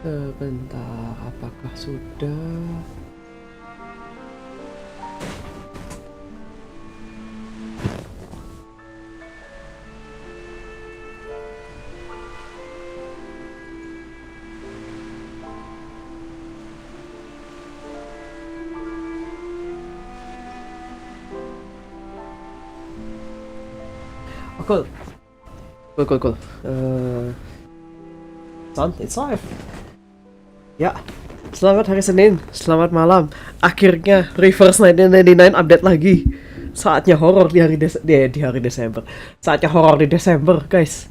Bentar, apakah sudah? Oh, cool. Cool. Son, it's live. Ya, selamat hari Senin, selamat malam. Akhirnya Reverse 1999 update lagi. Saatnya horor di hari Desember. Saatnya horor di Desember, guys.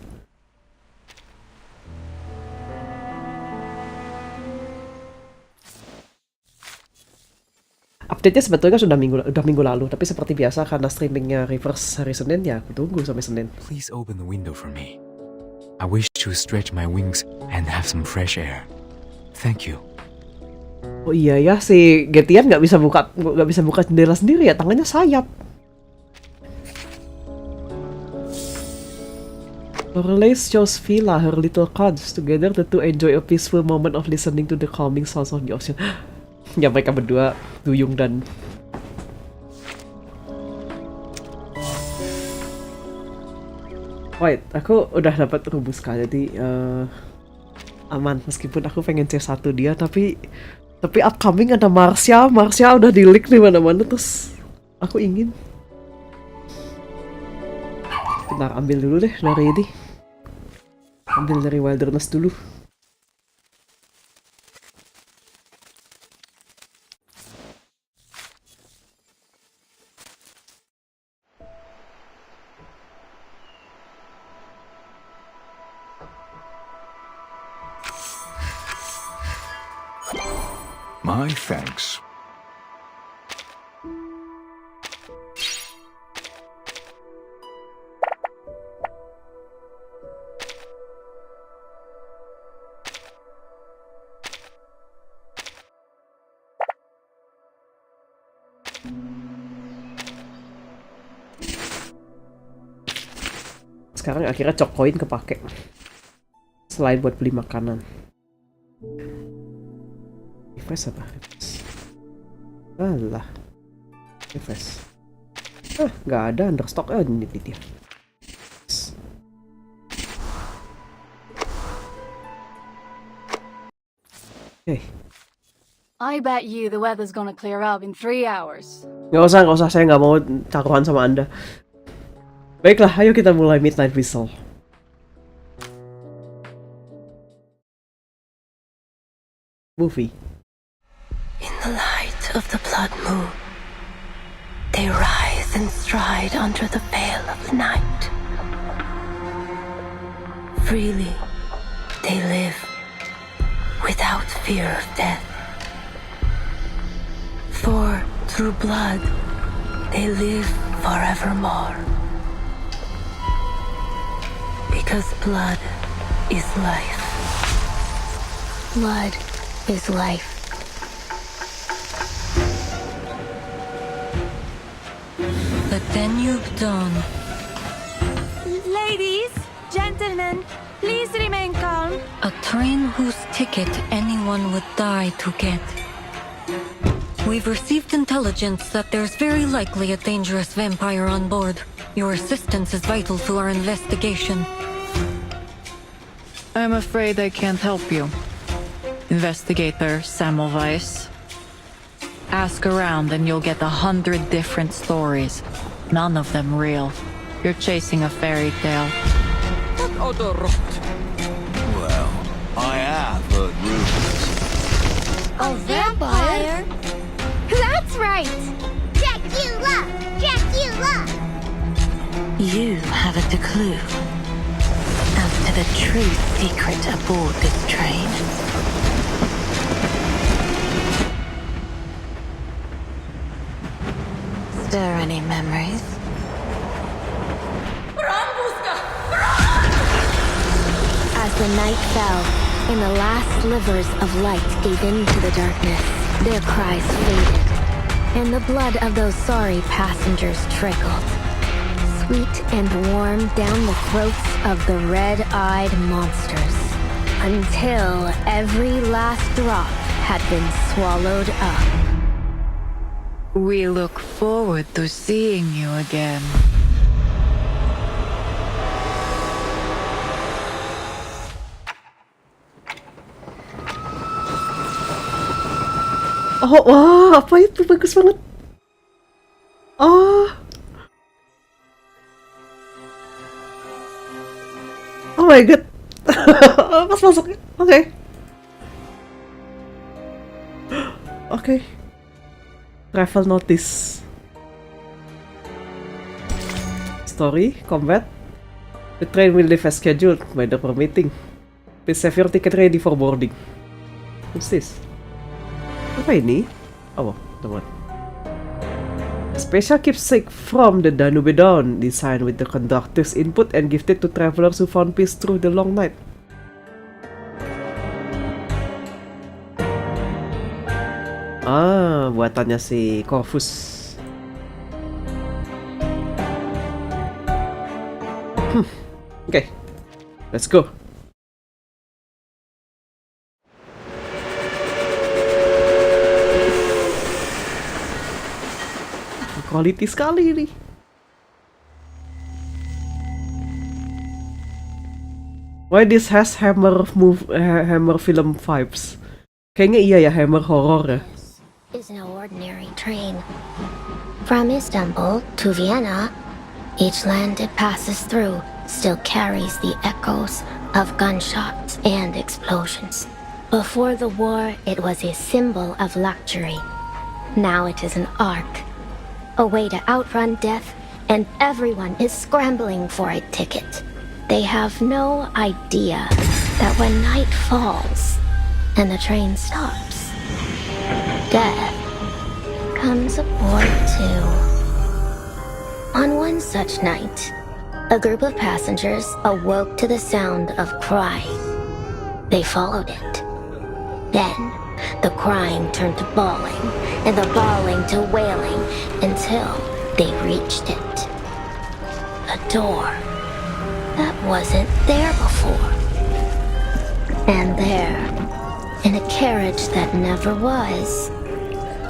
Update-nya sebetulnya sudah minggu lalu, tapi seperti biasa karena streamingnya Reverse hari Senin, ya aku tunggu sampai Senin. Please open the window for me. I wish to stretch my wings and have some fresh air. Thank you. Oh iya ya, si Getian nggak bisa buka jendela sendiri ya, tangannya sayap. Lorelei shows Villa her little cons. Together the two enjoy a peaceful moment of listening to the calming sounds of the ocean. Ya mereka berdua, Duyung dan Wait, aku udah dapat Rubuska, jadi aman. Meskipun aku pengen C1 dia, tapi upcoming ada Marsha udah di leak di mana-mana, terus aku ingin. Bentar, ambil dulu deh dari ini. Ambil dari Wilderness dulu. My thanks. Sekarang akhirnya cok koin kepake. Selain buat beli makanan. Refresh apa? Alah. Refresh. Nggak ada understock. Ini dia. Oke. I bet you the weather's gonna clear up in 3 hours. Nggak usah. Saya nggak mau taruhan sama Anda. Baiklah, ayo kita mulai Midnight Whistle. Movie. In the light of the blood moon, they rise and stride under the veil of the night. Freely, they live without fear of death. For through blood, they live forevermore. Because blood is life. Blood is life. The Danube Dawn. Ladies, gentlemen, please remain calm. A train whose ticket anyone would die to get. We've received intelligence that there's very likely a dangerous vampire on board. Your assistance is vital to our investigation. I'm afraid I can't help you. Investigator Semmelweis. Ask around and you'll get 100 different stories. None of them real. You're chasing a fairy tale. Well, I have heard rumors. A vampire? That's right! Dracula! Dracula! You haven't a clue as to the true secret aboard this train. Stir any memories? Rubuska! As the night fell, and the last slivers of light gave in to the darkness, their cries faded, and the blood of those sorry passengers trickled, sweet and warm down the throats of the red-eyed monsters, until every last drop had been swallowed up. We look forward to seeing you again. Oh, wah, apa itu? Bagus banget. Oh. Oh my god. Pas masuknya. Oke. Oke. Travel notice. Story, combat. The train will leave as scheduled, weather permitting. Please have your ticket ready for boarding. What's this? Apa ini? Oh, teman. Special keepsake from the Danube Dawn, designed with the conductor's input and gifted to travelers who found peace through the long night. Ah, buatannya si Corvus. Okay, let's go. Quality sekali ini. Why this has Hammer film vibes? Kayaknya iya ya, Hammer horror ya. Is no ordinary train. From Istanbul to Vienna, each land it passes through still carries the echoes of gunshots and explosions. Before the war, it was a symbol of luxury. Now it is an ark, a way to outrun death, and everyone is scrambling for a ticket. They have no idea that when night falls and the train stops, death comes aboard too. On one such night, a group of passengers awoke to the sound of crying. They followed it. Then, the crying turned to bawling, and the bawling to wailing, until they reached it. A door that wasn't there before. And there, in a carriage that never was,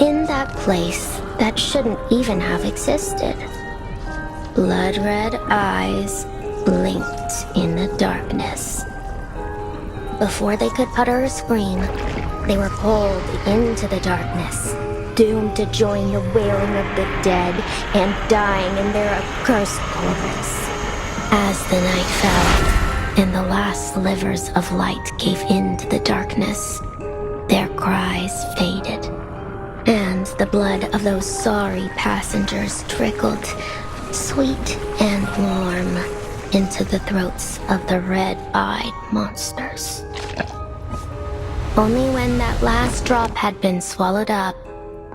in that place that shouldn't even have existed, blood-red eyes blinked in the darkness. Before they could utter a scream, they were pulled into the darkness, doomed to join the wailing of the dead and dying in their accursed corpse. As the night fell, and the last slivers of light gave in to the darkness, their cries faded, and the blood of those sorry passengers trickled, sweet and warm, into the throats of the red-eyed monsters. Only when that last drop had been swallowed up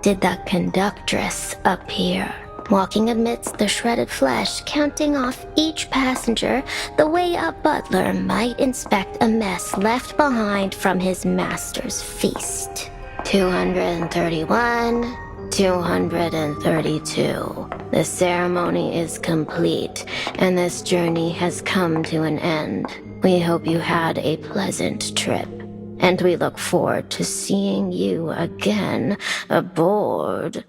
did the conductress appear, walking amidst the shredded flesh, counting off each passenger the way a butler might inspect a mess left behind from his master's feast. 231, 232. The ceremony is complete, and this journey has come to an end. We hope you had a pleasant trip, and we look forward to seeing you again aboard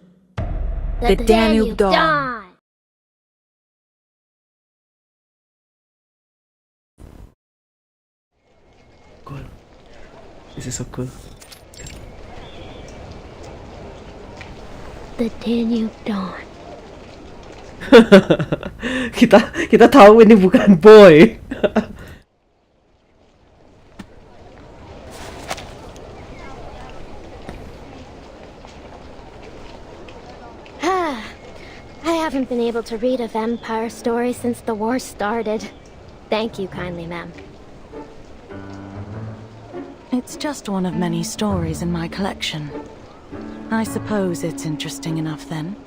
The Danube Dawn. Cool. This is so cool. The Danube Dawn. kita tahu ini bukan boy. I haven't been able to read a vampire story since the war started. Thank you kindly, ma'am. It's just one of many stories in my collection. I suppose it's interesting enough then.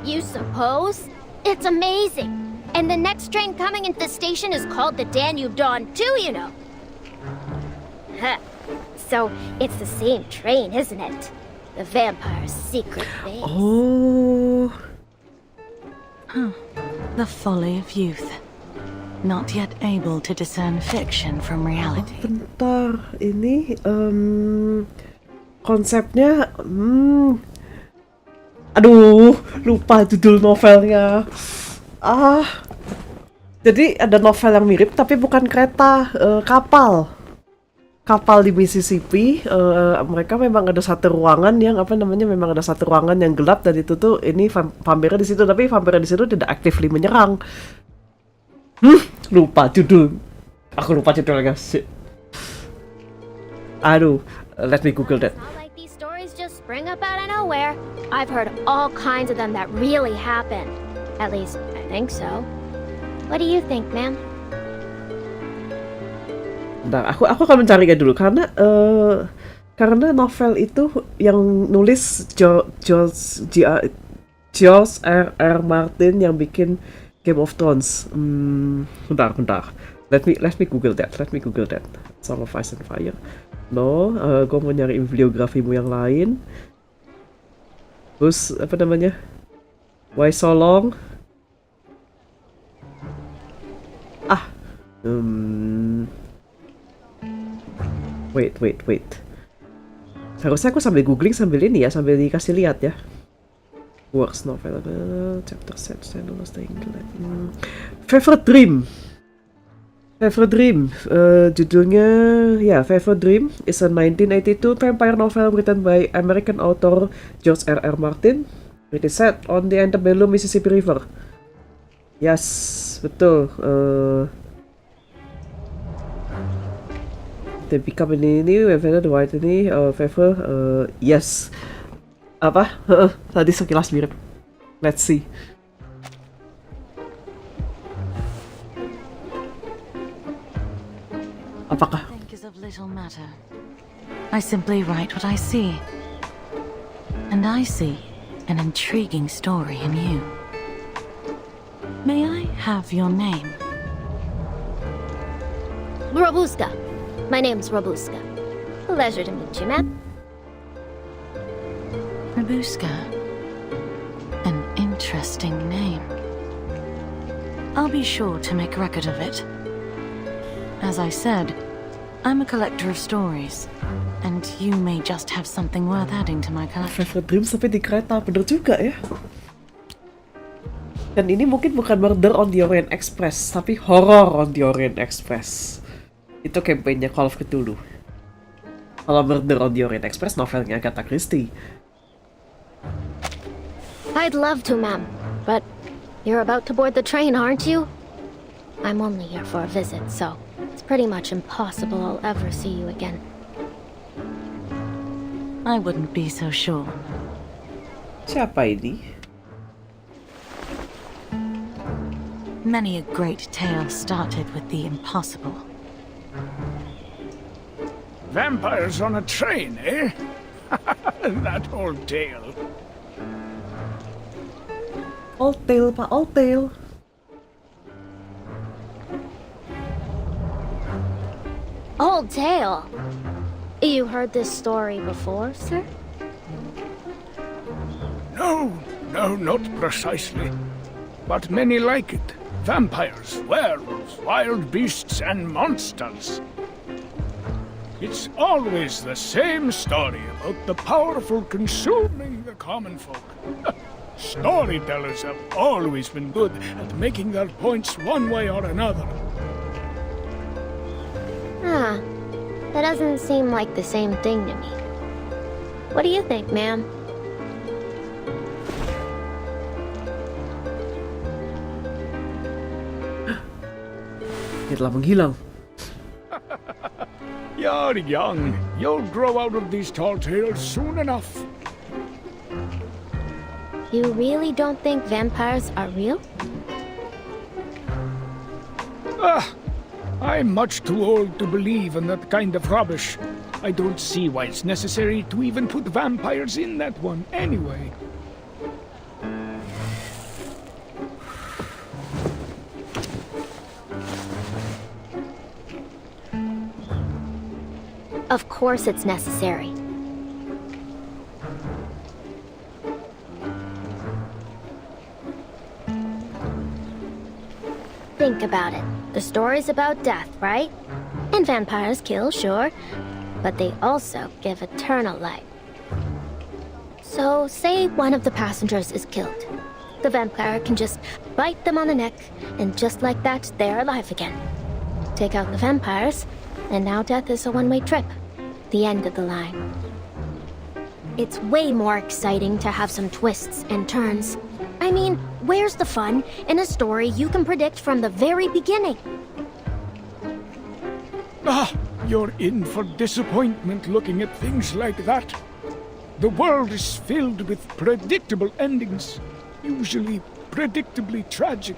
You suppose? It's amazing! And the next train coming into the station is called the Danube Dawn too, you know. Huh. So, it's the same train, isn't it? The vampire's secret base. Oh. The folly of youth. Not yet able to discern fiction from reality. Bentar, ini konsepnya, aduh, lupa judul novelnya. Jadi ada novel yang mirip tapi bukan kereta, kapal di Mississippi. Mereka memang ada satu ruangan yang memang ada satu ruangan yang gelap, dan itu tuh ini vampirnya di situ, tapi vampirnya di situ tidak actively menyerang. Lupa judul. Aku lupa judulnya, shit. Aduh, let me Google that. It's not like these stories just spring up out of nowhere. I've heard all kinds of them that really happened. At least, I think so. What do you think, ma'am? Bentar, aku akan mencarinya dulu karena novel itu yang nulis George R. Martin yang bikin Game of Thrones. Bentar. Let me Google that. Song of Ice and Fire. No, gue mau nyari bibliografimu yang lain. Terus Why So Long? Wait. Harusnya aku sambil googling sambil ini ya, sambil dikasih lihat ya. Works novel, chapter set, Favorite Dream. Judulnya ya, Favorite Dream is a 1982 vampire novel written by American author George R. Martin. It is set on the antebellum Mississippi River. Yes, betul. They become ini the white ini favor. Yes. Apa? Tadi sekilas mirip. Let's see. Apakah? Think is of little matter. I simply write what I see. And I see an intriguing story in you. May I have your name? Rubuska. My name's Rubuska. Pleasure to meet you, ma'am. Rubuska. An interesting name. I'll be sure to make record of it. As I said, I'm a collector of stories, and you may just have something worth adding to my collection. Favorite Dreams tapi di kereta, bener juga ya. Dan ini mungkin bukan Murder on the Orient Express, tapi Horror on the Orient Express. Itu campaignnya Call of Cthulhu. Kalau Murder on the Orient Express novelnya Agatha Christie. I'd love to, ma'am. But you're about to board the train, aren't you? I'm only here for a visit, so it's pretty much impossible I'll ever see you again. I wouldn't be so sure. Siapa ini? Many a great tale started with the impossible. Vampires on a train, eh? That old tale. Old tale, Pak, old tale. Old tale. You heard this story before, sir? No, not precisely. But many like it. Vampires, werewolves, wild beasts, and monsters. It's always the same story about the powerful consuming the common folk. Storytellers have always been good at making their points one way or another. Huh. That doesn't seem like the same thing to me. What do you think, ma'am? Dia telah menghilang. You're young. You'll grow out of these tall tales soon enough. You really don't think vampires are real? I'm much too old to believe in that kind of rubbish. I don't see why it's necessary to even put vampires in that one anyway. Of course it's necessary. Think about it. The story's about death, right? And vampires kill, sure, but they also give eternal life. So, say one of the passengers is killed. The vampire can just bite them on the neck, and just like that, they're alive again. Take out the vampires, and now death is a one-way trip. The end of the line. It's way more exciting to have some twists and turns. I mean, where's the fun in a story you can predict from the very beginning? Ah, you're in for disappointment looking at things like that. The world is filled with predictable endings, usually predictably tragic.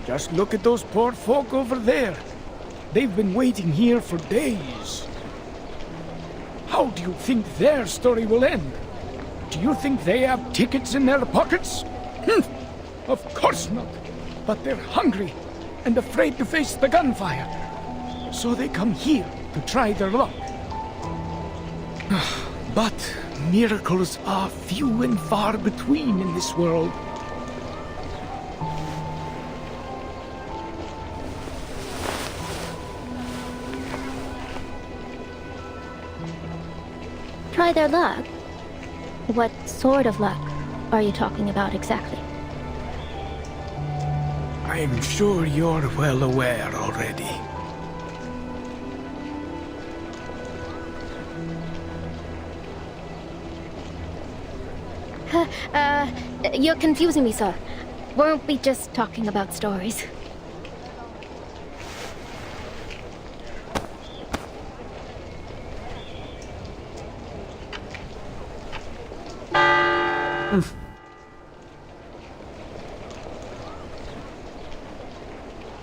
Just look at those poor folk over there. They've been waiting here for days. How do you think their story will end? Do you think they have tickets in their pockets? Of course not. But they're hungry and afraid to face the gunfire. So they come here to try their luck. But miracles are few and far between in this world. Try their luck? What sort of luck are you talking about exactly? I'm sure you're well aware already. You're confusing me, sir. Weren't we just talking about stories?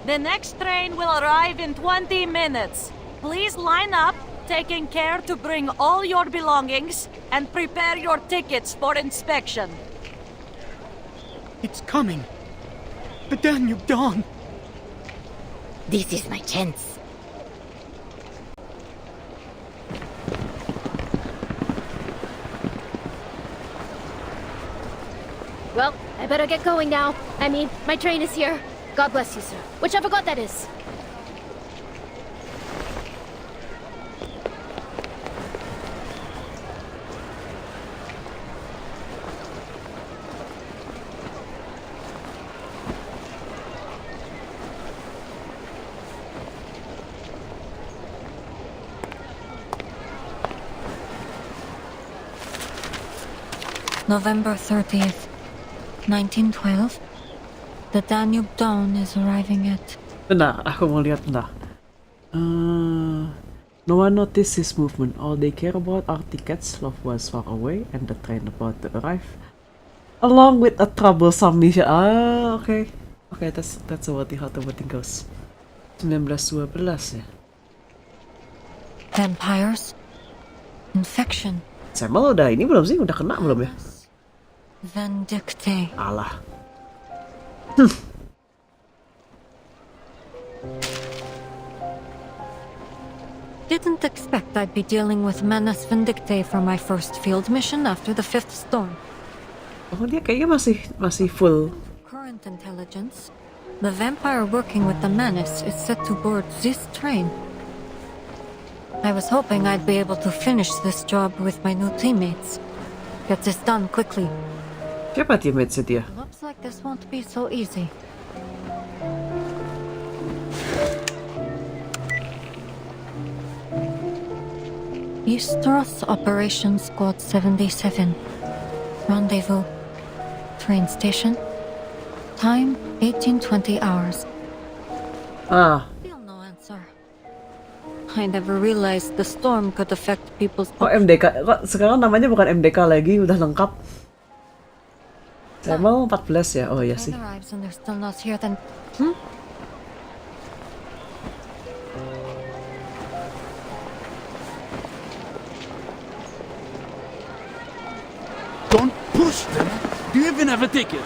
The next train will arrive in 20 minutes. Please line up, taking care to bring all your belongings, and prepare your tickets for inspection. It's coming. The Danube Dawn. This is my chance. Well, I better get going now. I mean, my train is here. God bless you, sir. Whichever god that is. November 30th, 1912. The Danube Dawn is arriving at... Bentar, aku mau lihat bentar. No one noticed his movement. All they care about are tickets, loved ones far away, and the train about to arrive. Along with a troublesome mission. Okay. Okay, that's what the thing goes. 1912 ya. Vampires? Infection? Samuel udah ini belum sih? Udah kena belum ya? Vindicte. Alah. Didn't expect I'd be dealing with Menace Vindicte for my first field mission after the 5th storm. Oh, dia kayaknya masih full. Current intelligence. The vampire working with the Menace is set to board this train. I was hoping I'd be able to finish this job with my new teammates. Get this done quickly. Siapa teammates dia? Looks like this won't be so easy. Eastros Operations Squad 77. Rendezvous. Train station. Time 1820 hours. Still no answer. I never realized the storm could affect people's... Oh, MDK. Kok sekarang namanya bukan MDK lagi, udah lengkap. Emang 14 ya? Oh iya sih. Don't push them! Do you even have a ticket?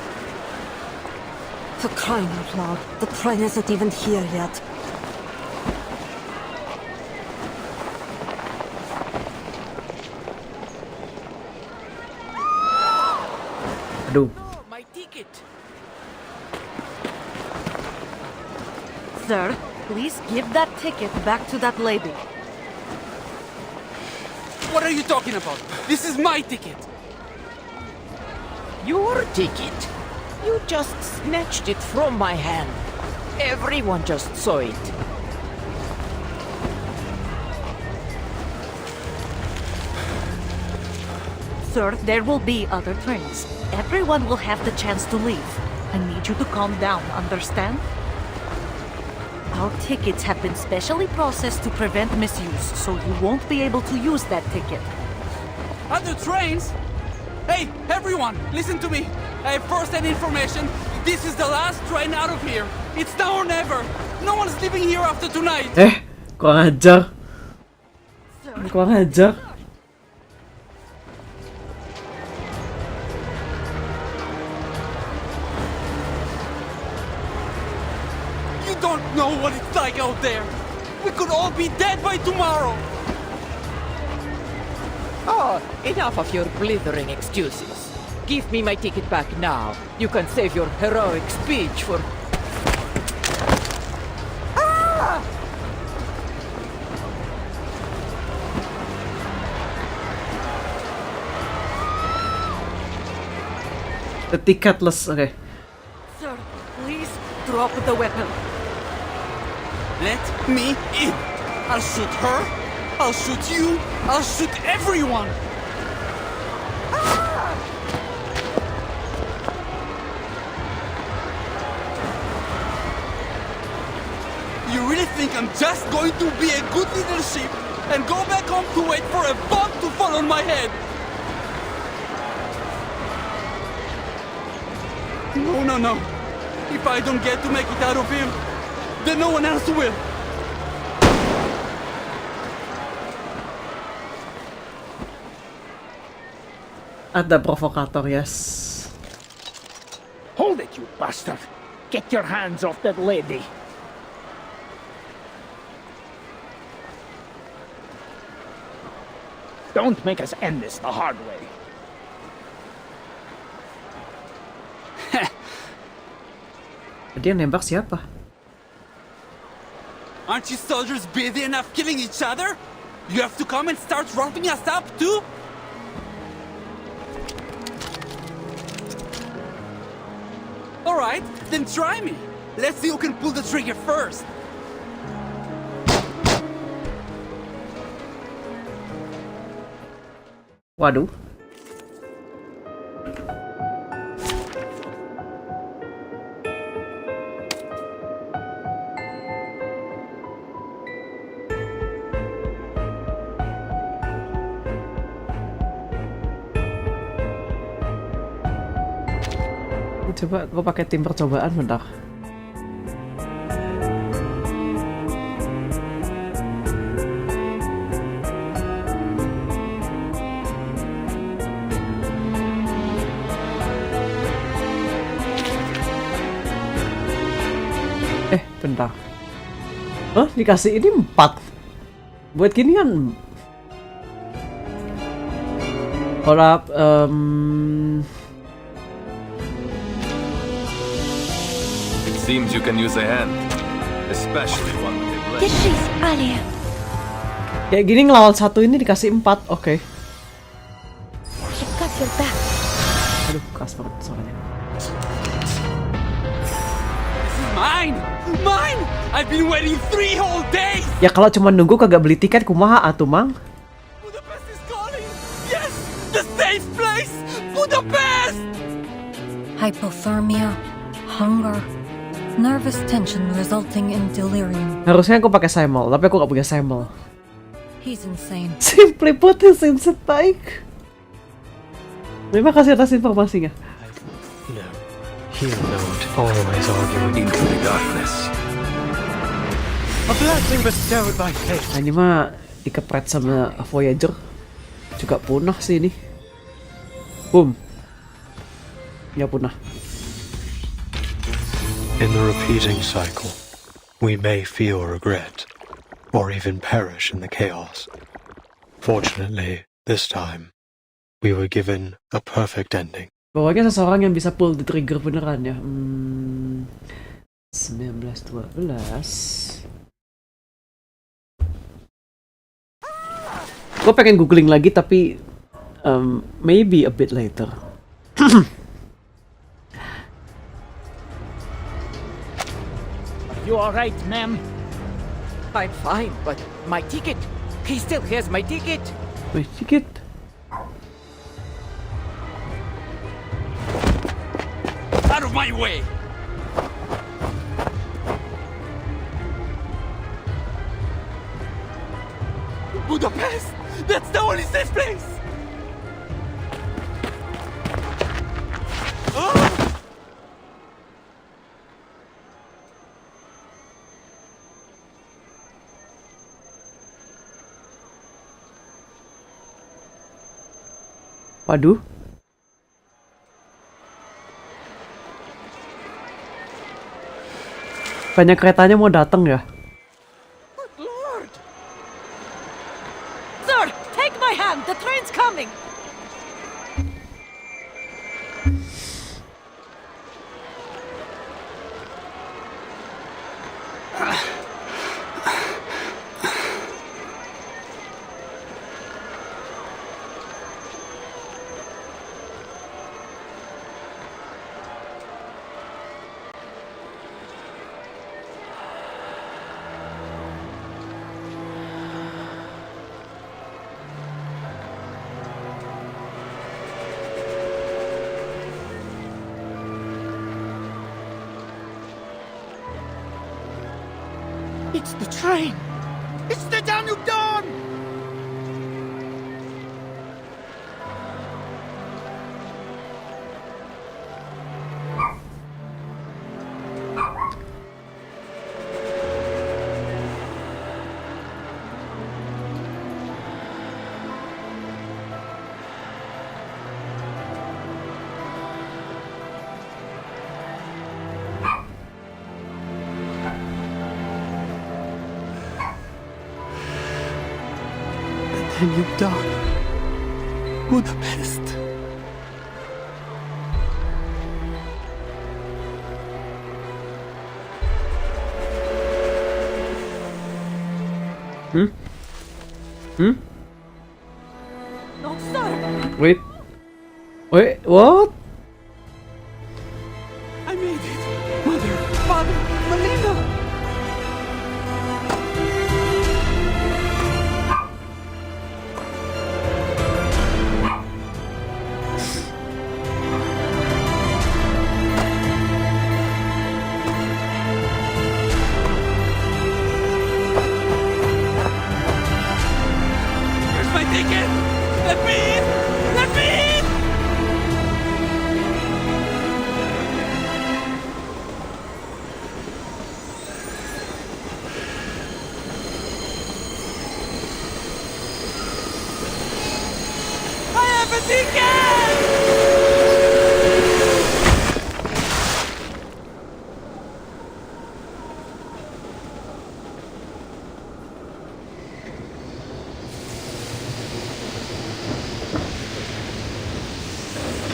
For crying out loud, the train isn't even here yet. Aduh. My ticket. Sir, please give that ticket back to that lady. What are you talking about? This is my ticket. Your ticket? You just snatched it from my hand. Everyone just saw it. Sir, there will be other trains. Everyone will have the chance to leave. I need you to calm down, understand? Our tickets have been specially processed to prevent misuse, so you won't be able to use that ticket. Other trains? Hey, everyone, listen to me. I have first-hand information. This is the last train out of here. It's now or never. No one's leaving here after tonight. Kurang ajar. Kurang ajar. You don't know what it's like out there. We could all be dead by tomorrow. Oh, enough of your blithering excuses. Give me my ticket back now. You can save your heroic speech for... Ah! The ticketless, okay. Sir, please drop the weapon. Let me in. I'll shoot her. I'll shoot you. I'll shoot everyone. You really think I'm just going to be a good little sheep and go back home to wait for a bomb to fall on my head? No, no, no. If I don't get to make it out of here, then no one else will. Ada provokator, yes. Hold it, you bastard! Get your hands off that lady! Don't make us end this the hard way. Dia nembak siapa? Aren't you soldiers busy enough killing each other? You have to come and start roughing us up too? Alright, then try me. Let's see who can pull the trigger first. Waduh. Coba gue pakai tim percobaan bentar. Bentar. Oh, dikasih ini 4. Buat gini kan. Hold up, Seems you can use a hand, especially one with a blade. Kayak gini ngelawan satu ini dikasih 4, oke. Aduh, keras banget suaranya. This is mine! Mine! I've been waiting 3 whole days! Ya kalau cuma nunggu kagak beli tiket kumaha atuh, Mang? Budapest is calling! Yes! The safe place! Budapest! Hypothermia, hunger, nervous tension resulting in delirium. Harusnya aku pakai Simul, tapi aku gak punya Simul. He's insane. Simply put, he's insane. Terima kasih atas informasinya. No, he'll not always argue into the darkness. A blessing bestowed by fate. Nah, ini mah dikepret sama Voyager. Juga punah sih ini. Boom. Ya punah. In the repeating cycle, we may feel regret, or even perish in the chaos. Fortunately, this time, we were given a perfect ending. Pokoknya seseorang yang bisa pull the trigger beneran ya. 1912. Gue pengen googling lagi tapi maybe a bit later. You alright, ma'am? I'm fine, but my ticket. He still has my ticket. My ticket? Out of my way! Budapest! That's the only safe place! Waduh. Banyak keretanya mau datang ya. Sir, take my hand. The train's coming. It's the train! It's the Danube Dawn! Danube Dawn. Budapest. No, sir. Wait, what? I made it! Mother, father, Melina! Where's my ticket? Let me in! Let me in! I have a ticket!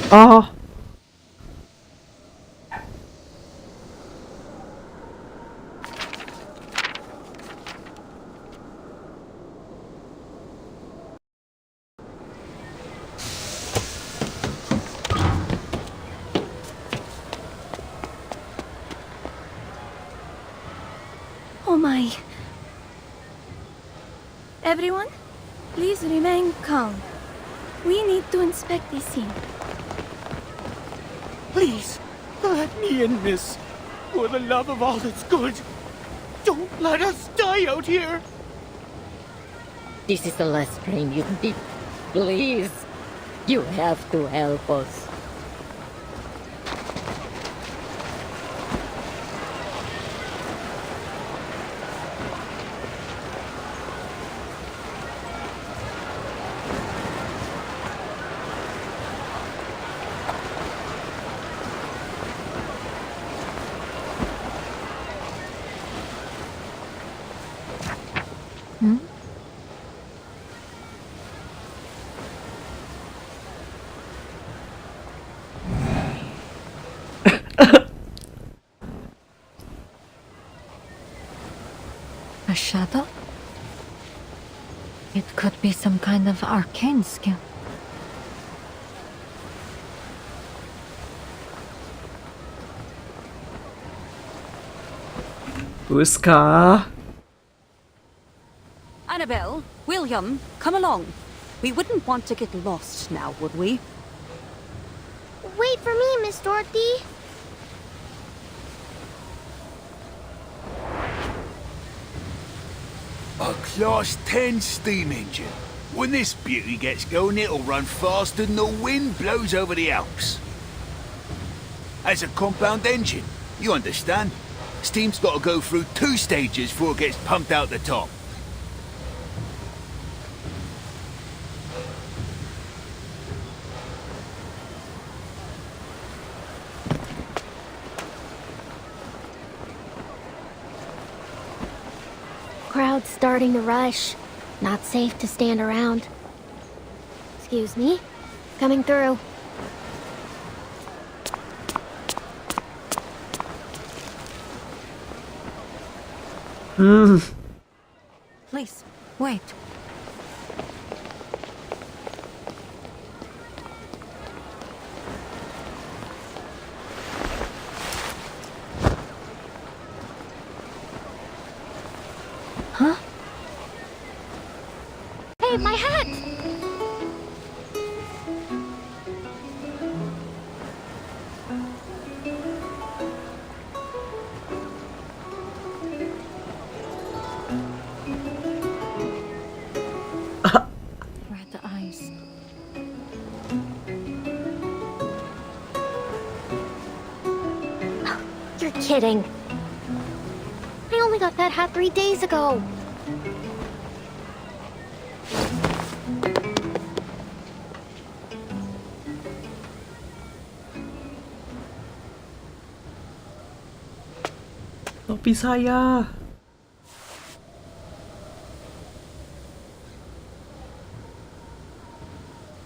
Ah. Oh my. Everyone, please remain calm. We need to inspect this scene. Please, let me in, miss. For the love of all that's good. Don't let us die out here. This is the last train you need. Please, you have to help us. Hmm? A shadow? It could be some kind of arcane skill. Rubuska. Annabelle, William, come along. We wouldn't want to get lost now, would we? Wait for me, Miss Dorothy. A Class 10 steam engine. When this beauty gets going, it'll run faster than the wind blows over the Alps. As a compound engine, you understand? Steam's got to go through 2 stages before it gets pumped out the top. Crowd's starting to rush. Not safe to stand around. Excuse me. Coming through. Please, wait. Huh? Hey, my hat! Red eyes. You're kidding. I only got that hat 3 days ago. Topi saya.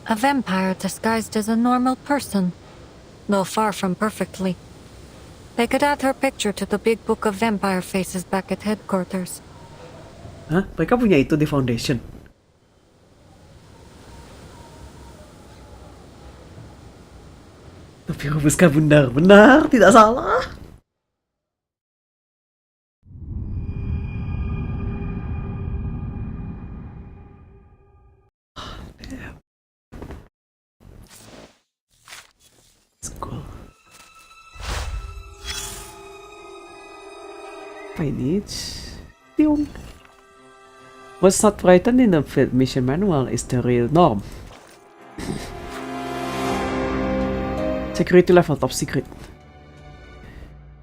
A vampire disguised as a normal person, though far from perfectly. They could add her picture to the big book of vampire faces back at headquarters. Hah? Mereka punya itu di Foundation. Tapi Rubuska benar-benar tidak salah. Cool. Apa ini? Tiung. What's not written in the field mission manual is the real norm. Security level top secret.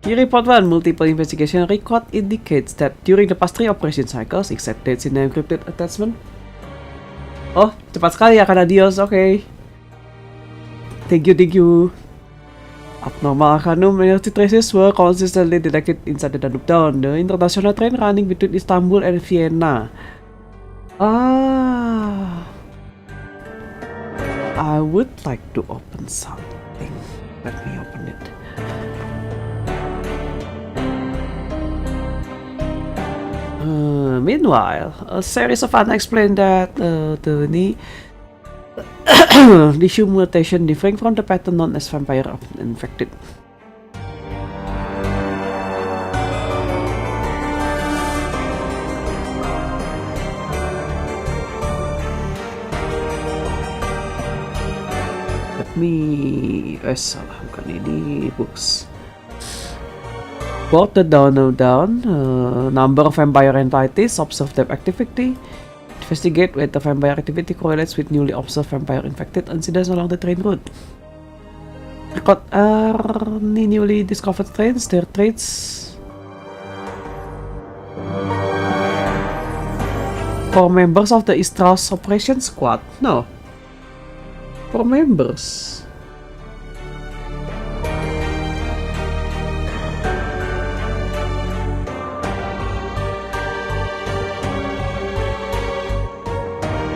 Key report 1 multiple investigation record indicates that during the past 3 operation cycles, except dates in the encrypted attachment. Oh, cepat sekali akan adios. Okay. Thank you. Abnormal Arcanum energy traces were consistently detected inside the Danube Dawn, the international train running between Istanbul and Vienna. I would like to open something. Let me open it. Meanwhile, a series of unexplained deaths, the issue mutation differing from the pattern known as vampire infected. Let me... salah, bukan ini, books. Both the Danube Dawn, number of vampire entities, observed their activity, investigate whether vampire activity correlates with newly observed vampire infected incidents along the train route. Record any newly discovered trains, their traits. For members of the Istros Operation Squad? No. For members.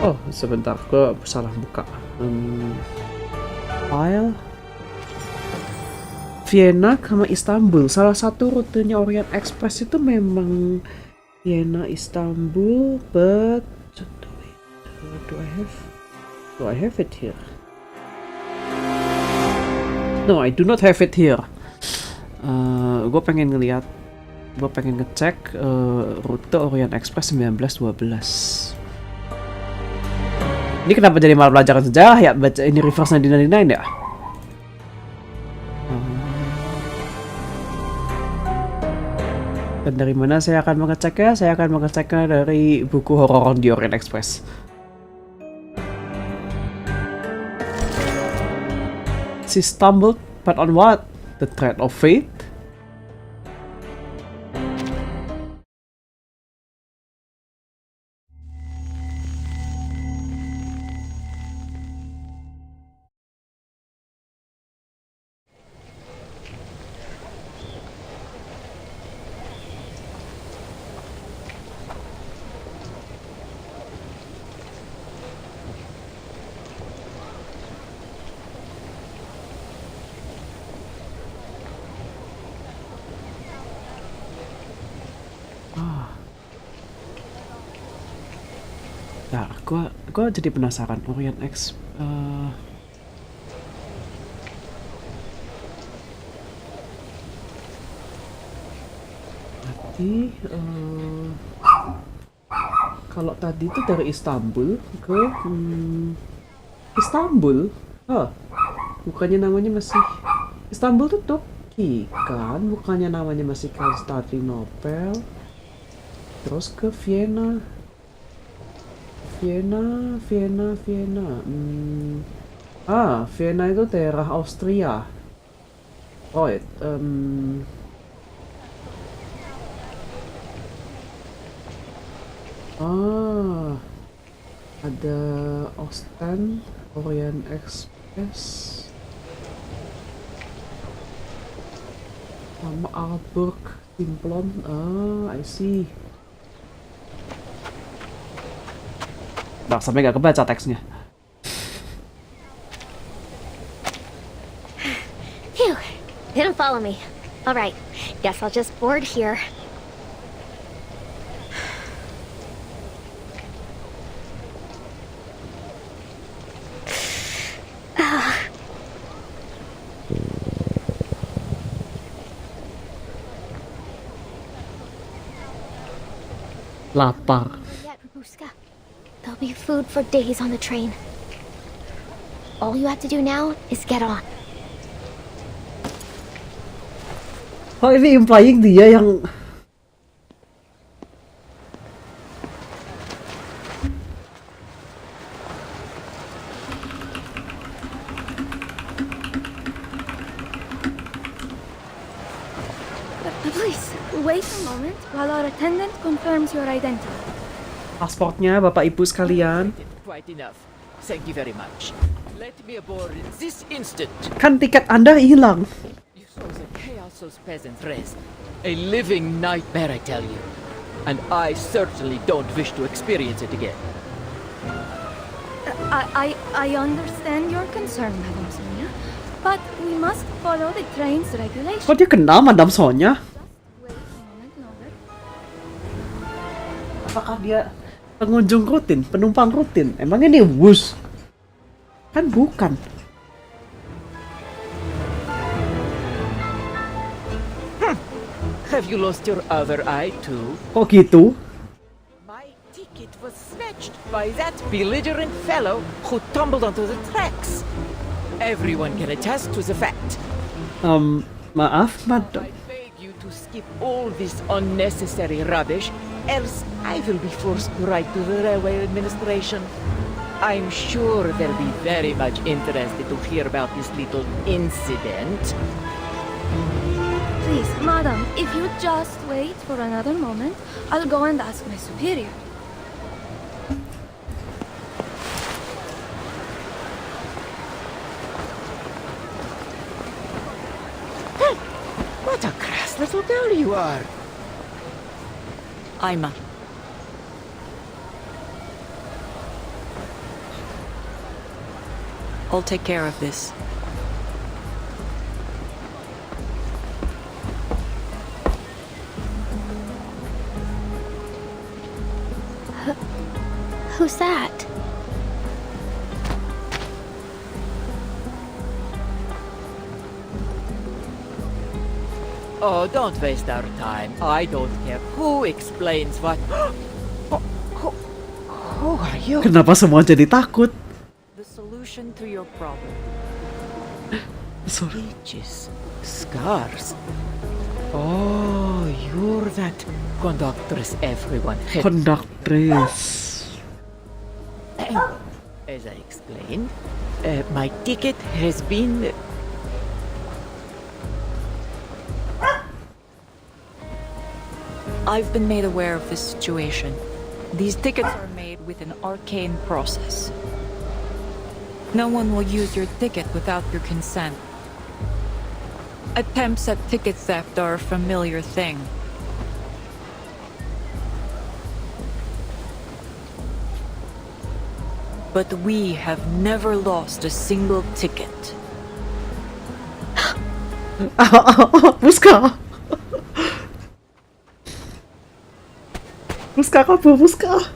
Oh, sebentar, gue salah buka. File Vienna sama Istanbul. Salah satu rutenya Orient Express itu memang Vienna Istanbul, but do I have it here? No, I do not have it here. Gue pengen ngecek rute Orient Express 1912. Ini kenapa jadi malah pelajaran sejarah ya? Baca ini reverse 1999 ya? Dan dari mana saya akan mengeceknya? Saya akan mengeceknya dari buku horor di Orient Express. She stumbled, but on what? The thread of fate? Nah, gua jadi penasaran Orient Express. Kalau tadi itu dari Istanbul ke Istanbul, bukannya namanya masih Istanbul tuh Turki kan, bukannya namanya masih Konstantinopel. Terus ke Vienna. Vienna. Vienna itu daerah Austria. Right. Ada Ostend, Orient Express, sama Aalborg, Simplon. I see. Nah, sampai nggak kebaca teksnya. Phew, didn't follow me. Alright, guess I'll just board here. Lapar. Yet, Rubuska. There'll be food for days on the train. All you have to do now is get on. Oh, ini implying dia yang Please, wait a moment while our attendant confirms your identity. pasportnya Bapak Ibu sekalian. Quite enough. Thank you very much. Let me aboard this instant. Kan tiket Anda hilang. You saw the chaos those peasants raised. A living nightmare, I tell you. And I certainly don't wish to experience it again. I understand your concern, Madam Sonia, but we must follow the train's regulations. Kok dia kenal Madam Sonya? Apakah dia pengunjung rutin, penumpang rutin? Emang ini wus? Kan bukan. Have you lost your other eye too? Kok gitu? My ticket was snatched by that belligerent fellow who tumbled onto the tracks. Everyone can attest to the fact. Maaf, Madam. I beg you to skip all this unnecessary rubbish, else I will be forced to write to the railway administration. I'm sure they'll be very much interested to hear about this little incident. Please, Madam, if you just wait for another moment, I'll go and ask my superior. What a crass little girl you are. I'll take care of this. Who's that? Oh, don't waste our time. I don't care who explains what. Who are you? Kenapa semua jadi takut? The solution to your problem. Sorry. Itches, scars. Oh, you're that conductress everyone hates. Conductress. As I explained, my ticket has been... I've been made aware of this situation. These tickets are made with an arcane process. No one will use your ticket without your consent. Attempts at ticket theft are a familiar thing. But we have never lost a single ticket. Buska. Buska kabur, Buska.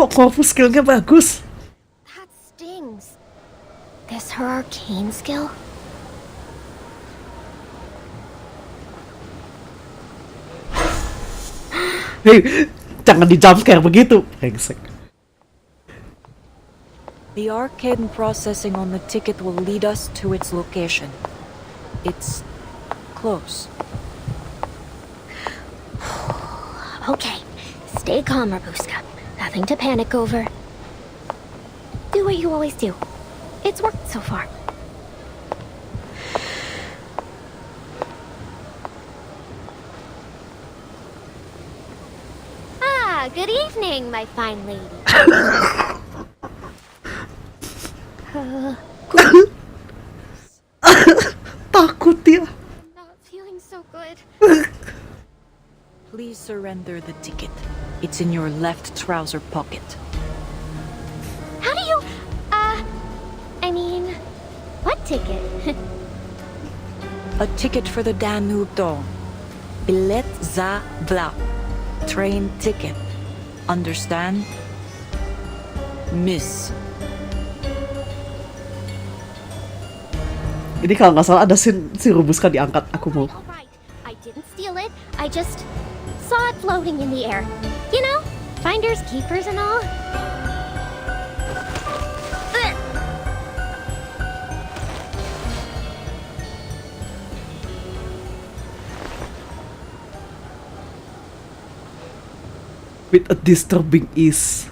Kok skillnya bagus? That stings. This her arcane skill? Hei, jangan di jumpscare begitu. Brengsek. The arcane processing on the ticket will lead us to its location. It's close. Okay, stay calm, Rubuska. Nothing to panic over. Do what you always do. It's worked so far. Good evening, my fine lady. Takut dia. Not feeling so good. Please surrender the ticket. It's in your left trouser pocket. How do you, I mean, what ticket? A ticket for the Danube Dawn. Bilet za vlak. Train ticket. Understand? Miss. Ini kalau nggak salah ada si Rubuska diangkat. Aku mau. Alright, I didn't steal it. I just saw it floating in the air. You know, finders, keepers and all. With a disturbing ease.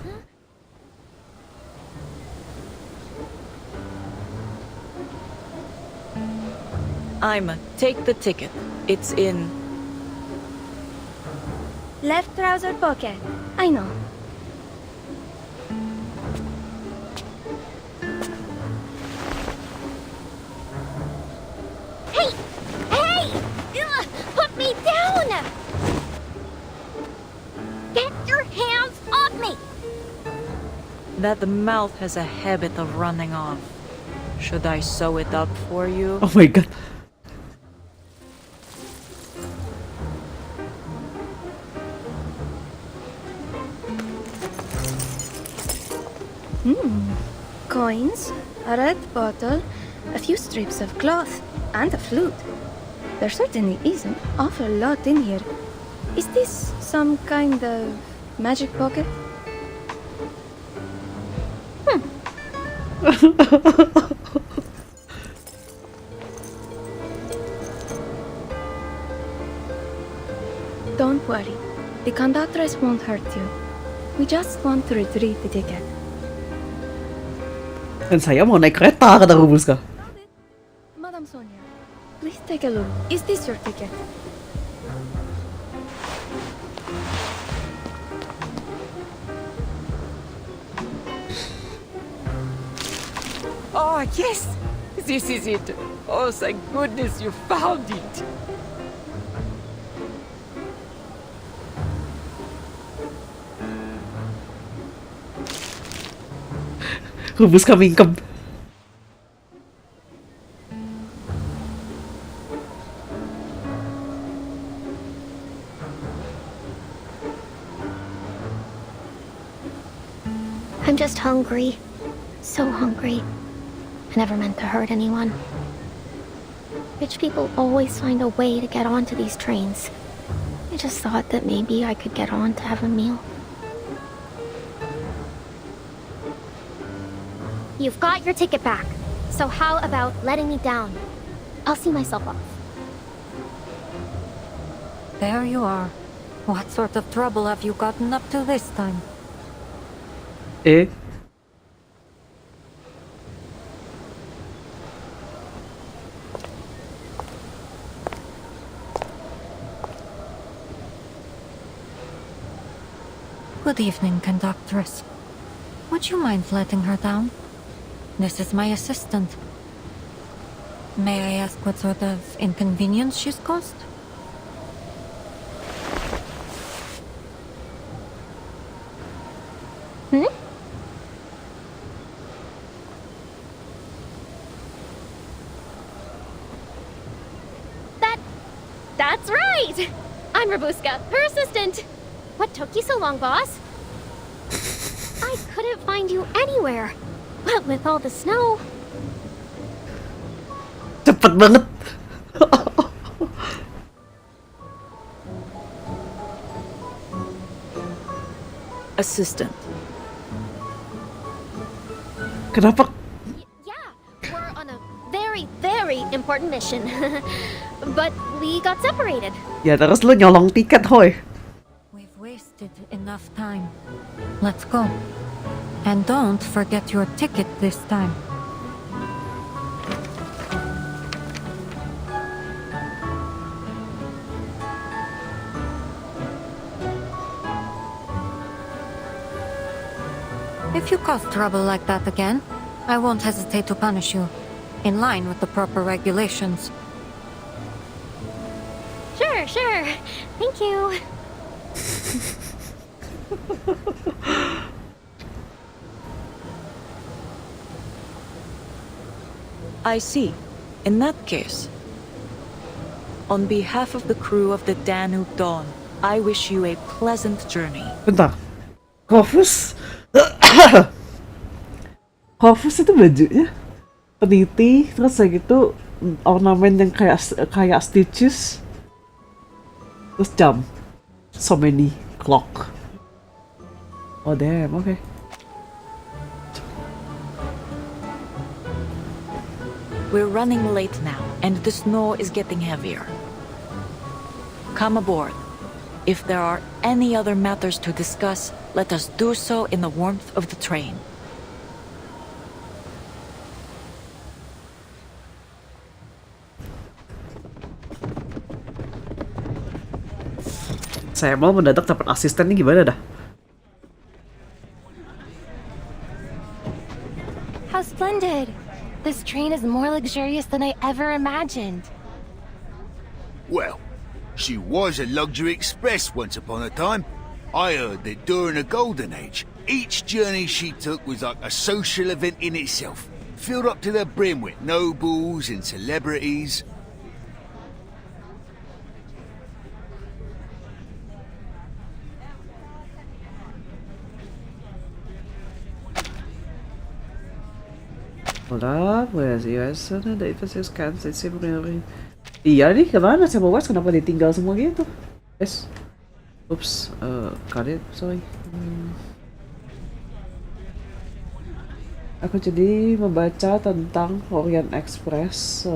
Ima, take the ticket. It's in... Left trouser pocket. I know. Hey! Hey! Ugh, put me down! Get your hands off me! That mouth has a habit of running off. Should I sew it up for you? Oh my god. Coins, a red bottle, a few strips of cloth, and a flute. There certainly is an awful lot in here. Is this some kind of magic pocket? Don't worry. The conductress won't hurt you. We just want to retrieve the ticket. Dan saya mau naik kereta, kata Rubuska. Madam Sonia, please take a look. Is this your ticket? Oh, Oh, yes! This is it. Oh, thank goodness you found it. Rubuska mingkem. I'm just hungry. So hungry. I never meant to hurt anyone. Rich people always find a way to get onto these trains. I just thought that maybe I could get on to have a meal. You've got your ticket back. So how about letting me down? I'll see myself off. There you are. What sort of trouble have you gotten up to this time? Eh? Good evening, conductress. Would you mind letting her down? This is my assistant. May I ask what sort of inconvenience she's caused? Hmm? That's right! I'm Rubuska, her assistant. What took you so long, boss? I couldn't find you anywhere. What with all the snow? Cepet banget. Assistant. Kenapa? Yeah, we're on a very, very important mission. But we got separated. Ya terus lu nyolong tiket, hoy. We've wasted enough time. Let's go. And don't forget your ticket this time. If you cause trouble like that again, I won't hesitate to punish you, in line with the proper regulations. Sure. Thank you. I see. In that case, on behalf of the crew of the Danube Dawn, I wish you a pleasant journey. Bentar. Corvus? Corvus itu bajunya peniti, terus kayak gitu ornamen yang kayak stitches, terus jam, so many clock. Oh damn, okay. We're running late now, and the snow is getting heavier. Come aboard. If there are any other matters to discuss, let us do so in the warmth of the train. Saya mau mendadak dapat asisten nih, gimana dah? How splendid! This train is more luxurious than I ever imagined. Well, she was a luxury express once upon a time. I heard that during the Golden Age, each journey she took was like a social event in itself, filled up to the brim with nobles and celebrities. Hold up, where's the US? The emphasis can't say similarly. Iya nih, kemana sama West? Kenapa ditinggal semua gitu? Yes. Oops, got it, sorry. Aku jadi membaca tentang Orient Express.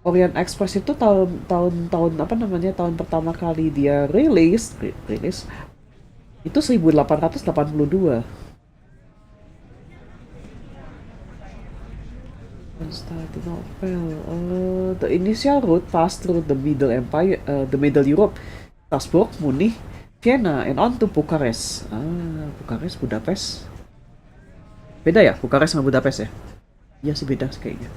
Orient Express itu tahun apa namanya? Tahun pertama kali dia rilis itu 1882. The initial route passed through the Middle Europe, Strasbourg, Munich, Vienna, and on to Bucharest. Bucharest, Budapest. Beda ya, Bukares sama Budapest ya? Iya sih beda kayaknya.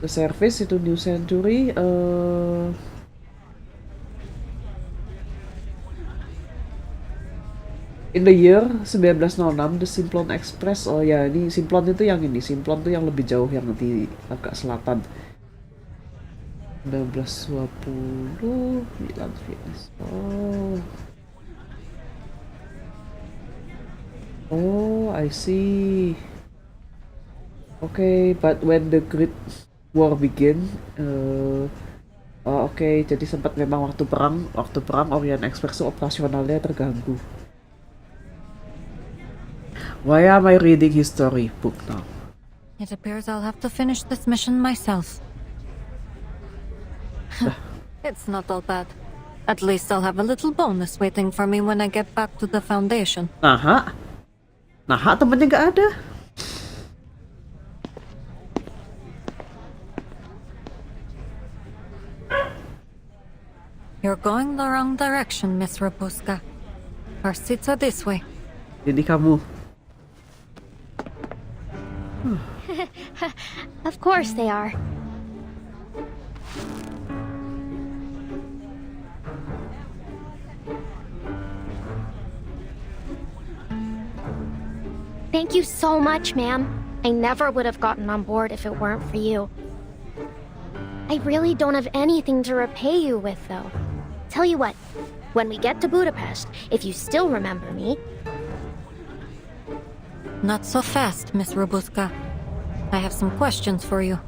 The Service itu New Century. In the year 1906, The Simplon Express. Oh ya, ini Simplon itu yang ini. Simplon itu yang lebih jauh, yang di agak selatan. 1920 Milan Venice. Oh, I see. Okay, but when the Great War begin, okay, jadi sempat memang waktu perang Orient Express itu operasionalnya terganggu. Why am I reading history book now? It appears I'll have to finish this mission myself. It's not all bad. At least I'll have a little bonus waiting for me when I get back to the Foundation. Nah, temennya nggak ada. You're going the wrong direction, Miss Rubuska. Our seats are this way. Jadi kamu. Of course they are. Thank you so much, ma'am. I never would have gotten on board if it weren't for you. I really don't have anything to repay you with, though. Tell you what, when we get to Budapest, if you still remember me... Not so fast, Miss Rubuska. I have some questions for you.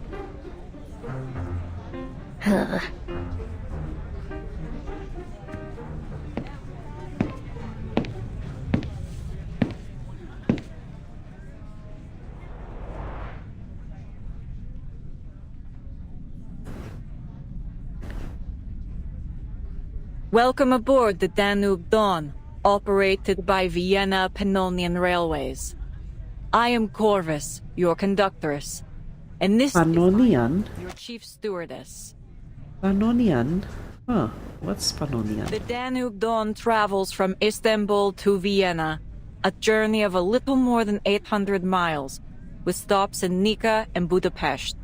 Welcome aboard the Danube Dawn, operated by Vienna Pannonian Railways. I am Corvus, your conductress, and this Pannonian? is your chief stewardess. Pannonian? Huh, what's Pannonian? The Danube Dawn travels from Istanbul to Vienna, a journey of a little more than 800 miles, with stops in Nika and Budapest.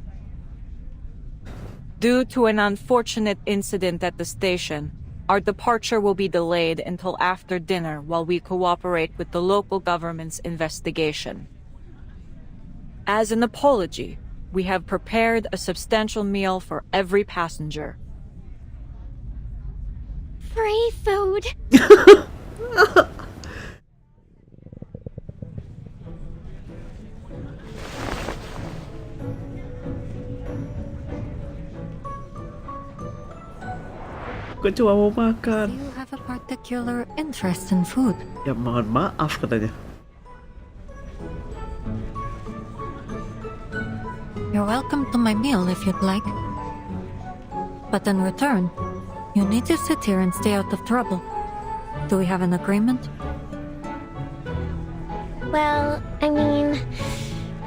Due to an unfortunate incident at the station, our departure will be delayed until after dinner while we cooperate with the local government's investigation. As an apology, we have prepared a substantial meal for every passenger. Free food! Gue cuma mau makan. You have a particular interest in food. Ya mohon maaf katanya. You're welcome to my meal if you'd like. But in return, you need to sit here and stay out of trouble. Do we have an agreement? Well, I mean,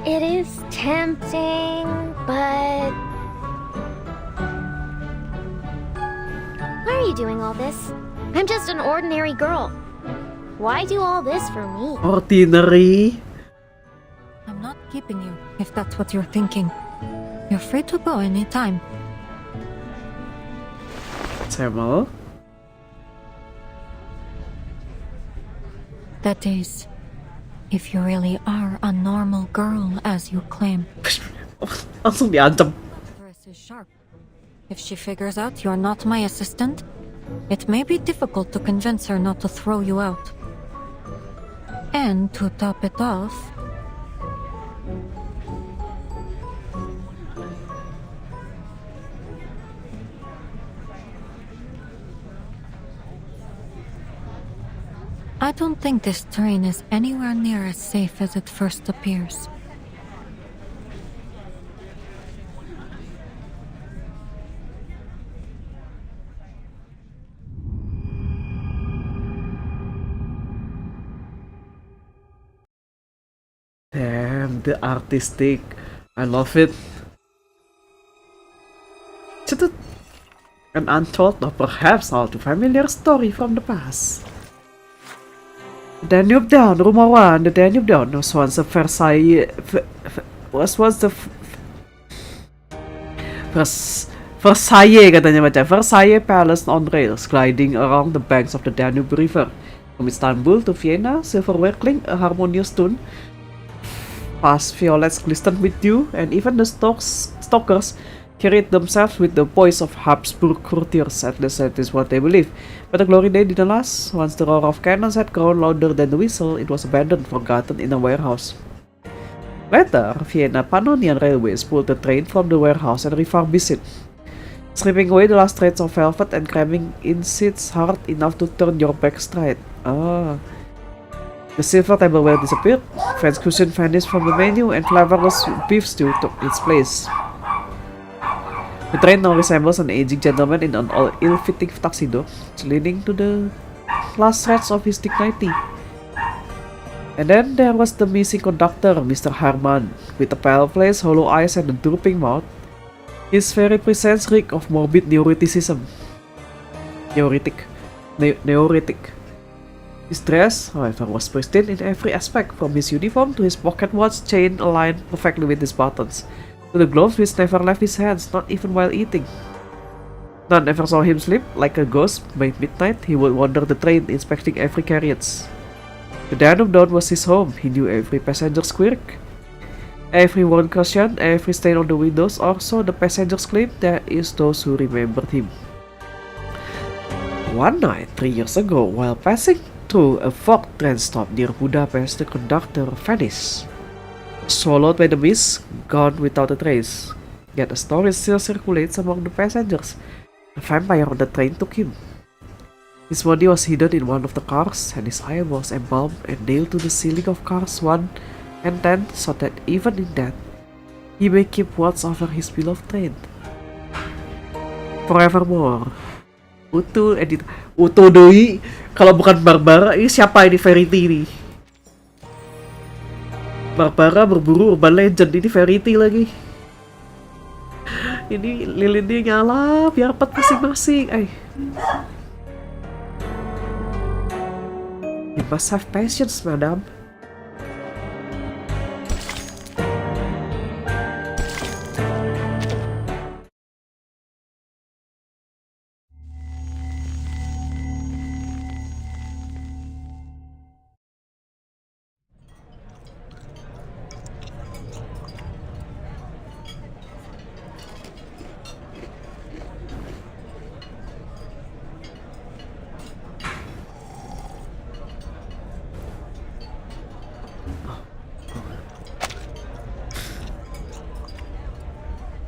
it is tempting, but... Why are you doing all this? I'm just an ordinary girl. Why do all this for me? Ordinary? I'm not keeping you, if that's what you're thinking. You're free to go anytime. Samuel? That is, if you really are a normal girl, as you claim. Langsung diancam. Dress is sharp. If she figures out you're not my assistant, it may be difficult to convince her not to throw you out. And to top it off, I don't think this train is anywhere near as safe as it first appears. Damn, the artistic. I love it. Just an untold or perhaps all too familiar story from the past. Danube Dawn, Rumor 1. The Danube Dawn was once a Versailles... Versailles katanya baca. Versailles Palace on rails, gliding along the banks of the Danube River. From Istanbul to Vienna, silverware clinked a harmonious tune. Past violets glistened with dew, and even the stalkers carried themselves with the poise of Habsburg courtiers. At least that is what they believe. But the glory day didn't last. Once the roar of cannons had grown louder than the whistle, it was abandoned, forgotten in a warehouse. Later, Vienna Pannonian Railways pulled the train from the warehouse and refurbished it, stripping away the last shreds of velvet and cramming in seats hard enough to turn your back straight. The silver tableware disappeared, French cuisine vanished from the menu, and flavorless beef stew took its place. The train now resembles an aging gentleman in an ill-fitting tuxedo, clinging to the last shreds of his dignity. And then there was the missing conductor, Mr. Herman, with a pale face, hollow eyes, and a drooping mouth. His very presence reeked of morbid neuroticism. Neurotic. His dress, however, was pristine in every aspect, from his uniform to his pocket watch chain aligned perfectly with his buttons, to the gloves which never left his hands, not even while eating. None ever saw him sleep. Like a ghost, by midnight he would wander the train, inspecting every carriage. The Danube Dawn was his home. He knew every passenger's quirk, every worn cushion, every stain on the windows, or so the passengers claimed. There is those who remembered him. One night, 3 years ago, while passing through a fog train stop near Budapest, the conductor vanished, swallowed by the mist, gone without a trace. Yet a story still circulates among the passengers. A vampire on the train took him. His body was hidden in one of the cars, and his eye was embalmed and nailed to the ceiling of cars 1 and 10, so that even in death, he may keep watch over his beloved train. Forevermore. Utu doi. Kalau bukan Barbara, ini siapa ini Verity ini? Barbara berburu urban legend, ini Verity lagi. Ini lilinnya nyala, biar dapat masing-masing. You must have patience, madam.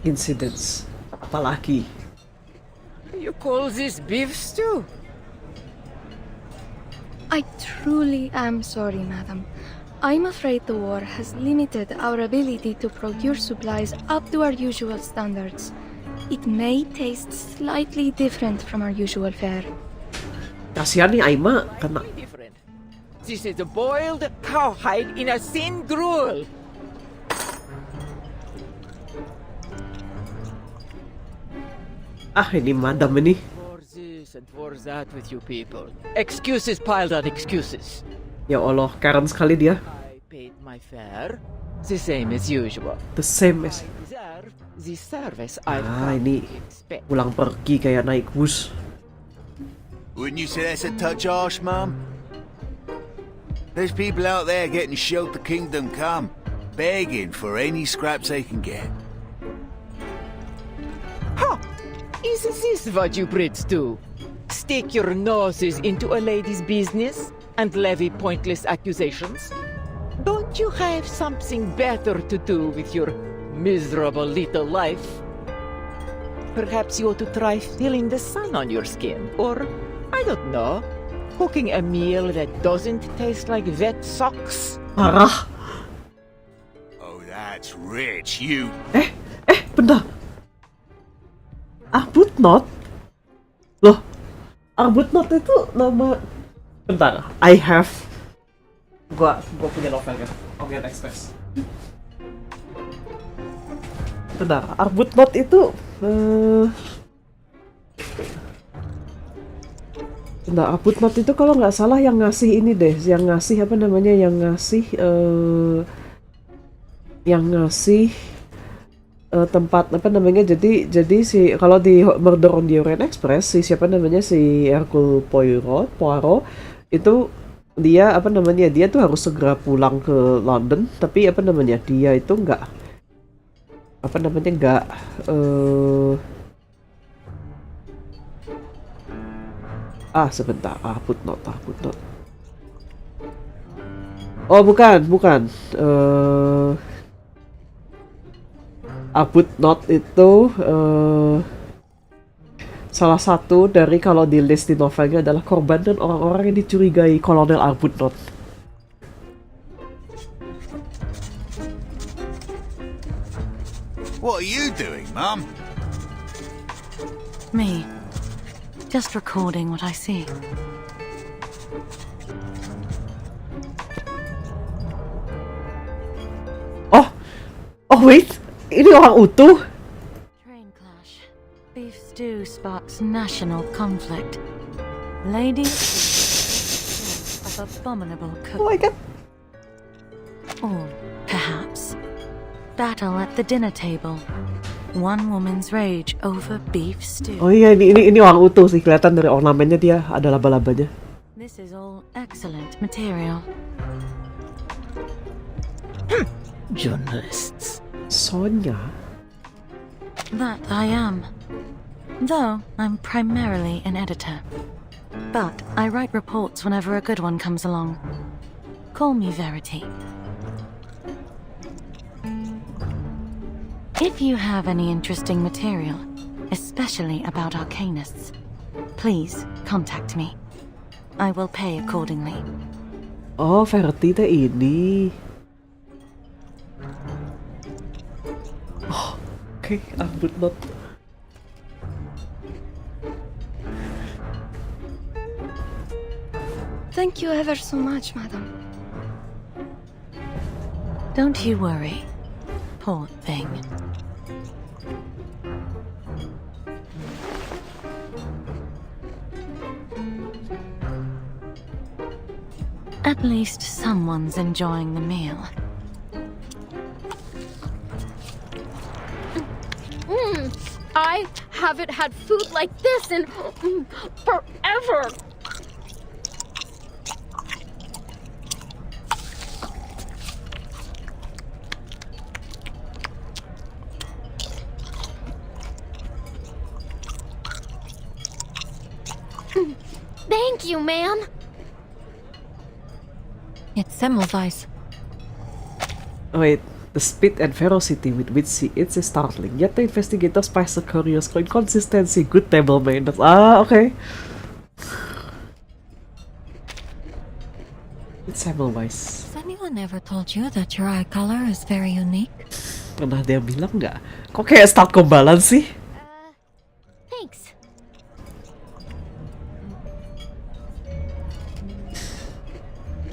Incidents. Apalagi. You call this beef stew? I truly am sorry, madam. I'm afraid the war has limited our ability to procure supplies up to our usual standards. It may taste slightly different from our usual fare. Kasihan nih Aima, karena Different. This is a boiled cowhide in a thin gruel. Ini madam ini. For this and for that with you people. Excuses piled on excuses. Ya Allah, Karen sekali dia. I paid my fare, the same as usual. The same as. Deserve the service I've Ini pulang pergi kayak naik bus. Wouldn't you say that's a touch harsh, Mum? There's people out there getting showed the kingdom come, begging for any scraps they can get. Ha! Is this what you Brits do? Stick your noses into a lady's business and levy pointless accusations? Don't you have something better to do with your miserable little life? Perhaps you ought to try feeling the sun on your skin, or, I don't know, cooking a meal that doesn't taste like wet socks. Parah. Oh, that's rich, you... Bentar. Arbuthnot? Loh, Arbuthnot itu nama... Bentar, I have... Gua punya novel kan, Orient Express. Bentar, Arbuthnot itu... Nah, Arbuthnot itu kalau nggak salah yang ngasih ini deh, yang ngasih apa namanya, yang ngasih tempat apa namanya, jadi si kalau di Murder on the Orient Express si siapa namanya, si Hercule Poirot itu dia apa namanya, dia tuh harus segera pulang ke London, tapi apa namanya, dia itu nggak apa namanya, nggak sebentar, Arbuthnot. Oh, bukan. Arbuthnot itu salah satu dari, kalau di list di novelnya, adalah korban dan orang-orang yang dicurigai Kolonel Arbuthnot. What are you doing, Mum? Me. Just recording what I see. Oh wait, ini orang utuh. Train clash. Beef stew sparks national conflict. Lady of abominable cook. Oh my god. Or perhaps battle at the dinner table. One woman's rage over beef stew. Oh iya, ini orang utuh sih, kelihatan dari ornamennya dia ada laba-labanya. This is all excellent material. Journalists. Sonya. That I am. Though I'm primarily an editor. But I write reports whenever a good one comes along. Call me Verity. If you have any interesting material, especially about arcanists, please contact me. I will pay accordingly. Oh, Verity teh ini. Oh, oke, Arbuthnot. Thank you ever so much, madam. Don't you worry. Poor thing. At least someone's enjoying the meal. I haven't had food like this in forever. Thank you, ma'am. It's Semmelweis. Wait, the speed and ferocity with which she eats is startling, yet the investigators pass a curious inconsistency, good table manners. Okay. It's Semmelweis. Has anyone ever told you that your eye color is very unique? Pernah dia bilang nggak? Kok kayak start kombalan sih? Thanks.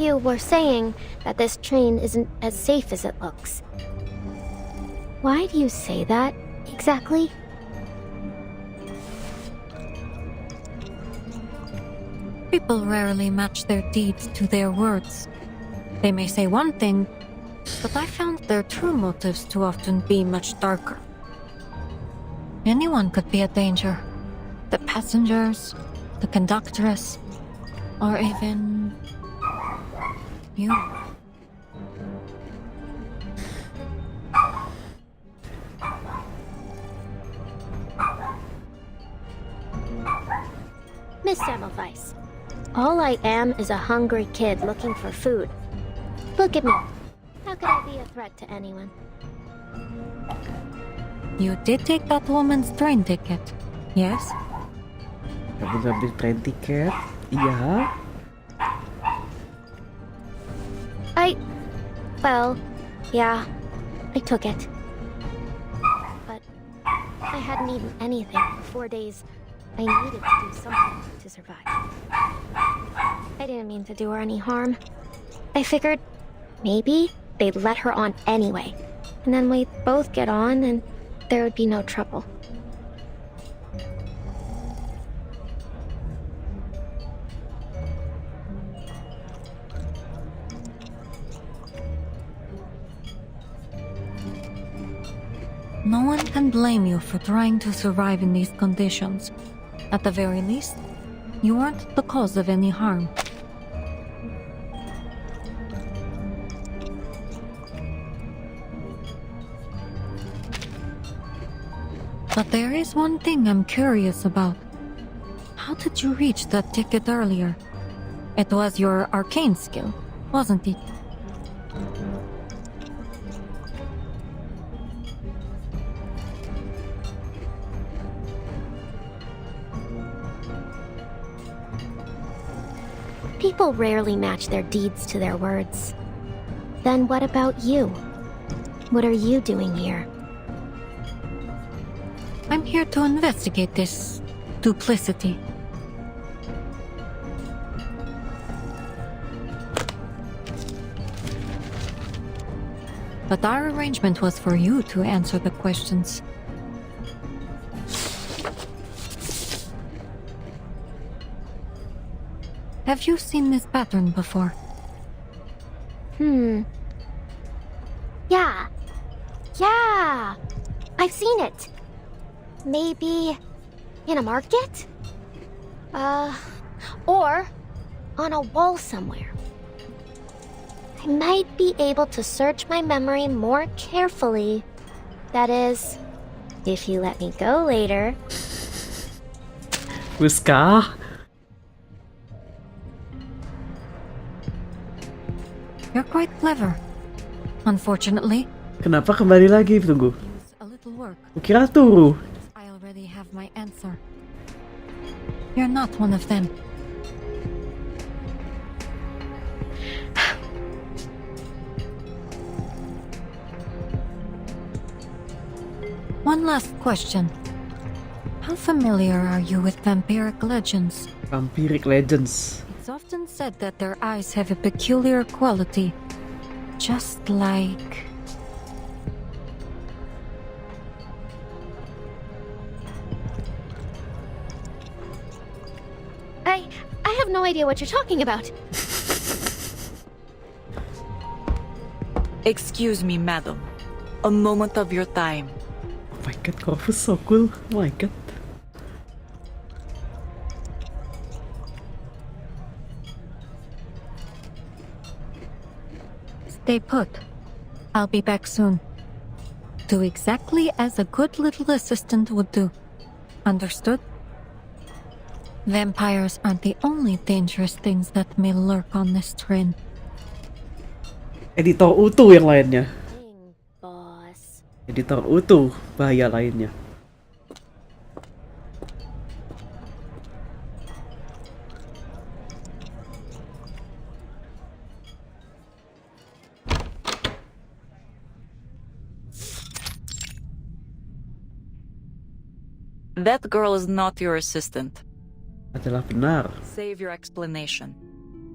You were saying that this train isn't as safe as it looks. Why do you say that, exactly? People rarely match their deeds to their words. They may say one thing, but I found their true motives to often be much darker. Anyone could be a danger. The passengers, the conductress, or even you. Miss Semmelweis, all I am is a hungry kid looking for food. Look at me. How could I be a threat to anyone? You did take that woman's train ticket, yes? Kamu ngambil train tiket? Iya. Well, yeah, I took it. But I hadn't eaten anything for 4 days. I needed to do something to survive. I didn't mean to do her any harm. I figured maybe they'd let her on anyway, and then we'd both get on and there would be no trouble. No one can blame you for trying to survive in these conditions. At the very least, you aren't the cause of any harm. But there is one thing I'm curious about. How did you reach that ticket earlier? It was your arcane skill, wasn't it? People rarely match their deeds to their words. Then what about you? What are you doing here? I'm here to investigate this duplicity. But our arrangement was for you to answer the questions. Have you seen this pattern before? Yeah. I've seen it. Maybe in a market? Or on a wall somewhere. I might be able to search my memory more carefully. That is, if you let me go later. Rubuska. You're quite clever. Unfortunately, Kenapa kembali lagi? Tunggu. a little work. Kukira turu. I already have my answer. You're not one of them. One last question. How familiar are you with vampiric legends? Vampiric legends. It's often said that their eyes have a peculiar quality. Just like... I have no idea what you're talking about. Excuse me, madam. A moment of your time. Oh my god, Corvus so cool. Oh my god. Stay put. I'll be back soon. Do exactly as a good little assistant would do. Understood? Vampires aren't the only dangerous things that may lurk on this train. Editor utuh yang lainnya. Boss. Editor utuh bahaya lainnya. That girl is not your assistant. Adalah benar. Save your explanation.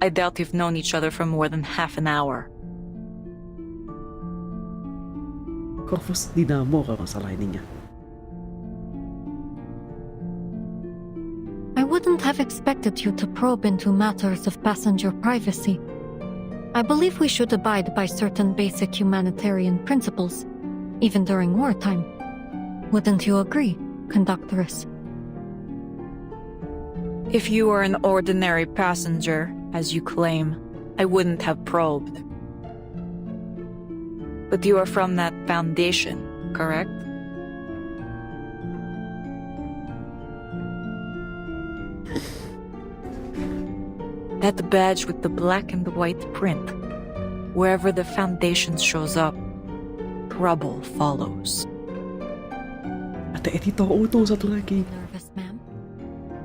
I doubt you've known each other for more than half an hour. Corvus Dinamo kalau masalah ininya. I wouldn't have expected you to probe into matters of passenger privacy. I believe we should abide by certain basic humanitarian principles, even during wartime. Wouldn't you agree, conductress? If you were an ordinary passenger, as you claim, I wouldn't have probed. But you are from that foundation, correct? That badge with the black and white print. Wherever the foundation shows up, trouble follows. Ada editor utuh satu lagi. Nervous, ma'am?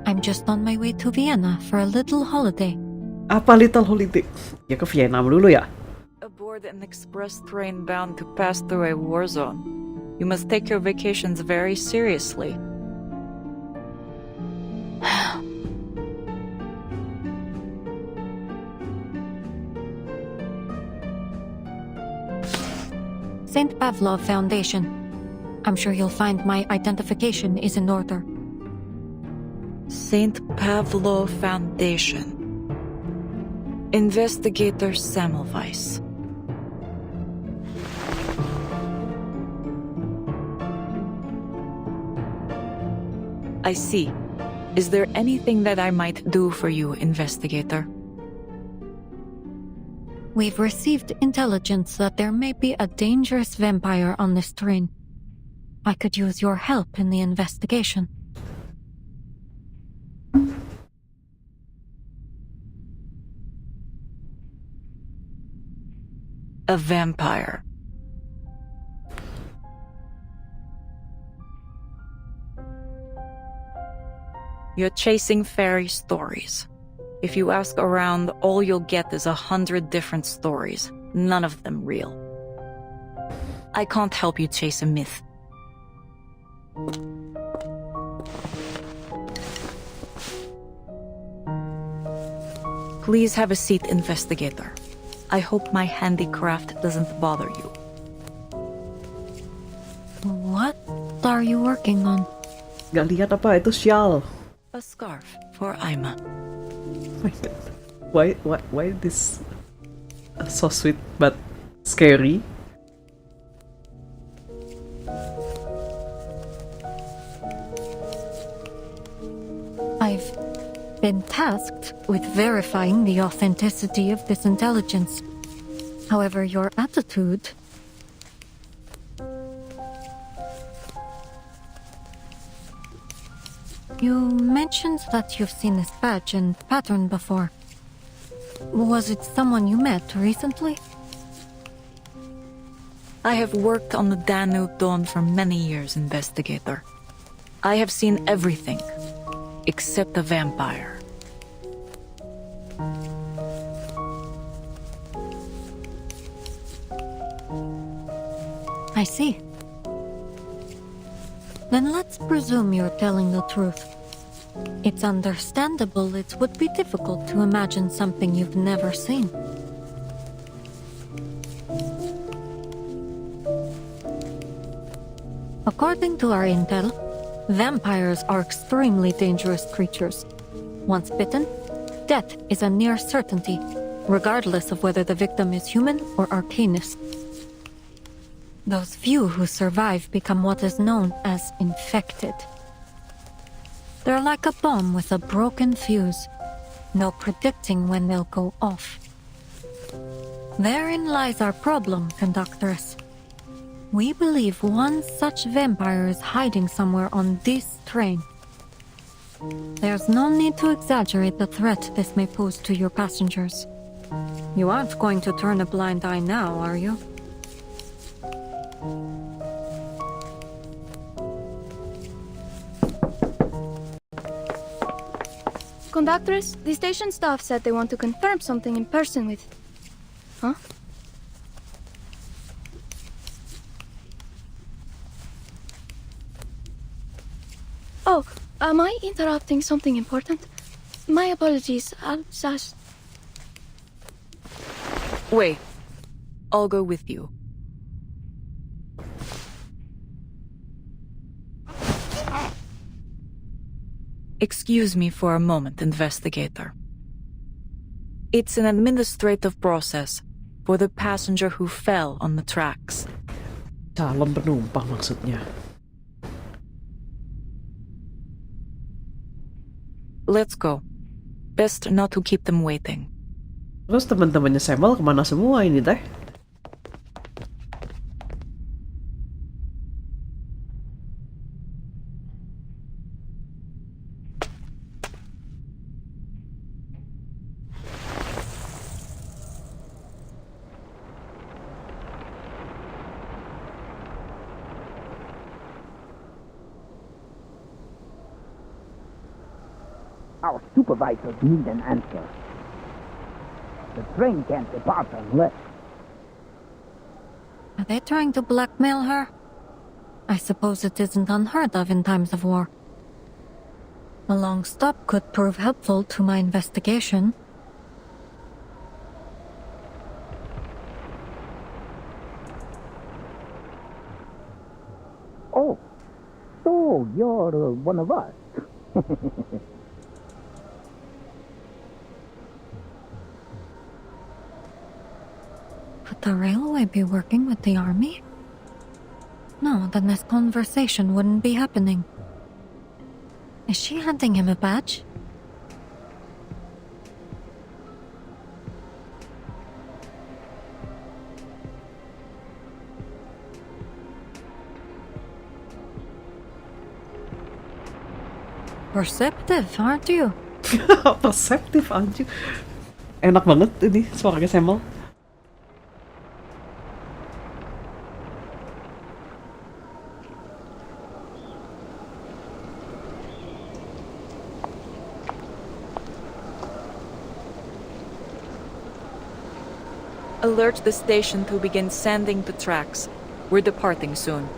I'm just on my way to Vienna for a little holiday. Apa little holiday? Ya ke Vietnam dulu ya. Aboard an express train bound to pass through a war zone, you must take your vacations very seriously. St. Pavlov Foundation. I'm sure you'll find my identification is in order. St. Pavlov Foundation. Investigator Semmelweis. I see. Is there anything that I might do for you, investigator? We've received intelligence that there may be a dangerous vampire on this train. I could use your help in the investigation. A vampire. You're chasing fairy stories. If you ask around, all you'll get is 100 different stories, none of them real. I can't help you chase a myth. Please have a seat, investigator. I hope my handicraft doesn't bother you. What are you working on? Gak lihat apa itu shawl. A scarf for Ima. My God. Why this so sweet but scary? I've been tasked with verifying the authenticity of this intelligence. However, your attitude... You mentioned that you've seen this badge and pattern before. Was it someone you met recently? I have worked on the Danube Dawn for many years, investigator. I have seen everything, except a vampire. I see. Then let's presume you're telling the truth. It's understandable it would be difficult to imagine something you've never seen. According to our intel, vampires are extremely dangerous creatures. Once bitten, death is a near certainty, regardless of whether the victim is human or arcanist. Those few who survive become what is known as infected. They're like a bomb with a broken fuse. No predicting when they'll go off. Therein lies our problem, Conductress. We believe one such vampire is hiding somewhere on this train. There's no need to exaggerate the threat this may pose to your passengers. You aren't going to turn a blind eye now, are you? Conductress, the station staff said they want to confirm something in person with... Huh? Oh, am I interrupting something important? My apologies, I'll just... Wait. I'll go with you. Excuse me for a moment, investigator. It's an administrative process for the passenger who fell on the tracks. Calon penumpang maksudnya. Let's go. Best not to keep them waiting. Terus teman-temannya Samuel kemana semua ini teh? Our supervisors need an answer. The train can't depart unless... Are they trying to blackmail her? I suppose it isn't unheard of in times of war. A long stop could prove helpful to my investigation. Oh, so you're one of us. Could the railway be working with the army? No, then this conversation wouldn't be happening. Is she handing him a badge? Perceptive, aren't you? Perceptive anjing. Enak banget ini suaranya Samuel. Alert the station to begin sanding the tracks. We're departing soon.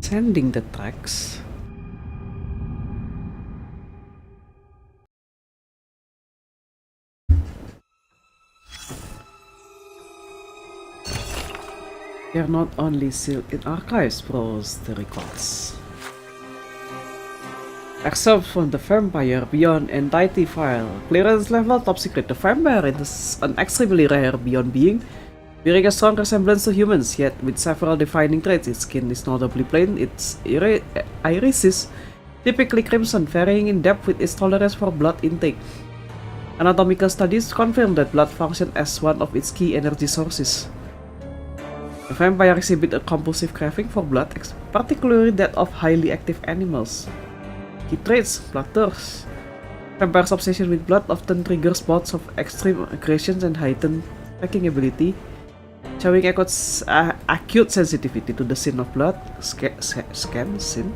Sanding the tracks. They are not only sealed in archives, browse the records. Excerpt from the Vampire Beyond Entity file. Clearance level top secret. The vampire is an extremely rare beyond being, bearing a strong resemblance to humans, yet with several defining traits. Its skin is notably plain, its iris is typically crimson, varying in depth with its tolerance for blood intake. Anatomical studies confirm that blood functions as one of its key energy sources. The vampire exhibit a compulsive craving for blood, particularly that of highly active animals. Key traits: bloodthirst. Vampire's obsession with blood often triggers bouts of extreme aggression and heightened tracking ability, showing acute sensitivity to the scent of blood. Scent.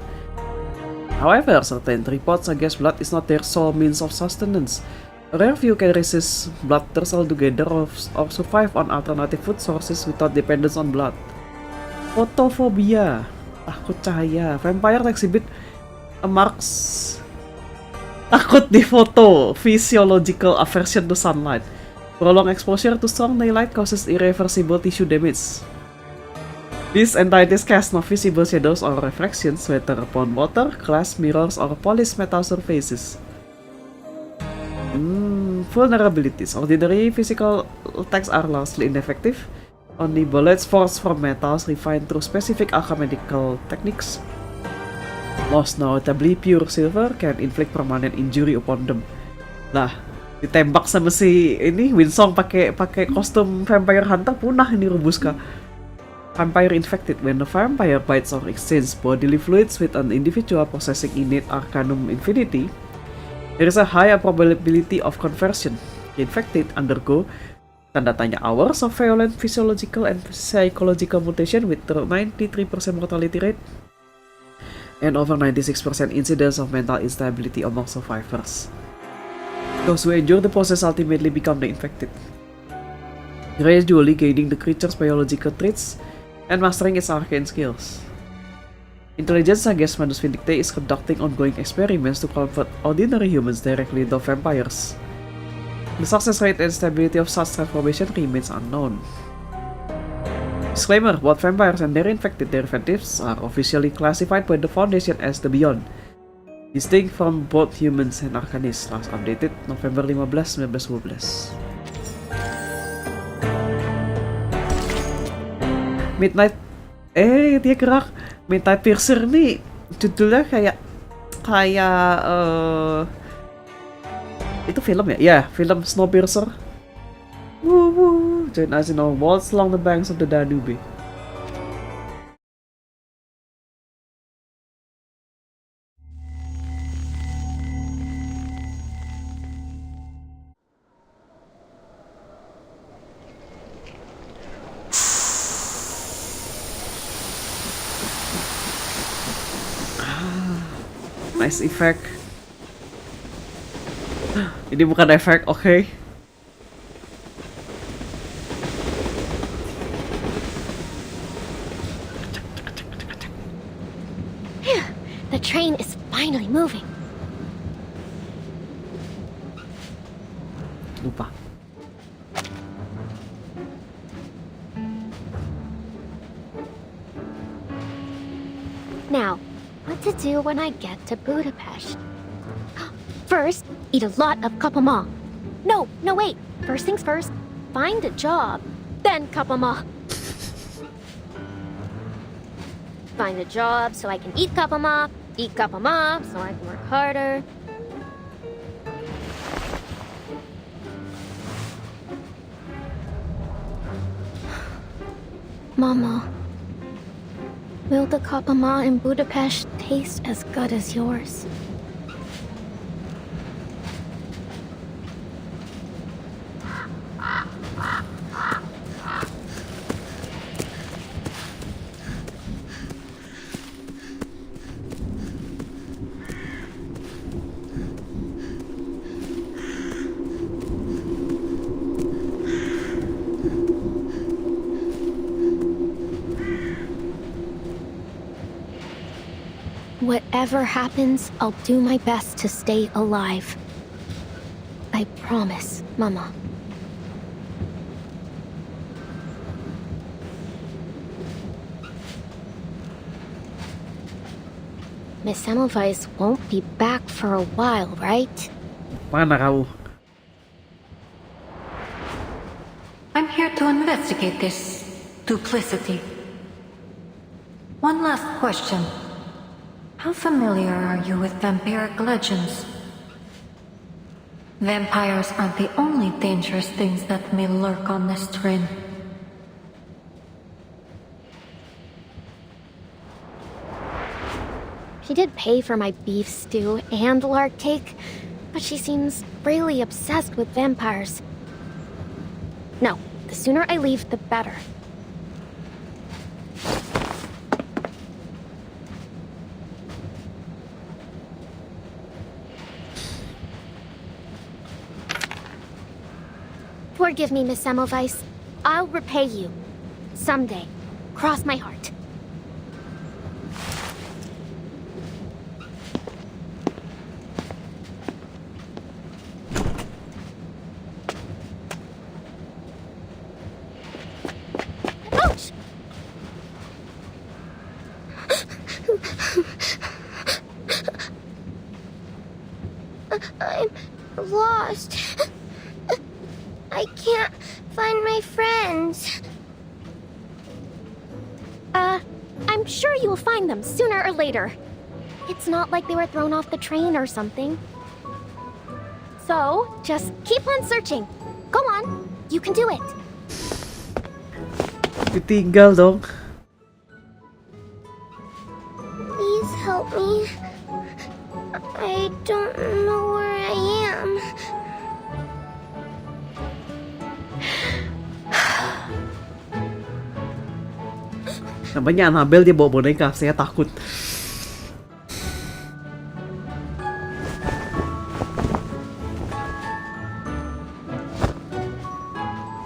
However, certain reports suggest blood is not their sole means of sustenance. A rare few can resist bloodthirst altogether or survive on alternative food sources without dependence on blood. Photophobia, takut cahaya. Vampire exhibit a marks takut di foto, physiological aversion to sunlight. Prolonged exposure to strong daylight causes irreversible tissue damage. These entities cast no visible shadows or reflections, whether upon water, glass, mirrors, or polished metal surfaces. Vulnerabilities. Ordinary physical attacks are largely ineffective. Only bullets forged from metals refined through specific alchemical techniques, most notably pure silver, can inflict permanent injury upon them. Nah, ditembak sama si ini Winsong pakai kostum vampire hunter, punah ini Rubuska. Vampire infected. When a vampire bites or exchanges bodily fluids with an individual possessing innate arcanum infinity, there is a higher probability of conversion. The infected undergo tanda tanya hours of violent physiological and psychological mutation with 93% mortality rate and over 96% incidence of mental instability among survivors. Those who endure the process ultimately become the infected, gradually gaining the creature's biological traits and mastering its arcane skills. Intelligence suggests Manus Vindicte is conducting ongoing experiments to convert ordinary humans directly into vampires. The success rate and stability of such transformation remains unknown. Disclaimer: both vampires and their infected derivatives are officially classified by the Foundation as the Beyond, distinct from both humans and arcanists. Last updated November 15, 1912. Midnight, dia gerak. Midnight Piercer nih judulnya kayak itu film ya? Ya, film Snowpiercer. Woo, join us in our waltz along the banks of the Danube. Nice effect. Ini bukan efek, oke. The train is finally moving. Lupa. Now, what to do when I get to Budapest? First, eat a lot of kapama. No, wait. First things first, find a job, then kapama. Find a job so I can eat kapama so I can work harder. Mama, will the kapama in Budapest taste as good as yours? Whatever happens, I'll do my best to stay alive. I promise, Mama. Miss Semmelweis won't be back for a while, right? Mana kau? I'm here to investigate this duplicity. One last question. How familiar are you with vampiric legends? Vampires aren't the only dangerous things that may lurk on this train. She did pay for my beef stew and lark cake, but she seems really obsessed with vampires. No, the sooner I leave, the better. Forgive me, Miss Semmelweis. I'll repay you. Someday. Cross my heart. Ouch! I'm lost. I can't find my friends. I'm sure you'll find them sooner or later. It's not like they were thrown off the train or something. So, just keep on searching. Go on, you can do it. Ditinggal dong. Please help me. I don't know where I am. Namanya Annabelle, dia bawa boneka, saya takut.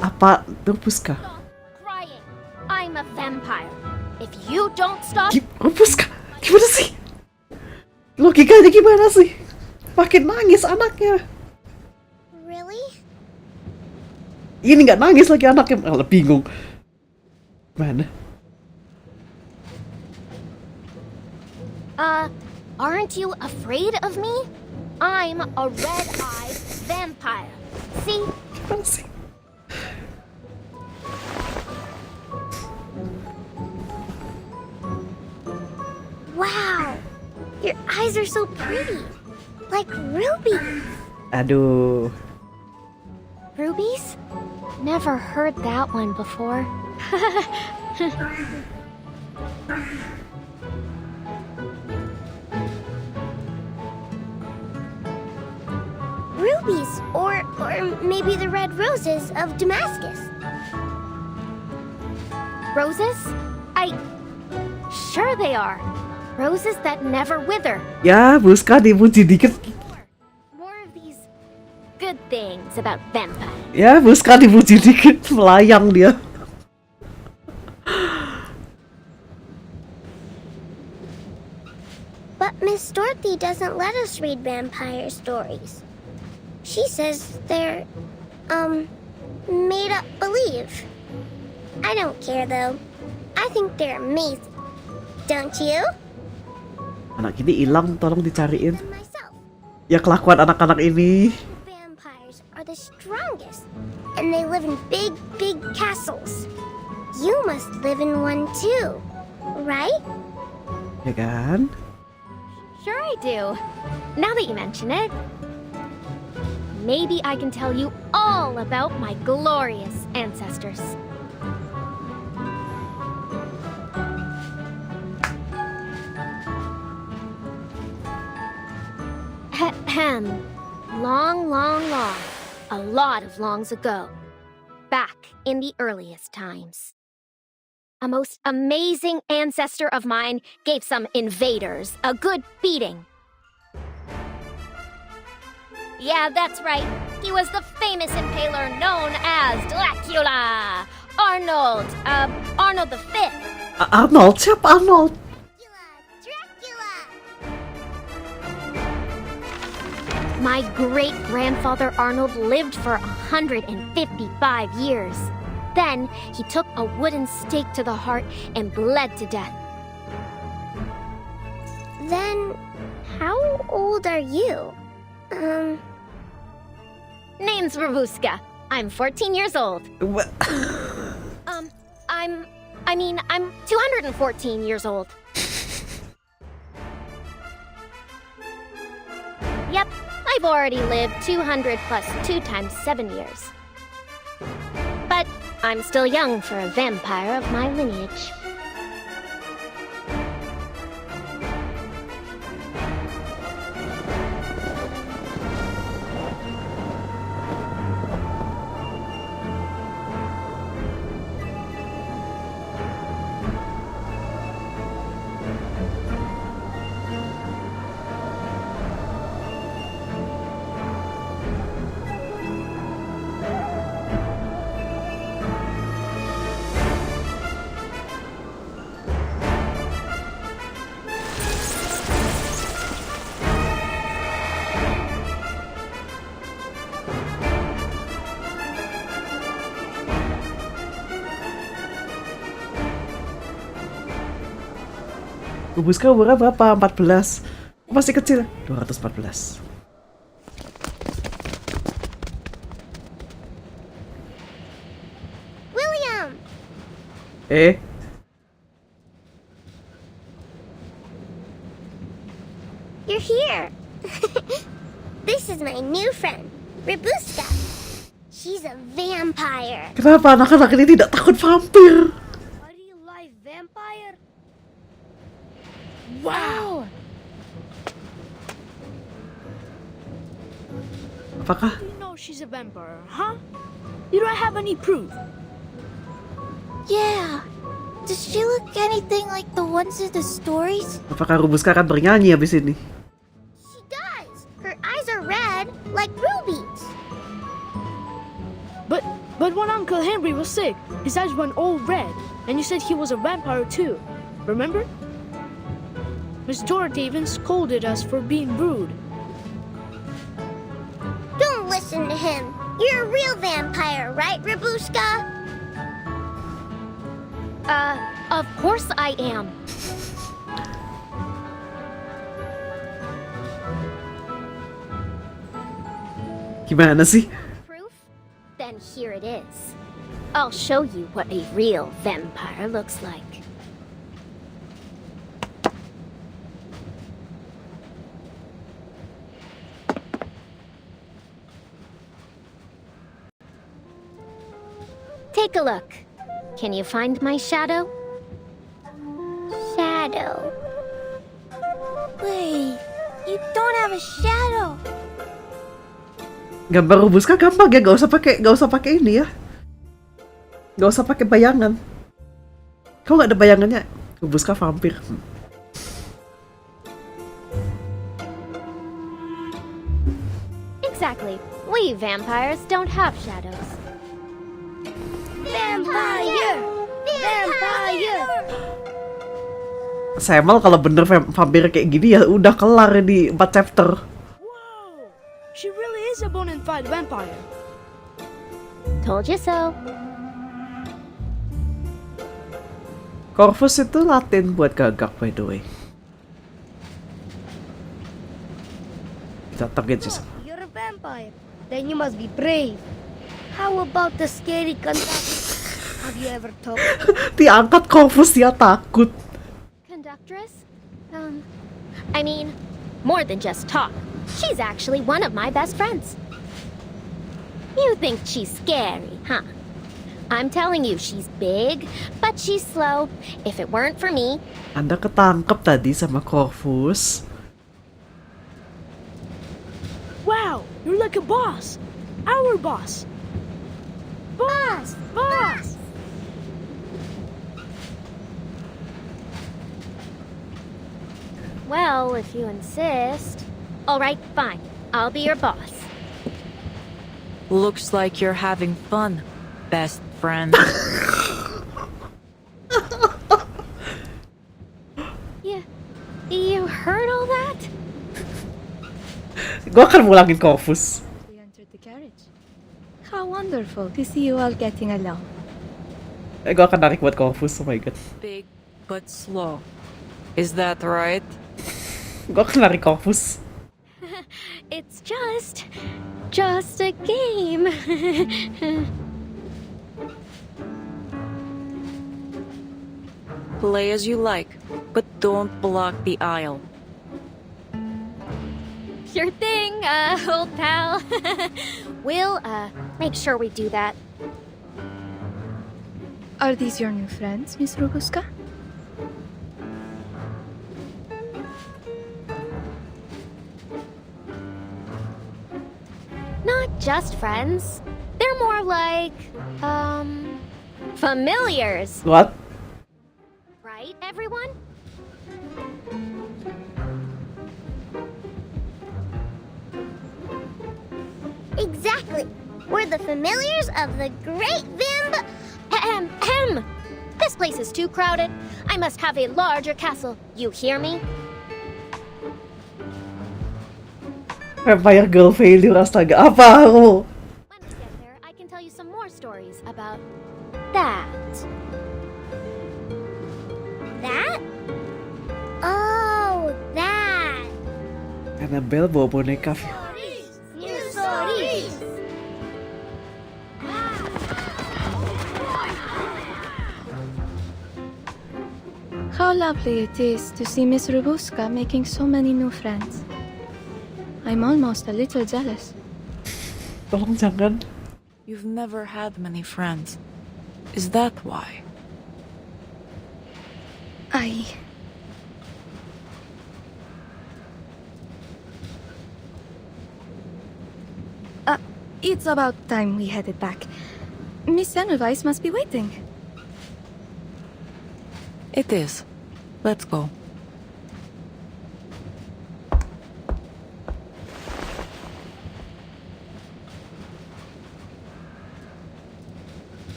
Apa Rubuska? Crying. I'm a vampire. If you don't stop, Rubuska, gimana sih? Logikanya gimana sih? Makin nangis anaknya. Really? Ini nggak nangis lagi anaknya, malah bingung. Mana? Aren't you afraid of me? I'm a red-eyed vampire. See? Gimana sih? Wow! Your eyes are so pretty. Like rubies. Aduh. Rubies? Never heard that one before. Rubies, or maybe the red roses of Damascus. Roses? Sure they are. Roses that never wither. Ya, Buska dipuji dikit. More of these good things about vampires. Ya, Buska dipuji dikit, melayang dia. But Miss Dorothy doesn't let us read vampire stories. She says they're, made up believe. I don't care though. I think they're amazing. Don't you? Anak ini hilang, tolong dicariin. Ya kelakuan anak-anak ini. Vampires are the strongest, and they live in big, big castles. You must live in one too, right? Ya kan? Sure I do. Now that you mention it, maybe I can tell you all about my glorious ancestors. Ahem. Long, long, long. A lot of longs ago. Back in the earliest times. A most amazing ancestor of mine gave some invaders a good beating. Yeah, that's right. He was the famous impaler known as Dracula. Arnold V. Arnold? Siapa Arnold? My great-grandfather Arnold lived for 155 years. Then, he took a wooden stake to the heart and bled to death. Then, how old are you? Name's Rubuska. I'm 14 years old. What? I'm 214 years old. Yep, I've already lived 200 plus 2 times 7 years. But I'm still young for a vampire of my lineage. Rubuska umurnya berapa? 14. Masih kecil. 214. William! You're here. This is my new friend, Rubuska. She's a vampire. Kenapa anak-anak ini tidak takut vampir? A real life vampire? Wow! Apakah? You know she's a vampire, huh? You don't have any proof. Yeah. Does she look anything like the ones in the stories? Apakah Rubuska akan bernyanyi habis ini? She does. Her eyes are red, like rubies. But when Uncle Henry was sick, his eyes went all red, and you said he was a vampire too. Remember? Miss Dorothy even scolded us for being rude. Don't listen to him. You're a real vampire, right, Rubuska? Of course I am. Gimana sih? Proof? Then here it is. I'll show you what a real vampire looks like. Take a look. Can you find my shadow? Shadow. Wait, you don't have a shadow. Gambar Rubuska gampang ya, gak usah pakai ini ya. Gak usah pakai bayangan. Kau nggak ada bayangannya? Rubuska vampir. Exactly. We vampires don't have shadows. Vampire! Vampire! Semal kalau bener vampir kayak gini ya udah kelar di 4 chapter. Whoa! She really is a bona fide vampire. Told you so. Corvus itu Latin buat gagak, by the way. Kita target sih. You're a vampire. Then you must be brave. How about the scary conductor? Have you ever talked? Diangkat Corvus, dia takut. Conductress? I mean, more than just talk. She's actually one of my best friends. You think she's scary, huh? I'm telling you, she's big, but she's slow. If it weren't for me... Anda ketangkep tadi sama Corvus. Wow, you're like a boss. Our boss. Boss! Boss! Well, if you insist. Alright, fine. I'll be your boss. Looks like you're having fun, best friend. You heard all that? Gua akan mulangin Corvus. We entered the carriage. How wonderful to see you all getting along. Gua akan narik buat Corvus, oh my god. Big but slow. Is that right? Gua akan narik Corvus. It's just a game. Play as you like, but don't block the aisle. Sure thing, old pal. We'll, make sure we do that. Are these your new friends, Miss Rubuska? Not just friends. They're more like, familiars. What? Right, everyone? Exactly. We're the familiars of the great Vimb. Ahem. This place is too crowded. I must have a larger castle. You hear me? Vampire girl failure, astaga. Apa kamu? When we get there, I can tell you some more stories about that. That? Oh, that. Annabelle bawa boneka. New stories. How lovely it is to see Miss Rubuska making so many new friends. I'm almost a little jealous. Tolong jangan. You've never had many friends. Is that why? It's about time we headed back. Miss Semmelweis must be waiting. It is. Let's go.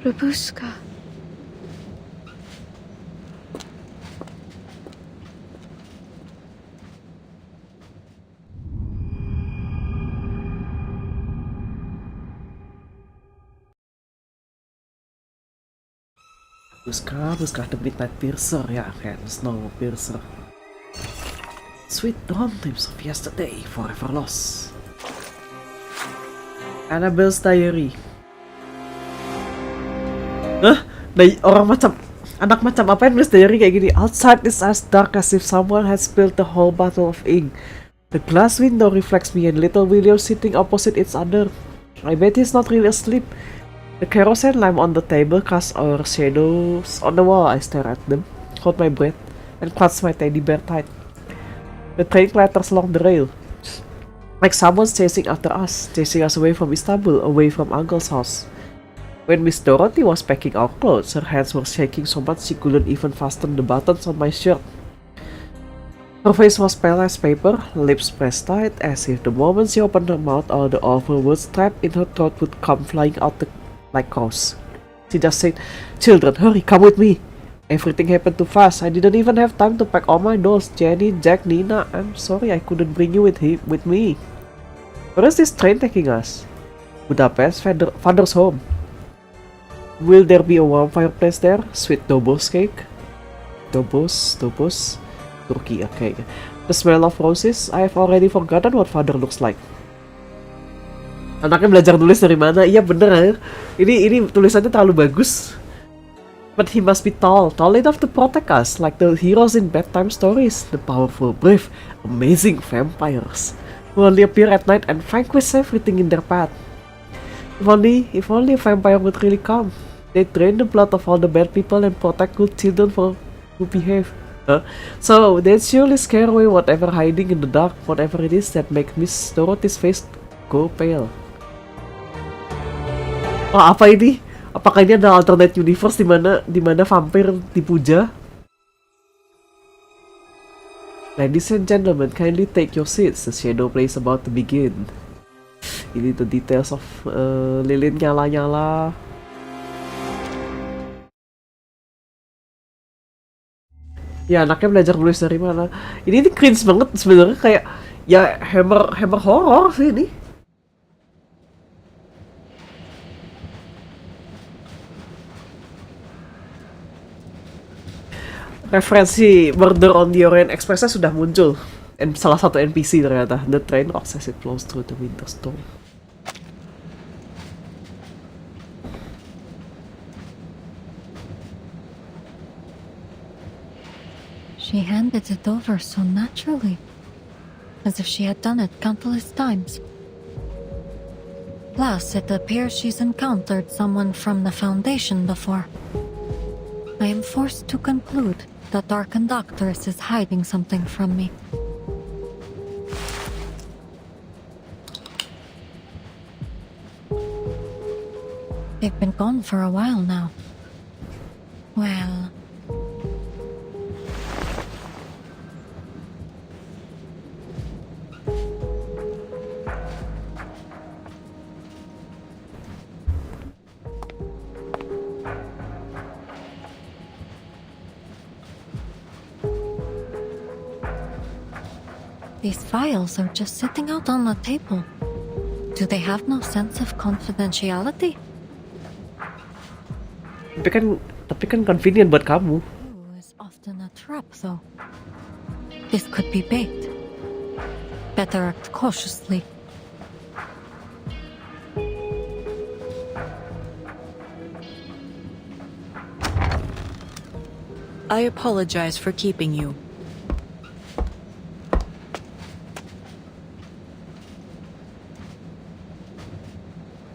Rubuska. Buska the Midnight Piercer, ya kan, Snow Piercer. Sweet dawn dreams of yesterday, forever lost. Annabelle's Diary. Anak macam apa yang nulis diary kayak gini? Outside is as dark as if someone had spilled the whole bottle of ink. The glass window reflects me and little William sitting opposite each other. I bet he's not really asleep. The kerosene lamp on the table casts our shadows on the wall. I stare at them, hold my breath, and clutch my teddy bear tight. The train clatters along the rail, like someone's chasing after us, chasing us away from Istanbul, away from Uncle's house. When Miss Dorothy was packing our clothes, her hands were shaking so much she couldn't even fasten the buttons on my shirt. Her face was pale as paper, lips pressed tight, as if the moment she opened her mouth all the awful words trapped in her throat would come flying out like crows. She just said, "Children, hurry, come with me." Everything happened too fast. I didn't even have time to pack all my dolls. Jenny, Jack, Nina, I'm sorry I couldn't bring you with me. Where is this train taking us? Budapest, father's home. Will there be a warm fireplace there? Sweet Dobos cake? Dobos? Turkey, okay. The smell of roses. I have already forgotten what father looks like. Anaknya belajar tulis dari mana? Iya bener ya. Ini tulisannya terlalu bagus. But he must be tall enough to protect us, like the heroes in bedtime stories. The powerful, brave, amazing vampires who only appear at night and vanquish everything in their path. If only a vampire would really come. They drain the blood of all the bad people and protect good children who behave. So they surely scare away whatever hiding in the dark, whatever it is that makes Miss Dorothy's face go pale. Oh, apa ini? Apakah ini ada alternate universe di mana vampir dipuja? Ladies and gentlemen, kindly take your seats. The shadow play is about to begin. Ini the details of lilin nyala-nyala. Ya, anaknya belajar tulis dari mana? Ini cringe banget sebenarnya, kayak ya hammer horror sih ini. Referensi Murder on the Orient Express sudah muncul. Dan salah satu NPC ternyata. The train rocks as it flows through the winter storm. She handed it over so naturally, as if she had done it countless times. Plus, it appears she's encountered someone from the Foundation before. I am forced to conclude that our conductress is hiding something from me. They've been gone for a while now. Well... These files are just sitting out on the table. Do they have no sense of confidentiality? Tapi kan convenient buat kamu. Is often a trap, though. This could be bait. Better act cautiously. I apologize for keeping you.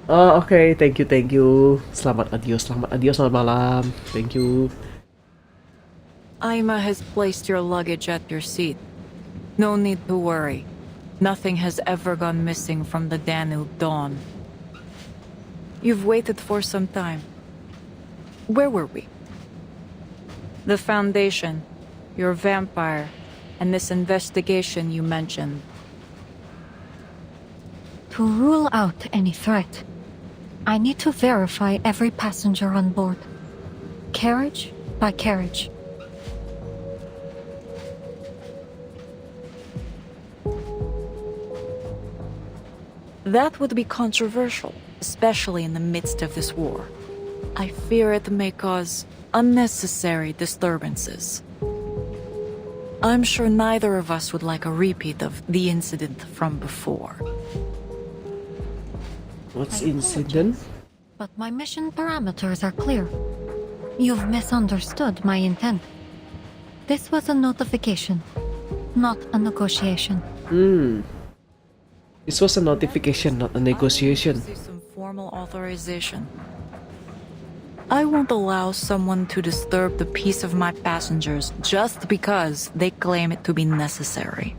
Oh, okay. Thank you. Selamat adios, selamat malam. Thank you. Ima has placed your luggage at your seat. No need to worry. Nothing has ever gone missing from the Danube Dawn. You've waited for some time. Where were we? The Foundation, your vampire, and this investigation you mentioned. To rule out any threat, I need to verify every passenger on board, carriage by carriage. That would be controversial, especially in the midst of this war. I fear it may cause unnecessary disturbances. I'm sure neither of us would like a repeat of the incident from before. What's incident? But my mission parameters are clear. You've misunderstood my intent. This was a notification, not a negotiation. This was a notification, not a negotiation. Some formal authorization. I won't allow someone to disturb the peace of my passengers just because they claim it to be necessary.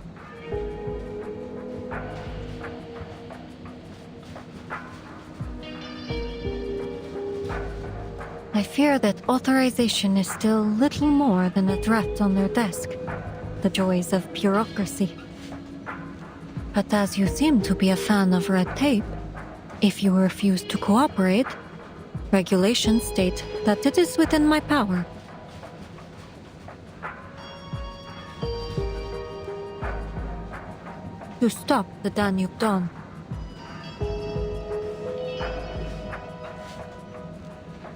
I fear that authorization is still little more than a draft on their desk. The joys of bureaucracy. But as you seem to be a fan of red tape, if you refuse to cooperate, regulations state that it is within my power. To stop the Danube Dawn.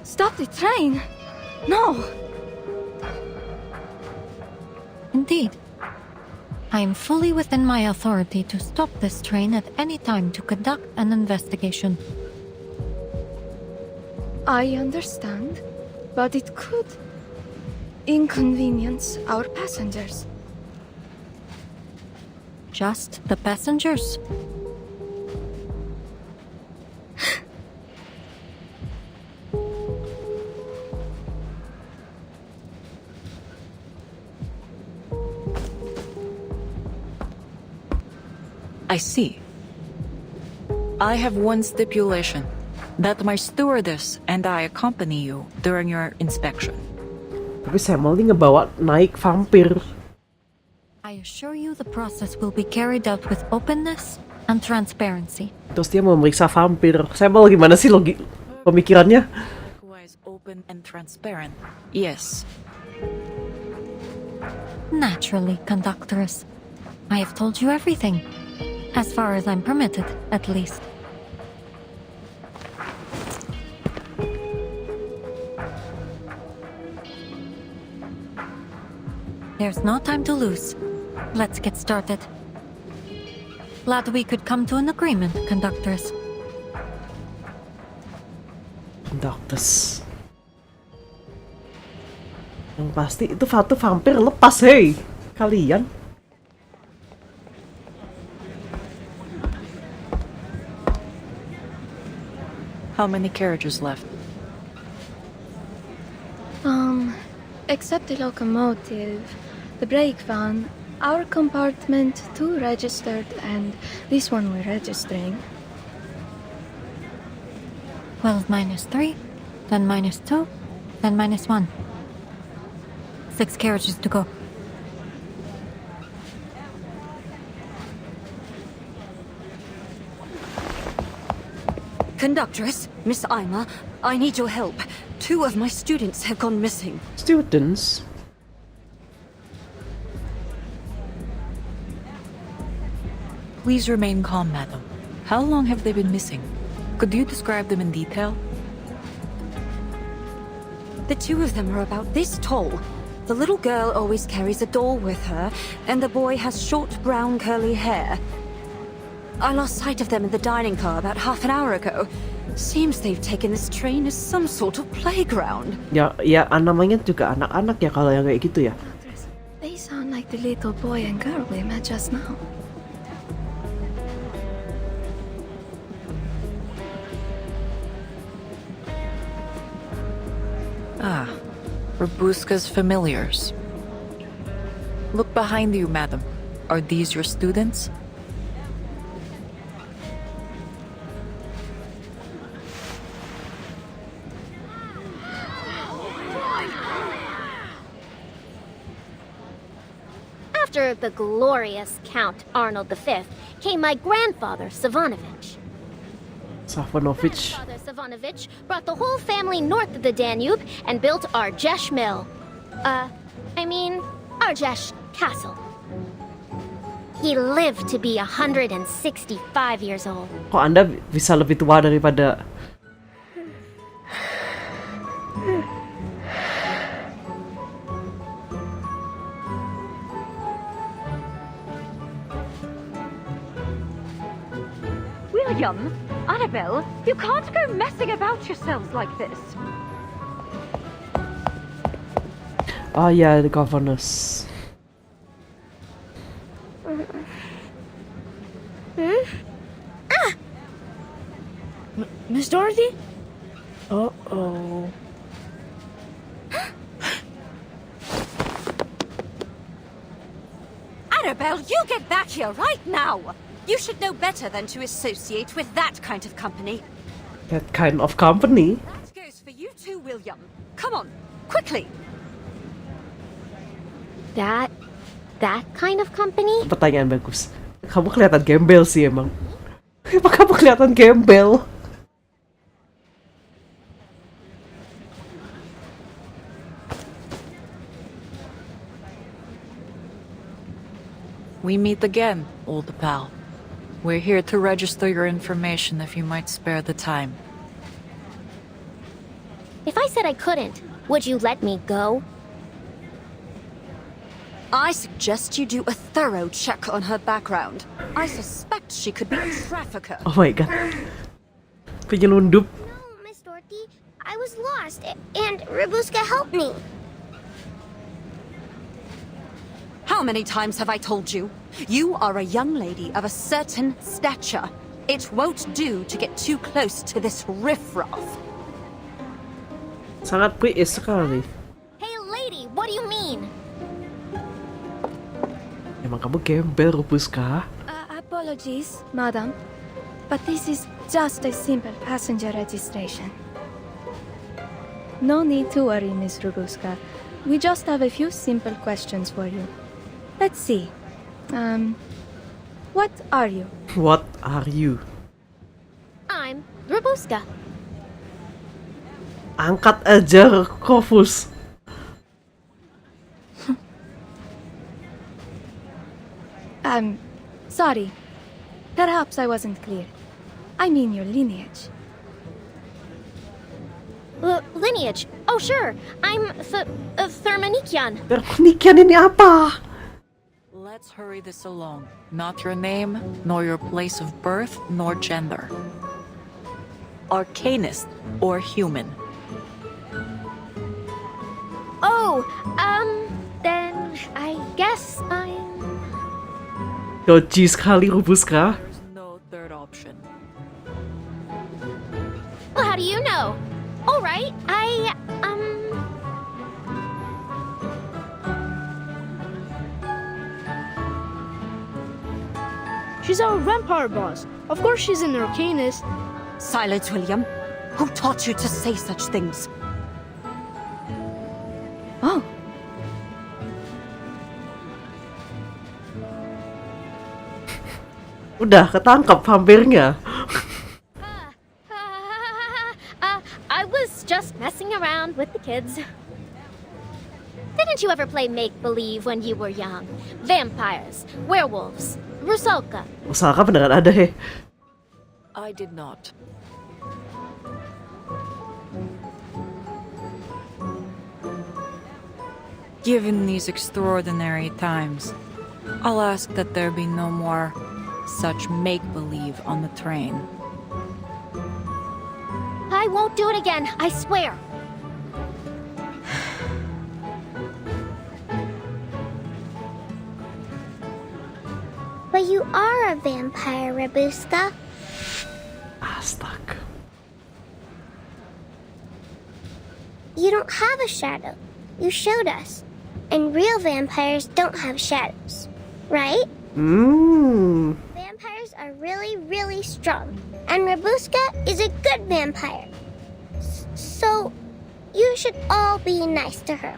Stop the train! No! Indeed, I am fully within my authority to stop this train at any time to conduct an investigation. I understand, but it could inconvenience our passengers. Just the passengers? I see. I have one stipulation. That my stewardess and I accompany you during your inspection. Tapi Samuel ini ngebawa naik vampir. I assure you the process will be carried out with openness and transparency. Terus dia mau memeriksa vampir. Samuel gimana sih pemikirannya? Likewise open and transparent. Yes. Naturally, conductress. I have told you everything. As far as I'm permitted, at least. There's no time to lose. Let's get started. Glad we could come to an agreement, conductors. Conductors. Yang pasti itu satu vampir lepas, hei. Kalian. How many carriages left? Except the locomotive, the brake van, our compartment 2 registered, and this one we're registering. 12 minus 3, then minus 2, then minus 1. 6 carriages to go. Conductress, Miss Ima, I need your help. 2 of my students have gone missing. Students? Please remain calm, madam. How long have they been missing? Could you describe them in detail? The 2 of them are about this tall. The little girl always carries a doll with her, and the boy has short brown curly hair. I lost sight of them in the dining car about half an hour ago. Seems they've taken this train as some sort of playground. Ya, namanya juga anak-anak ya kalau yang kayak gitu ya. They sound like the little boy and girl we met just now. Ah, Rubuska's familiars. Look behind you, madam. Are these your students? After the glorious Count Arnold V came my grandfather, Savanovich. Savanovich. Father Savanovich brought the whole family north of the Danube and built Arjesh Mill. Arjesh Castle. He lived to be 165 years old. Kok Anda bisa lebih tua daripada... William, Annabelle, you can't go messing about yourselves like this. Oh yeah, the governess. Miss Dorothy? Uh-oh. Annabelle, you get back here right now! You should know better than to associate with that kind of company. That kind of company? That goes for you too, William. Come on, quickly! That kind of company? Pertanyaan bagus. Kamu kelihatan gembel sih emang. Emang kamu kelihatan gembel? We meet again, old pal. We're here to register your information if you might spare the time. If I said I couldn't, would you let me go? I suggest you do a thorough check on her background. I suspect she could be a trafficker. Oh my god. Penyelundup. No, Miss Dorothy. I was lost, and Rubuska helped me. How many times have I told you? You are a young lady of a certain stature. It won't do to get too close to this riffraff. Sangat puitis sekali. Hey, lady, what do you mean? Emang kamu gembel, Rubuska? Apologies, madam. But this is just a simple passenger registration. No need to worry, Miss Rubuska. We just have a few simple questions for you. Let's see. What are you? What are you? I'm Rubuska. Angkat aja, Kofus. Sorry. Perhaps I wasn't clear. I mean your lineage. Lineage. Oh, sure. I'm Thermanikian. Thermanikian ini apa? Let's hurry this along. Not your name, nor your place of birth, nor gender. Arcanist or human? Oh, then I guess I'm... Dodgy sekali, Rubuska. No third option. Well, how do you know? All right, She's our vampire boss. Of course she's an arcanist. Silence, William. Who taught you to say such things? Oh. Udah ketangkap vampirnya. I was just messing around with the kids. Didn't you ever play make-believe when you were young? Vampires, werewolves, Rusalka. Rusalka beneran ada, he. I did not. Given these extraordinary times, I'll ask that there be no more such make-believe on the train. I won't do it again, I swear. But you are a vampire, Rubuska. Stuck. You don't have a shadow. You showed us. And real vampires don't have shadows, right? Vampires are really, really strong. And Rubuska is a good vampire. So, you should all be nice to her.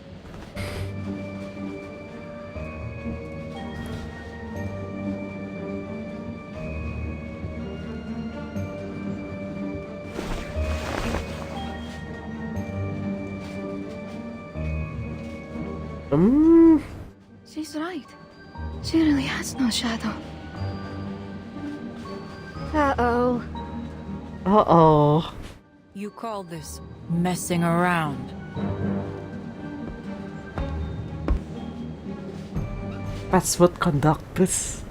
She's right. She really has no shadow. Uh-oh. Uh-oh. You call this messing around? That's what conduct is.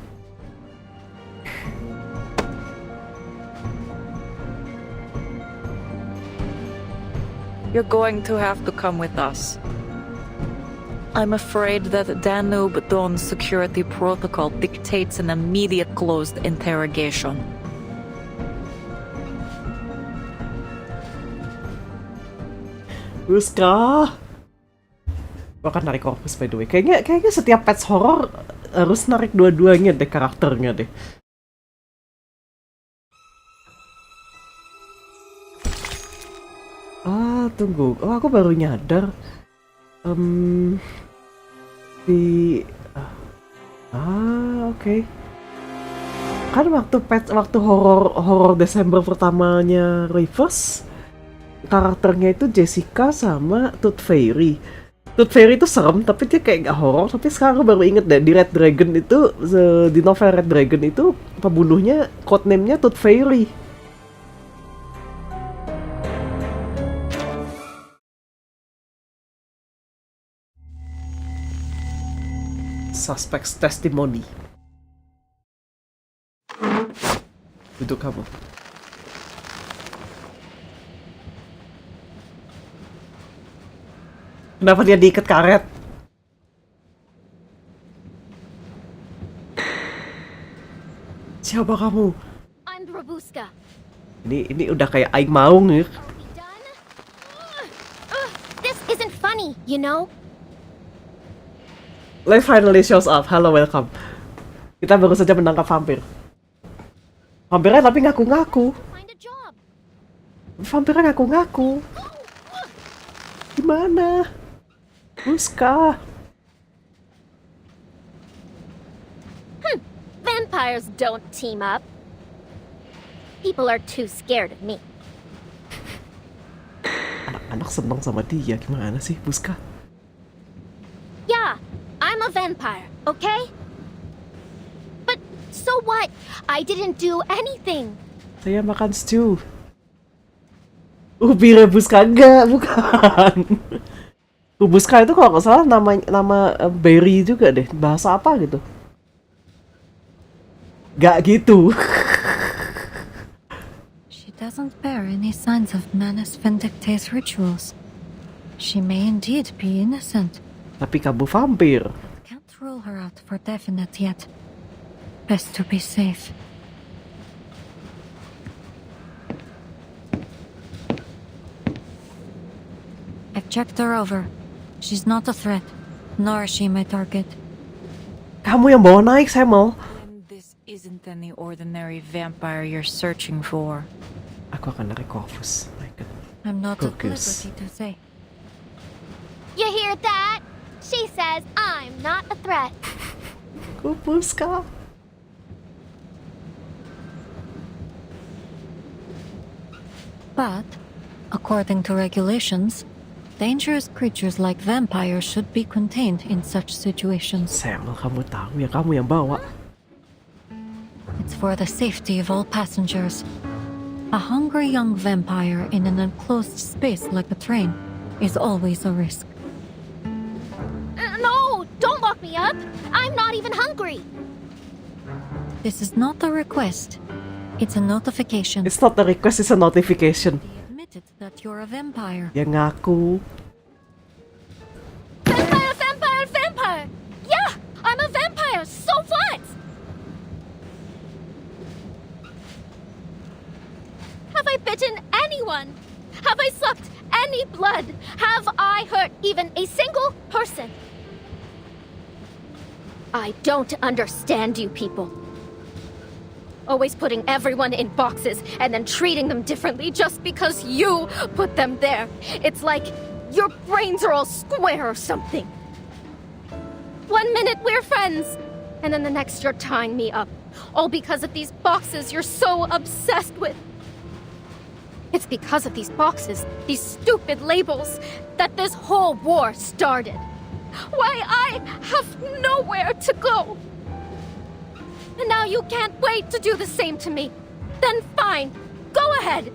You're going to have to come with us. I'm afraid that Danube Dawn security protocol dictates an immediate closed interrogation. Rubuska. Gua akan narik Corpus by the way. Kayaknya setiap patch horror harus narik dua-duanya deh karakternya deh. Tunggu. Oh, aku baru nyadar. Oke. Kan waktu horor Desember pertamanya Reverse, karakternya itu Jessica sama Tooth Fairy. Tooth Fairy itu serem, tapi dia kayak gak horor. Tapi sekarang aku baru inget deh, di Red Dragon itu, di novel Red Dragon itu, pembunuhnya, codename-nya Tooth Fairy. suspect's testimony. Duduk kamu. Kenapa dia diikat karet? Siapa kamu? I'm Rubuska. Ini udah kayak aing mau nih. This isn't funny, you know? Life finally shows up. Hello, welcome. Kita baru saja menangkap vampir. Vampirnya tapi ngaku-ngaku. Vampirnya ngaku-ngaku. Gimana? Rubuska. Vampires don't team up. People are too scared of me. Anak-anak seneng sama dia. Gimana sih, Rubuska? Yeah, I'm a vampire, okay? But so what? I didn't do anything. Saya makan stew. Ubi Rubuska enggak, bukan. Rubuska itu kalau nggak salah nama berry juga deh. Bahasa apa gitu? Gak gitu. She doesn't bear any signs of Manus Vindictae's rituals. She may indeed be innocent. Tapi kamu vampir. Can't rule her out for definite yet. Best to be safe. I've checked her over. She's not a threat, nor is she my target. Kamu yang bawa naik, Samuel. This isn't any ordinary vampire you're searching for. Aku akan narik Corvus. I'm not at liberty to say. You hear that? She says I'm not a threat. Rubuska. But, according to regulations, dangerous creatures like vampires should be contained in such situations. Samuel, kamu tahu ya, kamu yang bawa. It's for the safety of all passengers. A hungry young vampire in an enclosed space like a train is always a risk. No, don't lock me up. I'm not even hungry. This is not a request. It's a notification. It's not a request, it's a notification. Admitted that you're a vampire. Dia ngaku. Vampire! Yeah, I'm a vampire, so what? Have I bitten anyone? Have I sucked any blood? Have I hurt even a single person? I don't understand you people. Always putting everyone in boxes and then treating them differently just because you put them there. It's like your brains are all square or something. 1 minute we're friends, and then the next you're tying me up. All because of these boxes you're so obsessed with. It's because of these boxes, these stupid labels, that this whole war started. Why, I have nowhere to go. And now you can't wait to do the same to me. Then fine, go ahead.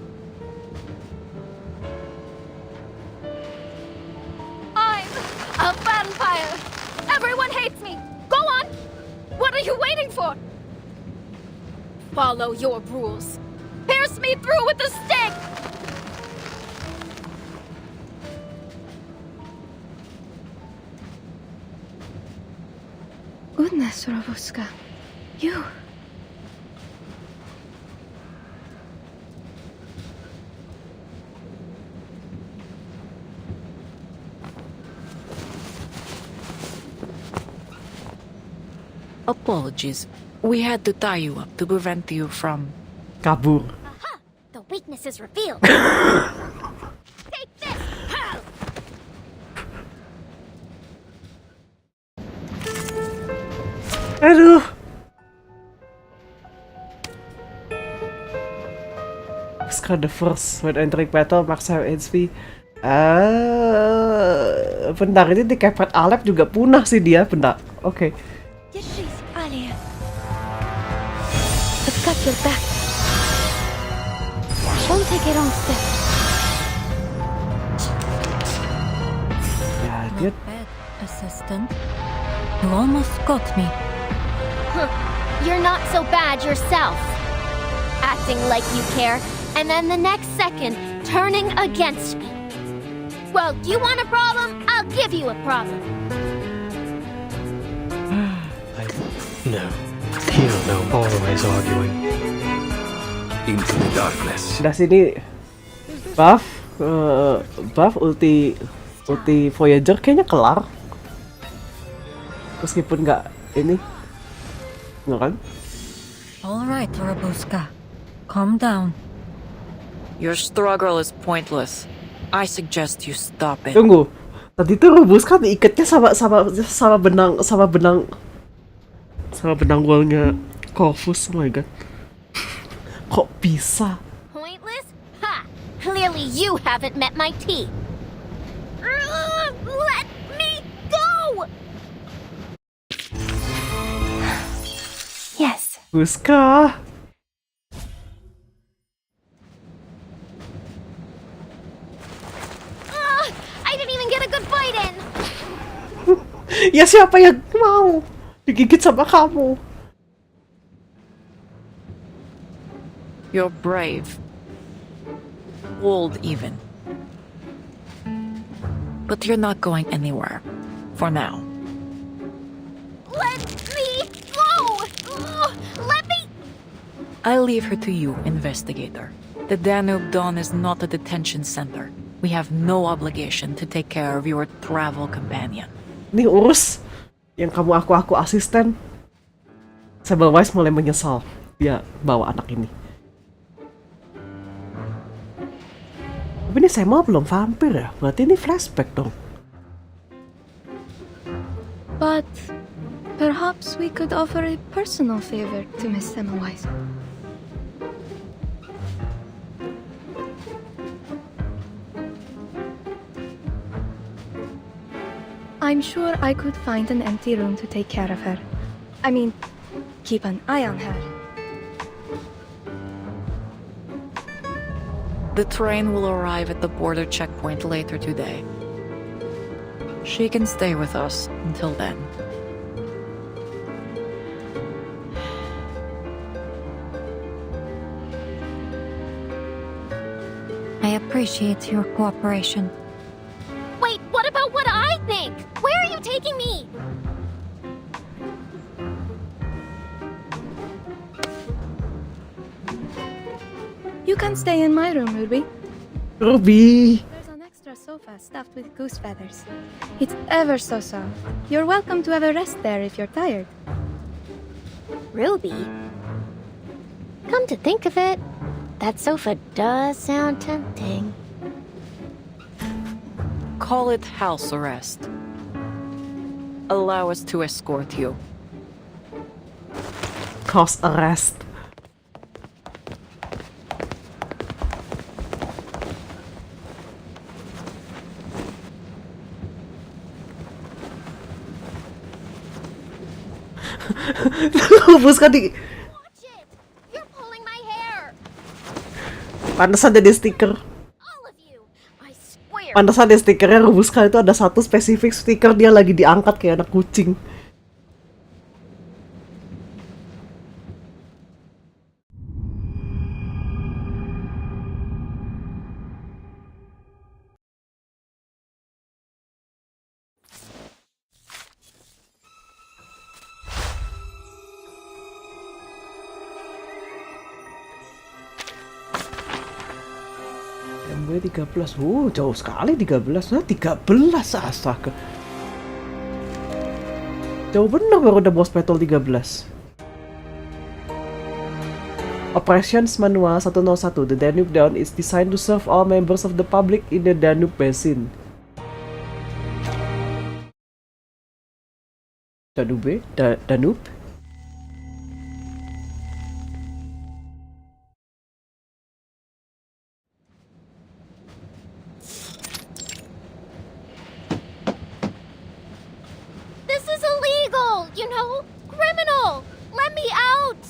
I'm a vampire. Everyone hates me. Go on. What are you waiting for? Follow your rules. Pierce me through with the stick! Goodness, Rubuska. You... Apologies. We had to tie you up to prevent you from... Kabur. Aha! The weakness is revealed. Take this, pal! Aduh. Rubuska the first when entering battle max HP. Bentar, ini di Kepret Alep juga punah sih dia, bentar. Oke. Alia. I've got your back. Don't take a wrong step. Ya, dia Not bad, assistant. You almost got me. Huh. You're not so bad yourself. Acting like you care, and then the next second, turning against me. Well, do you want a problem? I'll give you a problem. No. He'll know always arguing. Into the darkness. Udah sini. Buff ulti Voyager kayaknya kelar. Meskipun nggak ini. Nggak kan? Alright, Rubuska. Calm down. Your struggle is pointless. I suggest you stop it. Tunggu. Tadi tuh Rubuska diikatnya sama benang wallnya Corvus. Oh my god. Kok bisa? Pointless? Ha! Clearly you haven't met my tea. Let me go! Yes. Rubuska. I didn't even get a good bite in. Ya siapa yang mau digigit sama kamu? You're brave. Bold even. But you're not going anywhere. For now. Let me go! Let me... I leave her to you, investigator. The Danube Dawn is not a detention center. We have no obligation to take care of your travel companion. Nih urus yang kamu aku asisten. Sebelwise mulai menyesal dia bawa anak ini. Tapi ini Samuel belum vampir ya? Berarti ini flashback dong. But perhaps we could offer a personal favor to Miss Semmelweis. I'm sure I could find an empty room to take care of her. I mean, keep an eye on her. The train will arrive at the border checkpoint later today. She can stay with us until then. I appreciate your cooperation. Wait, what about what I think? Where are you taking me? You can stay in my room, Ruby. Ruby! There's an extra sofa stuffed with goose feathers. It's ever so soft. You're welcome to have a rest there if you're tired. Ruby? Come to think of it, that sofa does sound tempting. Call it house arrest. Allow us to escort you. House arrest. Rubuska di... Pantesan ada stiker. Pantesan ada stikernya Rubuska itu ada satu spesifik stiker dia lagi diangkat kayak anak kucing. MW 13, jauh sekali 13, nah 13 astaga. Jauh bener baru udah bos petrol 13. Operations Manual 101, the Danube Dawn is designed to serve all members of the public in the Danube Basin. Danube? Danube?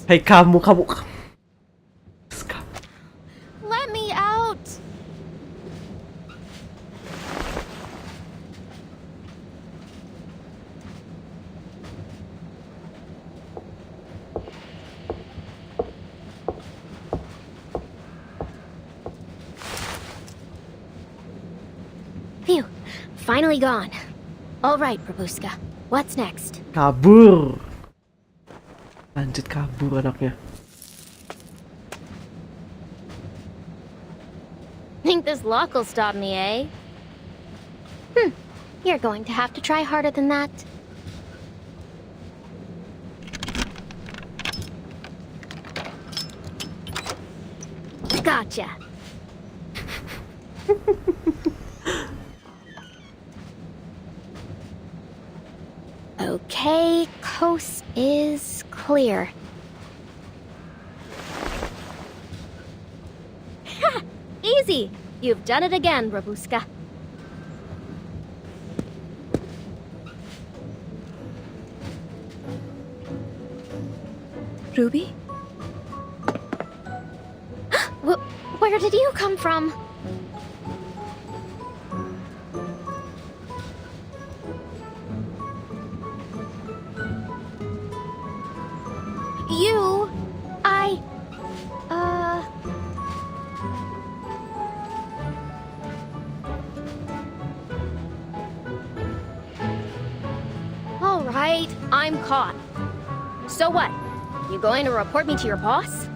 Hei kamu. Let me out. finally gone. All right, Rubuska. What's next? Kabur. Lanjut kabur anaknya. Think this lock will stop me, eh? You're going to have to try harder than that. Gotcha. Okay, coast is clear. Ha! Easy! You've done it again, Rubuska. Ruby? Where did you come from? You... Alright, I'm caught. So what? You going to report me to your boss?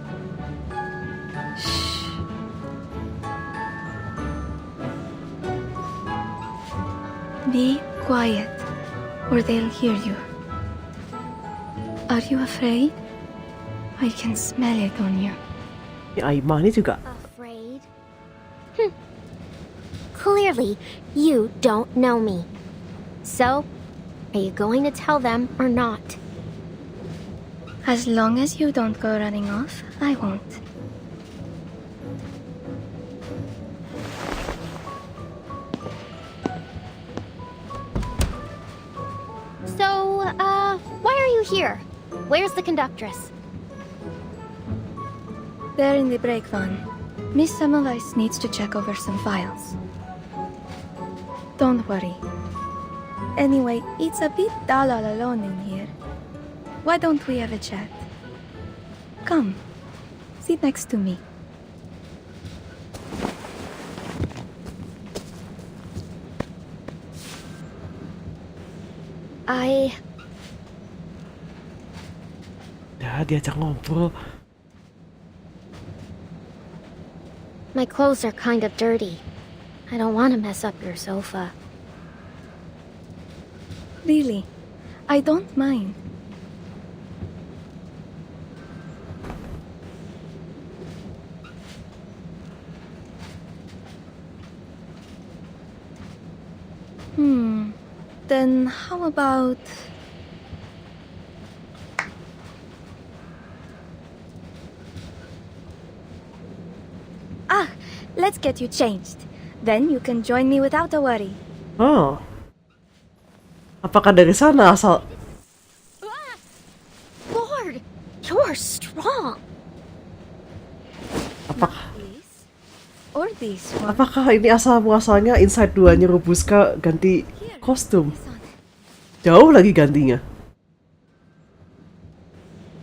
Be quiet, or they'll hear you. Are you afraid? I can smell it on you. Aimani juga. Afraid? Clearly, you don't know me. So, are you going to tell them or not? As long as you don't go running off, I won't. So, why are you here? Where's the conductress? They're in the break van. Miss Semmelweis needs to check over some files. Don't worry. Anyway, it's a bit dull all alone in here. Why don't we have a chat? Come, sit next to me. Ya, diajak ngobrol. My clothes are kind of dirty. I don't want to mess up your sofa. Really, I don't mind. Then how about... let's get you changed. Then you can join me without a worry. Oh. Apakah dari sana asal... Lord, you're strong. Apakah ini asal-muasalnya Inside 2-nya Rubuska ganti kostum? Jauh lagi gantinya.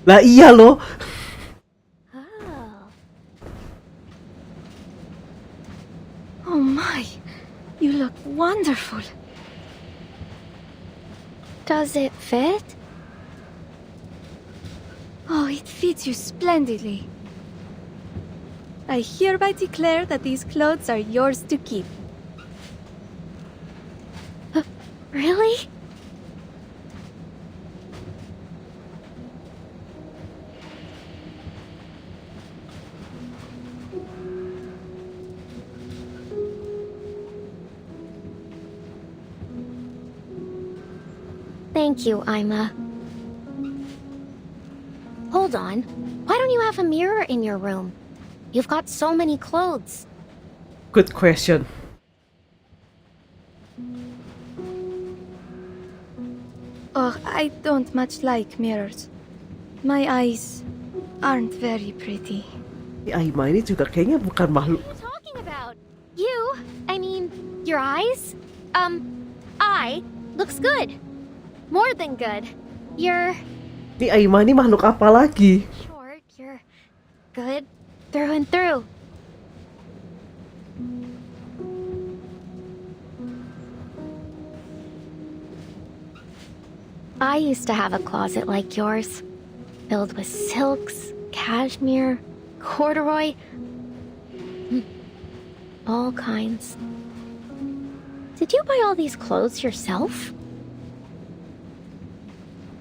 Lah iya loh. Oh my, you look wonderful. Does it fit? Oh, it fits you splendidly. I hereby declare that these clothes are yours to keep. Really? Thank you, Ima. Hold on. Why don't you have a mirror in your room? You've got so many clothes. Good question. Oh, I don't much like mirrors. My eyes aren't very pretty. Aima ini juga kayaknya bukan makhluk. What are you talking about? I mean, your eyes? Eye looks good. More than good. You're... Ini Aima ini makhluk apa lagi? Short, you're good through and through. I used to have a closet like yours, filled with silks, cashmere, corduroy, all kinds. Did you buy all these clothes yourself?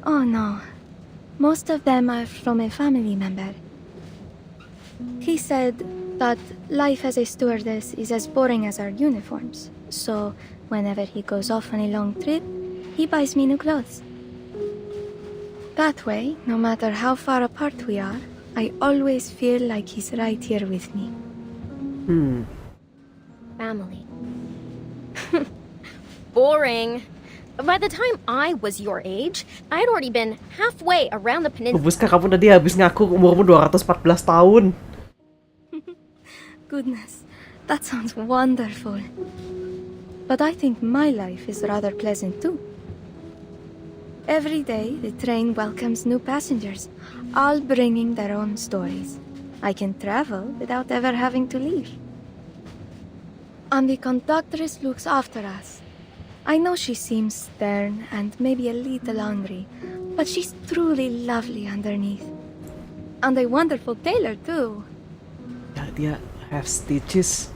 Oh no. Most of them are from a family member. He said that life as a stewardess is as boring as our uniforms, so whenever he goes off on a long trip, he buys me new clothes. That way, no matter how far apart we are, I always feel like he's right here with me. Family. Boring. By the time I was your age, I had already been halfway around the peninsula. Rubuska, kamu tadi habis ngaku umurmu 214 tahun. Goodness, that sounds wonderful. But I think my life is rather pleasant too. Every day, the train welcomes new passengers, all bringing their own stories. I can travel without ever having to leave. And the conductress looks after us. I know she seems stern and maybe a little angry, but she's truly lovely underneath. And a wonderful tailor too. Ya, dia have stitches.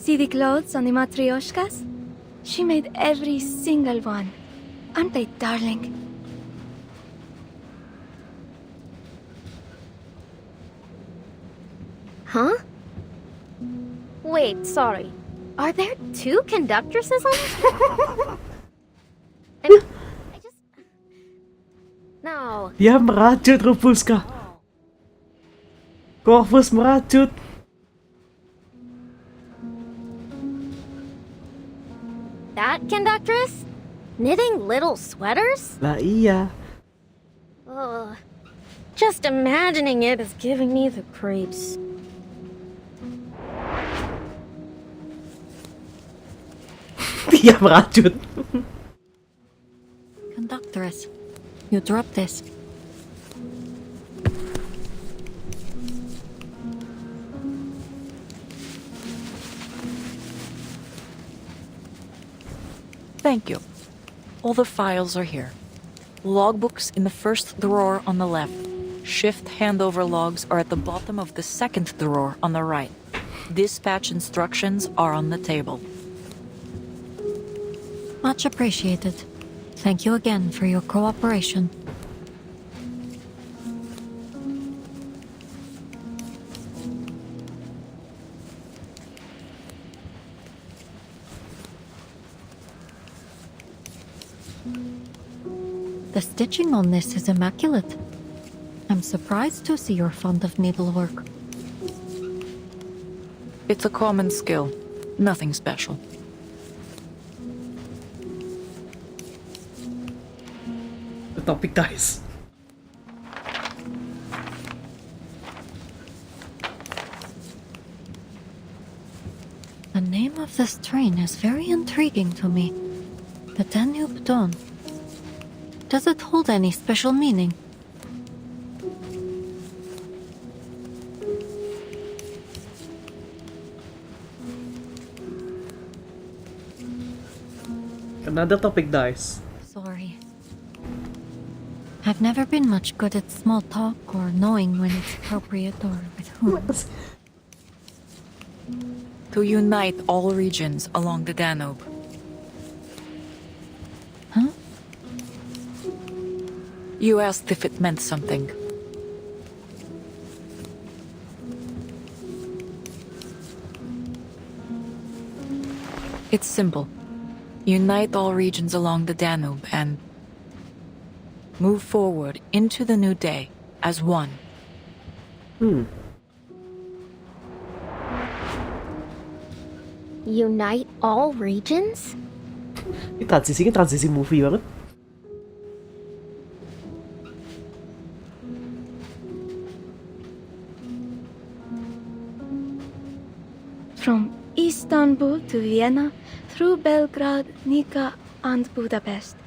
See the clothes on the matryoshkas? She made every single one. Aren't they darling? Huh? Wait, sorry. Are there two conductresses on this? I just... No. Dia merajut, Rubuska. Corvus merajut. That conductress? Knitting little sweaters? Lah iya. Ugh. Just imagining it is giving me the creeps. Dia merajut. Conductress, you drop this. Thank you. All the files are here. Logbooks in the first drawer on the left. Shift handover logs are at the bottom of the second drawer on the right. Dispatch instructions are on the table. Much appreciated. Thank you again for your cooperation. The stitching on this is immaculate. I'm surprised to see you're fond of needlework. It's a common skill. Nothing special. The topic dies. The name of this train is very intriguing to me. The Danube Dawn. Does it hold any special meaning? Another topic dies. Sorry. I've never been much good at small talk or knowing when it's appropriate or with whom. To unite all regions along the Danube. Huh? You asked if it meant something. It's simple. Unite all regions along the Danube and move forward into the new day as one. Unite all regions? Ini transisi movie banget. From Istanbul to Vienna, through Belgrade, Nika, and Budapest.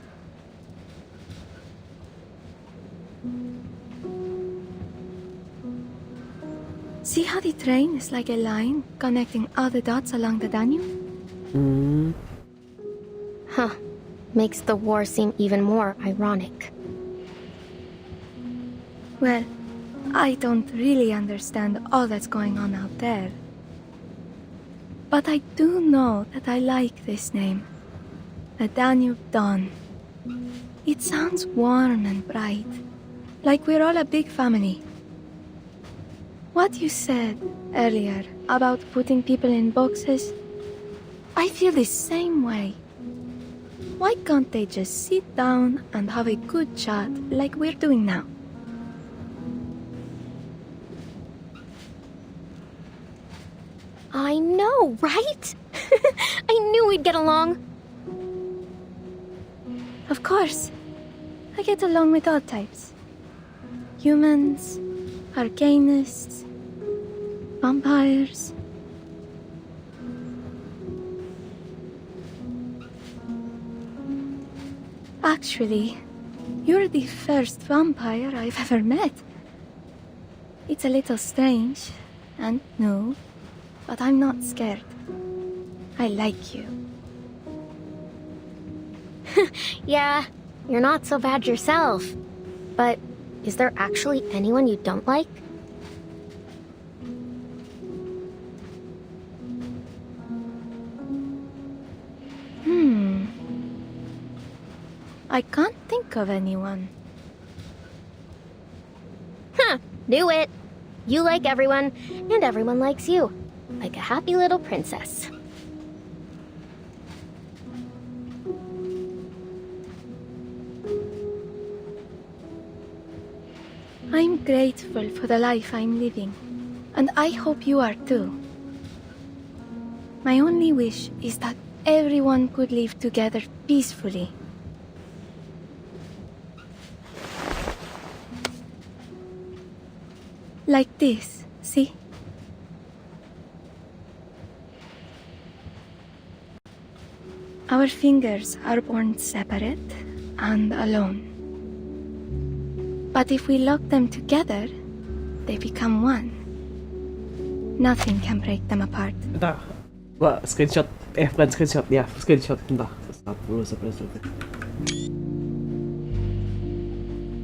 See how the train is like a line connecting all the dots along the Danube? Huh. Makes the war seem even more ironic. Well, I don't really understand all that's going on out there. But I do know that I like this name. The Danube Dawn. It sounds warm and bright, like we're all a big family. What you said earlier about putting people in boxes, I feel the same way. Why can't they just sit down and have a good chat like we're doing now? I know, right? I knew we'd get along. Of course. I get along with all types. Humans, arcanists, vampires. Actually, you're the first vampire I've ever met. It's a little strange and new, but I'm not scared. I like you. Yeah, you're not so bad yourself. But is there actually anyone you don't like? I can't think of anyone. Huh, knew it. You like everyone, and everyone likes you. Like a happy little princess. I'm grateful for the life I'm living, and I hope you are too. My only wish is that everyone could live together peacefully. Like this, see? Our fingers are born separate and alone. But if we lock them together, they become one. Nothing can break them apart. Bentar, gua screenshot. Bukan screenshot ya, screenshot. Bentar, stop dulu sebentar.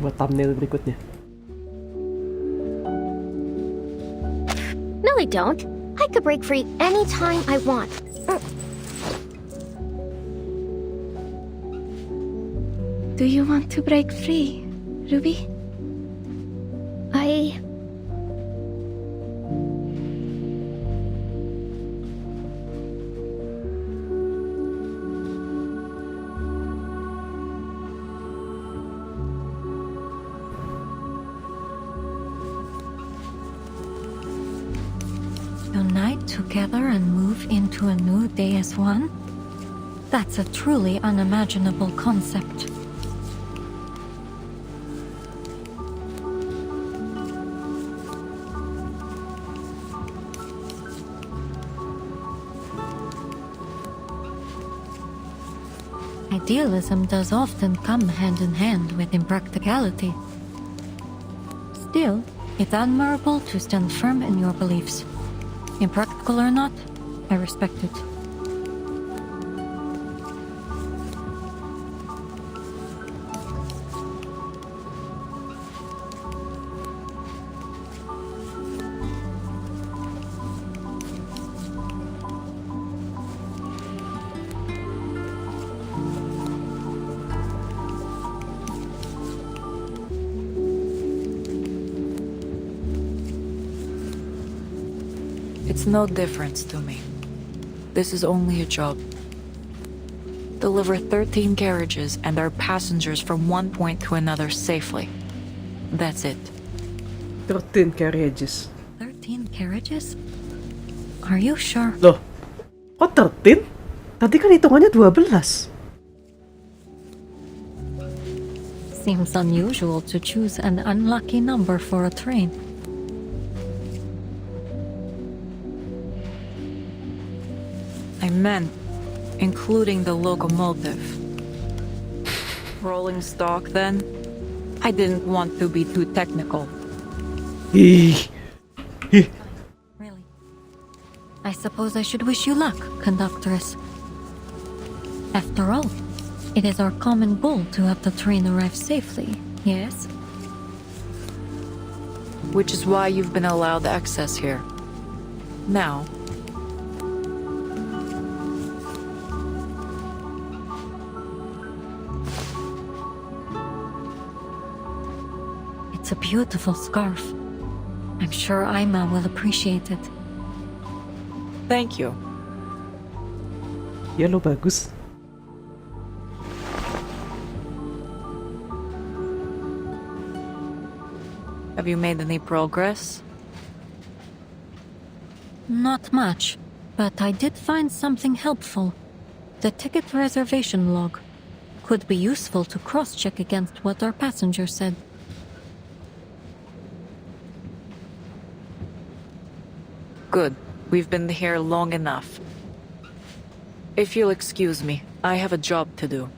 Buat thumbnail berikutnya. No, I don't. I could break free anytime I want. Do you want to break free, Ruby? Unite together and move into a new day as one? That's a truly unimaginable concept. Idealism does often come hand in hand with impracticality. Still, it's admirable to stand firm in your beliefs. Impractical or not, I respect it. It's no difference to me. This is only a job. Deliver 13 carriages and our passengers from one point to another safely. That's it. 13 carriages. 13 carriages? Are you sure? Loh, kok 13? Tadi kan hitungannya 12. Seems unusual to choose an unlucky number for a train. I meant, including the locomotive. Rolling stock, then? I didn't want to be too technical. Really? I suppose I should wish you luck, conductress. After all, It is our common goal to have the train arrive safely, yes? Which is why you've been allowed access here. Now, it's a beautiful scarf. I'm sure Aima will appreciate it. thank you. Ya lo bagus. Have you made any progress? Not much, but I did find something helpful. The ticket reservation log could be useful to cross-check against what our passenger said. Good. We've been here long enough. If you'll excuse me, I have a job to do.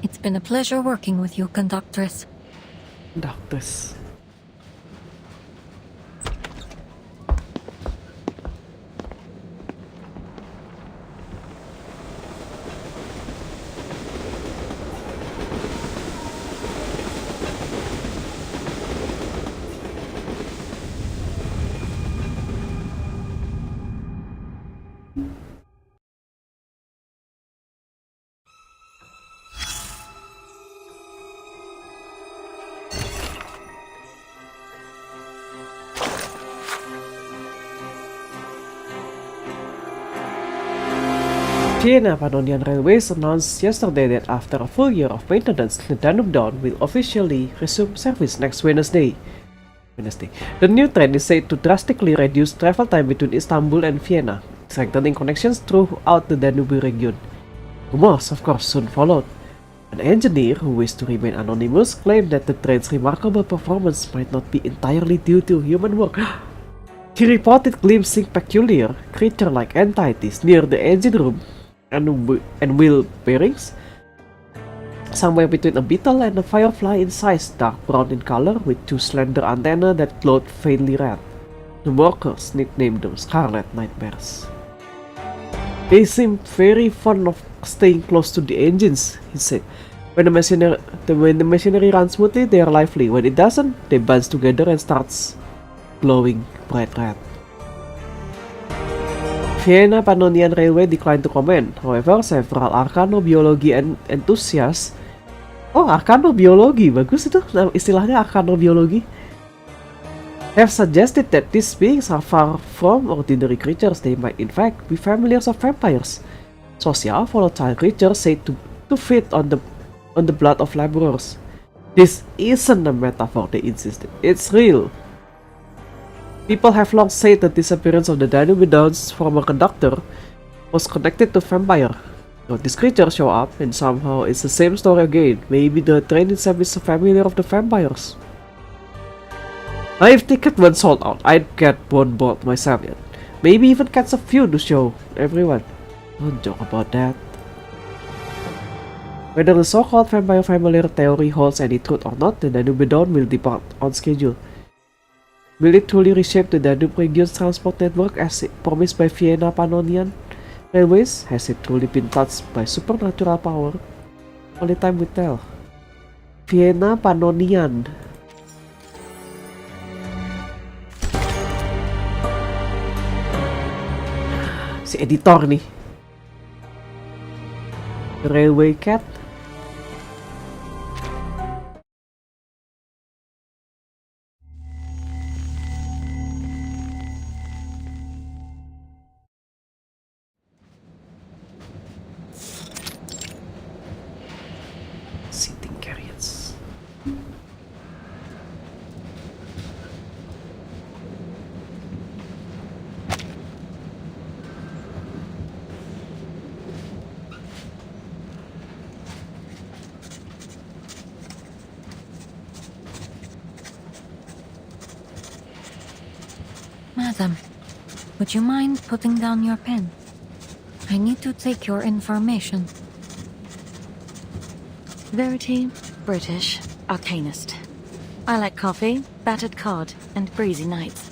It's been a pleasure working with you, conductress. Doctors. Vienna Pannonian Railways announced yesterday that after a full year of maintenance, the Danube Dawn will officially resume service next Wednesday. The new train is said to drastically reduce travel time between Istanbul and Vienna, strengthening connections throughout the Danube region. Rumors, of course, soon followed. An engineer who wished to remain anonymous claimed that the train's remarkable performance might not be entirely due to human work. He reported glimpsing peculiar, creature-like entities near the engine room and wheel bearings, somewhere between a beetle and a firefly in size, dark brown in color with two slender antennae that glowed faintly red. The workers nicknamed them Scarlet Nightmares. They seem very fond of staying close to the engines, he said. When the machinery runs smoothly, they are lively. When it doesn't, they bunch together and starts glowing bright red. Vienna Pannonian Railway declined to comment. However, several arkanobiologi enthusiasts arkanobiologi, bagus itu istilahnya arkanobiologi, have suggested that these beings are far from ordinary creatures. They might in fact be familiars of vampires, social, volatile creatures said to feed on the blood of laborers. This isn't a metaphor, they insisted. It's real. People have long said that the disappearance of the Danube Dawn's former conductor was connected to vampire. So this creature show up and somehow it's the same story again. Maybe the train itself is familiar of the vampires. If ticket were sold out, I'd get one board myself yet. Maybe even catch a few to show everyone. Don't joke about that. Whether the so-called vampire familiar theory holds any truth or not, the Danube Dawn will depart on schedule. Will it truly reshape the Danube region's transport network as promised by Vienna Pannonian Railways? Has it truly been touched by supernatural power? Only time will tell. Vienna Pannonian. Si editor nih. Railway Cat. Seating carriers. Madam, would you mind putting down your pen? I need to take your information. Verity, British, arcanist. I like coffee, battered cod, and breezy nights.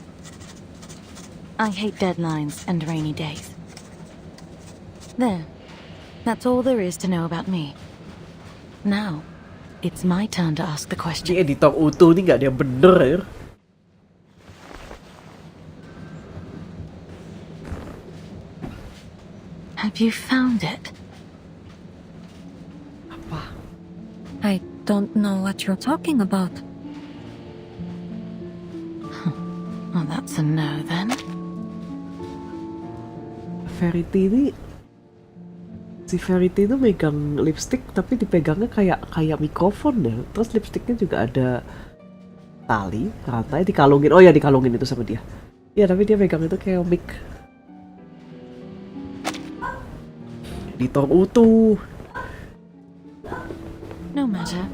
I hate deadlines and rainy days. There. That's all there is to know about me. Now, it's my turn to ask the question. Ini editor utuh nih, nggak ada yang bener ya. Have you found it? I don't know what you're talking about. Well, that's a no then. Verity ini, si Verity itu megang lipstick tapi dipegangnya kayak mikrofon ya. Terus lipsticknya juga ada tali, rantai, dikalungin. Oh ya, dikalungin itu sama dia. Ya, tapi dia megang itu kayak mic. Editor utuh. No matter.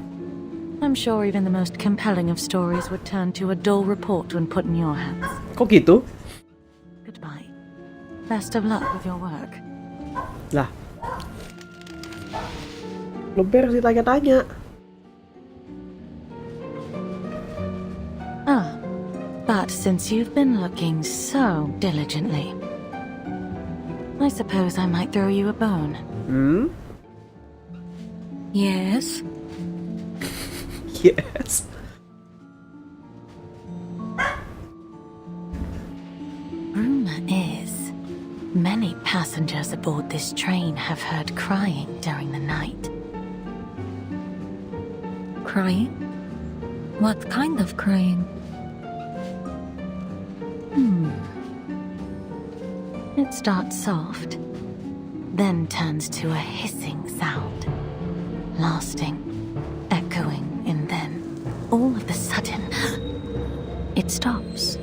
I'm sure even the most compelling of stories would turn to a dull report when put in your hands. Kok gitu? Goodbye. Best of luck with your work. Lah. Belum beres ditanya-tanya. Ah, but since you've been looking so diligently, I suppose I might throw you a bone. Yes? Yes. Rumor is, many passengers aboard this train have heard crying during the night. Crying? What kind of crying? It starts soft, then turns to a hissing sound, lasting, echoing, and then, all of a sudden, it stops.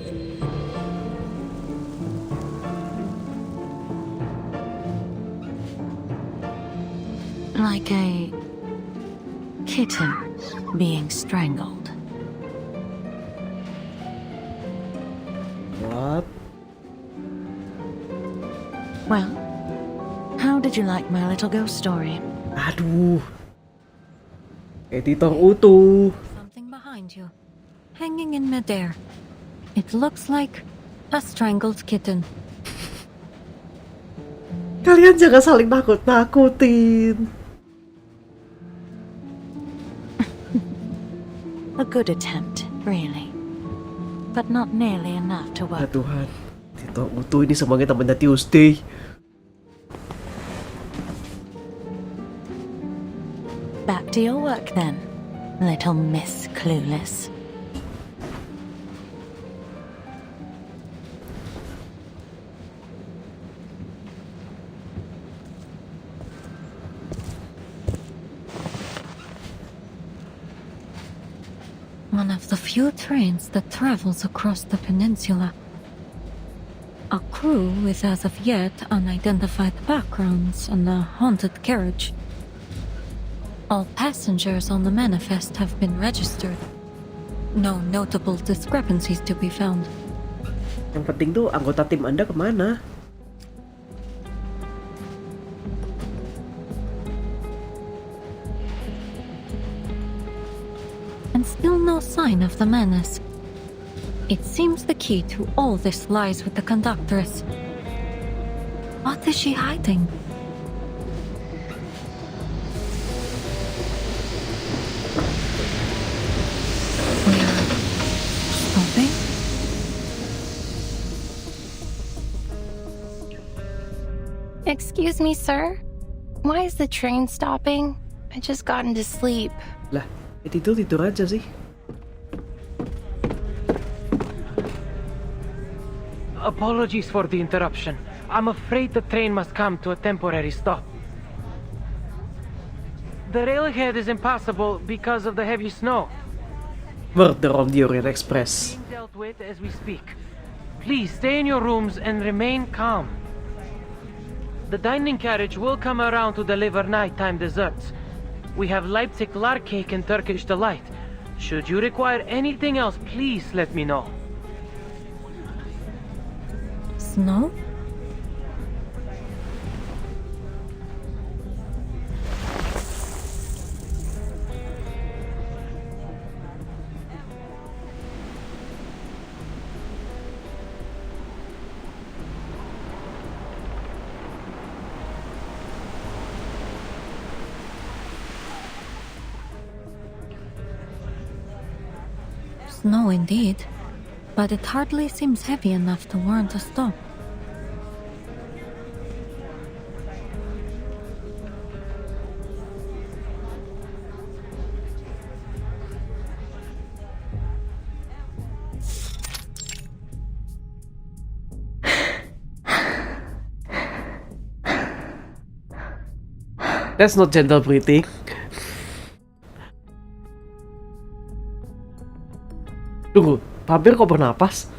Like a kitten being strangled. What? Well, how did you like my little ghost story? Aduh. Editor utuh. Something behind you, hanging in midair. It looks like a strangled kitten. Kalian jangan saling nakut-nakutin. A good attempt, really. But not nearly enough to Ya work. Tuhan. Editor utuh ini semuanya temannya Tuesday. Back to your work then, little Miss Clueless. One of the few trains that travels across the peninsula. A crew with as of yet unidentified backgrounds and a haunted carriage. All passengers on the manifest have been registered. No notable discrepancies to be found. Yang penting tuh anggota tim Anda kemana? And still no sign of the menace. It seems the key to all this lies with the conductress. What is she hiding? Stopping? Excuse me, sir? Why is the train stopping? I just got into sleep. Lah, tidur aja sih. Apologies for the interruption. I'm afraid the train must come to a temporary stop. The railhead is impassable because of the heavy snow. Murder on the Orient Express. Being dealt with as we speak. Please stay in your rooms and remain calm. The dining carriage will come around to deliver nighttime desserts. We have Leipzig lark cake and Turkish delight. Should you require anything else, please let me know. Snow? Snow indeed, but it hardly seems heavy enough to warrant a stop. That's not gentle breathing. Tunggu, vampir kok bernapas?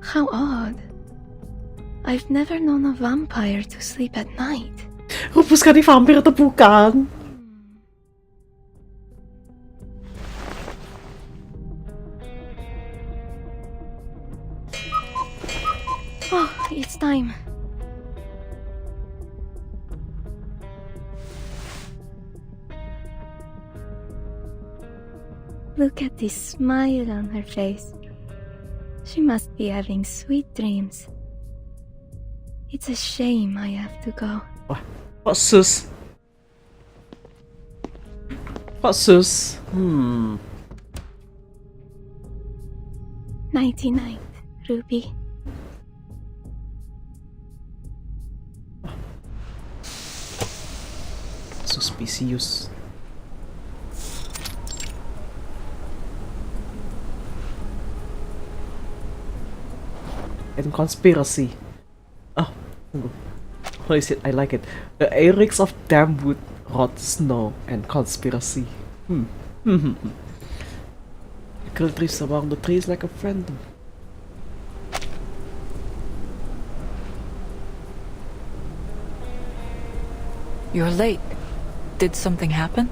How odd. I've never known a vampire to sleep at night. Rubuska ini vampir atau bukan? Oh, it's time. Look at this smile on her face. She must be having sweet dreams. It's a shame I have to go. Wah, kok sus? Kok sus? Nighty-night, Ruby. Suspicious. And conspiracy. Oh, what is it? I like it. The lyrics of damp wood, rot, snow, and conspiracy. The girl drifts among the trees like a phantom. You're late. Did something happen?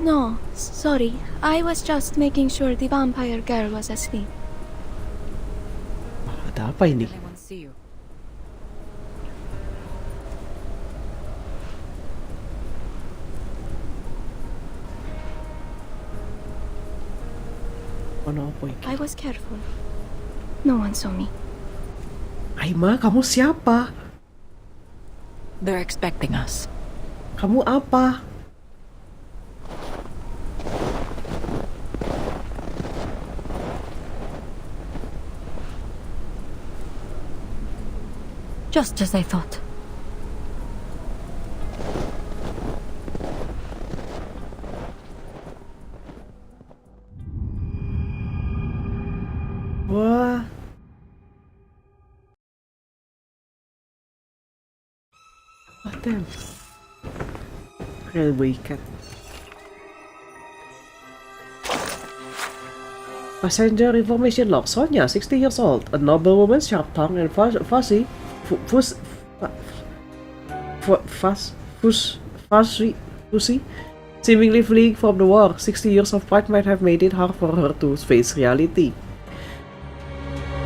No, sorry. I was just making sure the vampire girl was asleep. Ada apa ini? Anyone see you? Ano apa ini? I was careful. No one saw me. Aima, kamu siapa? They're expecting us. Kamu apa? Just as I thought. Wah. What damn. Railway cat. Passenger information log. Sonia, 60 years old, a noble woman, sharp tongue and fussy, seemingly fleeing from the war. 60 years of pride might have made it hard for her to face reality.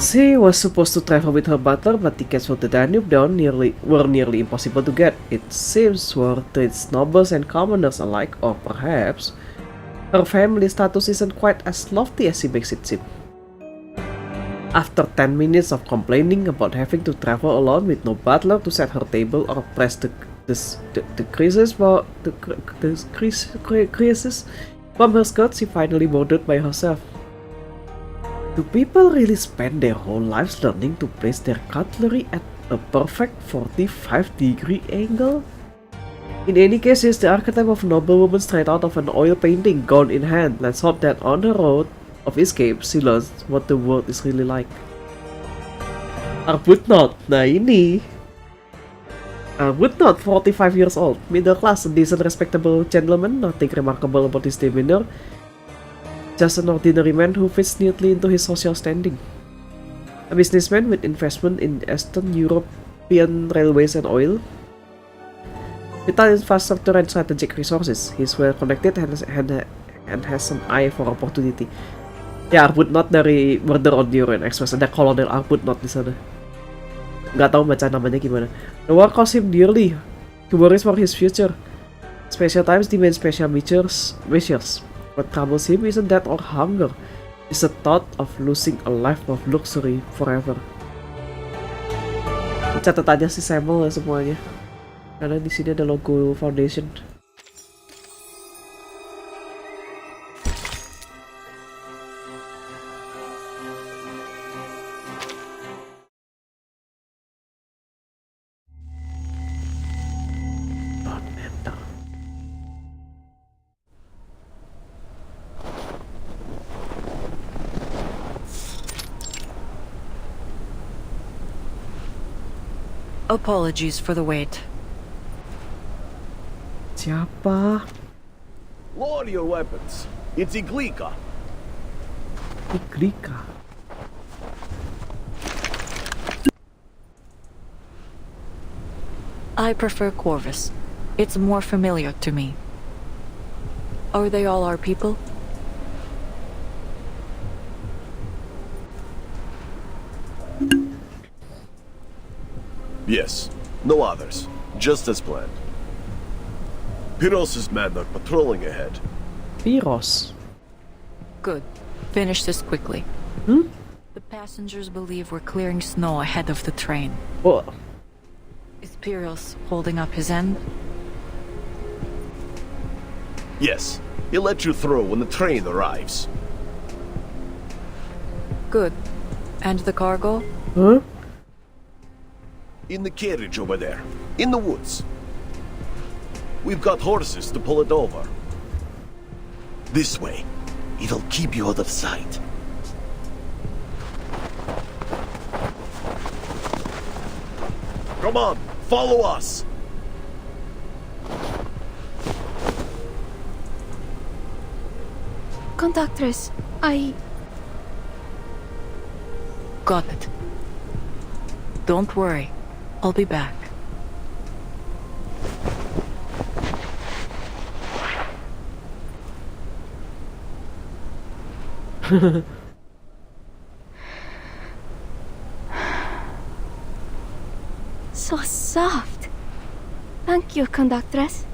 She was supposed to travel with her butler, but tickets for the Danube Dawn were nearly impossible to get. It seems were treats nobles and commoners alike, or perhaps her family status isn't quite as lofty as she makes it seem. After 10 minutes of complaining about having to travel alone with no butler to set her table or press the creases from her skirt, she finally boarded by herself. Do people really spend their whole lives learning to place their cutlery at a perfect 45-degree angle? In any case, he's the archetype of a noble woman straight out of an oil painting, gun in hand. Let's hope that on the road of escape, she learns what the world is really like. Arbuthnot, nah ini. Arbuthnot, 45 years old, middle class, a decent respectable gentleman, nothing remarkable about his demeanor. Just an ordinary man who fits neatly into his social standing. A businessman with investment in Eastern European railways and oil. Vital infrastructure and strategic resources. He's well connected and has some eye for opportunity. Ya, Arbuthnot dari Murder on the Orient Express. Ada Kolonel Arbuthnot di sana. Nggak tahu baca namanya gimana. The war cost him dearly. He worries for his future. Special times demand special measures. What troubles him isn't that or hunger. It's the thought of losing a life of luxury forever. Catat aja si Samuel ya semuanya. Karena di sini ada logo foundation. Apologies for the wait. Siapa? Lower your weapons. It's Iglika. Iglika. I prefer Corvus. It's more familiar to me. Are they all our people? Yes, no others. Just as planned. Pyrrhus' men are patrolling ahead. Pyrrhus. Good. Finish this quickly. The passengers believe we're clearing snow ahead of the train. What? Is Pyrrhus holding up his end? Yes, he'll let you through when the train arrives. Good. And the cargo? Huh? In the carriage over there. In the woods. We've got horses to pull it over. This way. It'll keep you out of sight. Come on, follow us! Conductress, I... Got it. Don't worry. I'll be back. So soft. Thank you, conductress.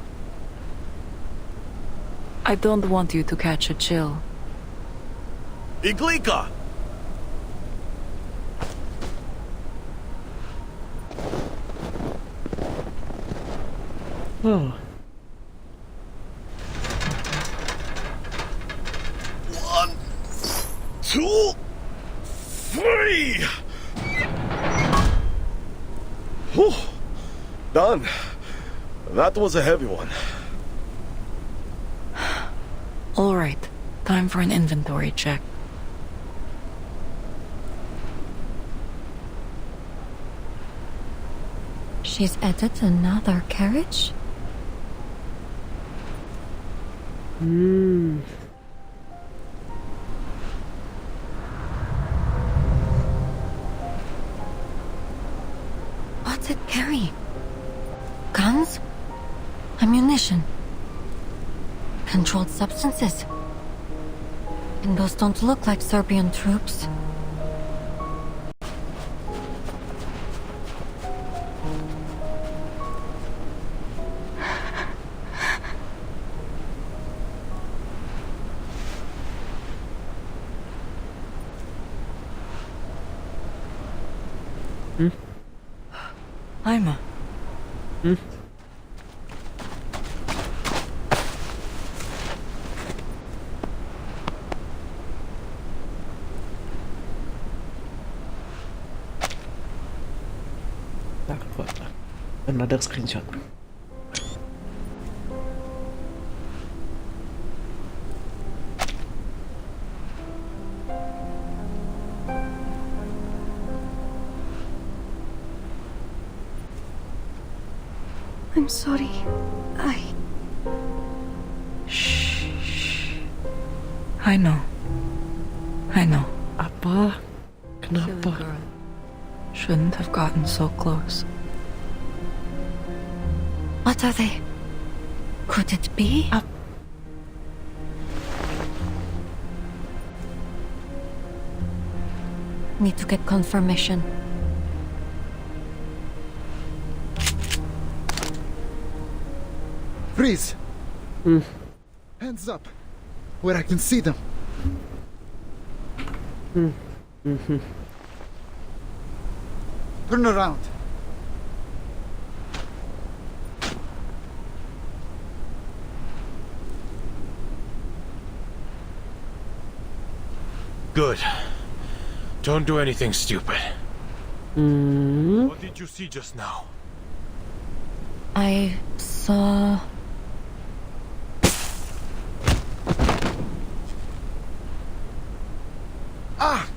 I don't want you to catch a chill. Iglika! Oh. 1, 2, 3! Whew. Done. That was a heavy one. All right. Time for an inventory check. She's added another carriage? What's it carry? Guns? Ammunition? Controlled substances? And those don't look like Serbian troops. Ima. Another screenshot. I'm sorry. I know. I know. Apa? Kenapa? Silly girl. Shouldn't have gotten so close. What are they? Could it be? Need to get confirmation. Freeze! Hands up, where I can see them. Turn around. Good. Don't do anything stupid. What did you see just now? I saw... Ah!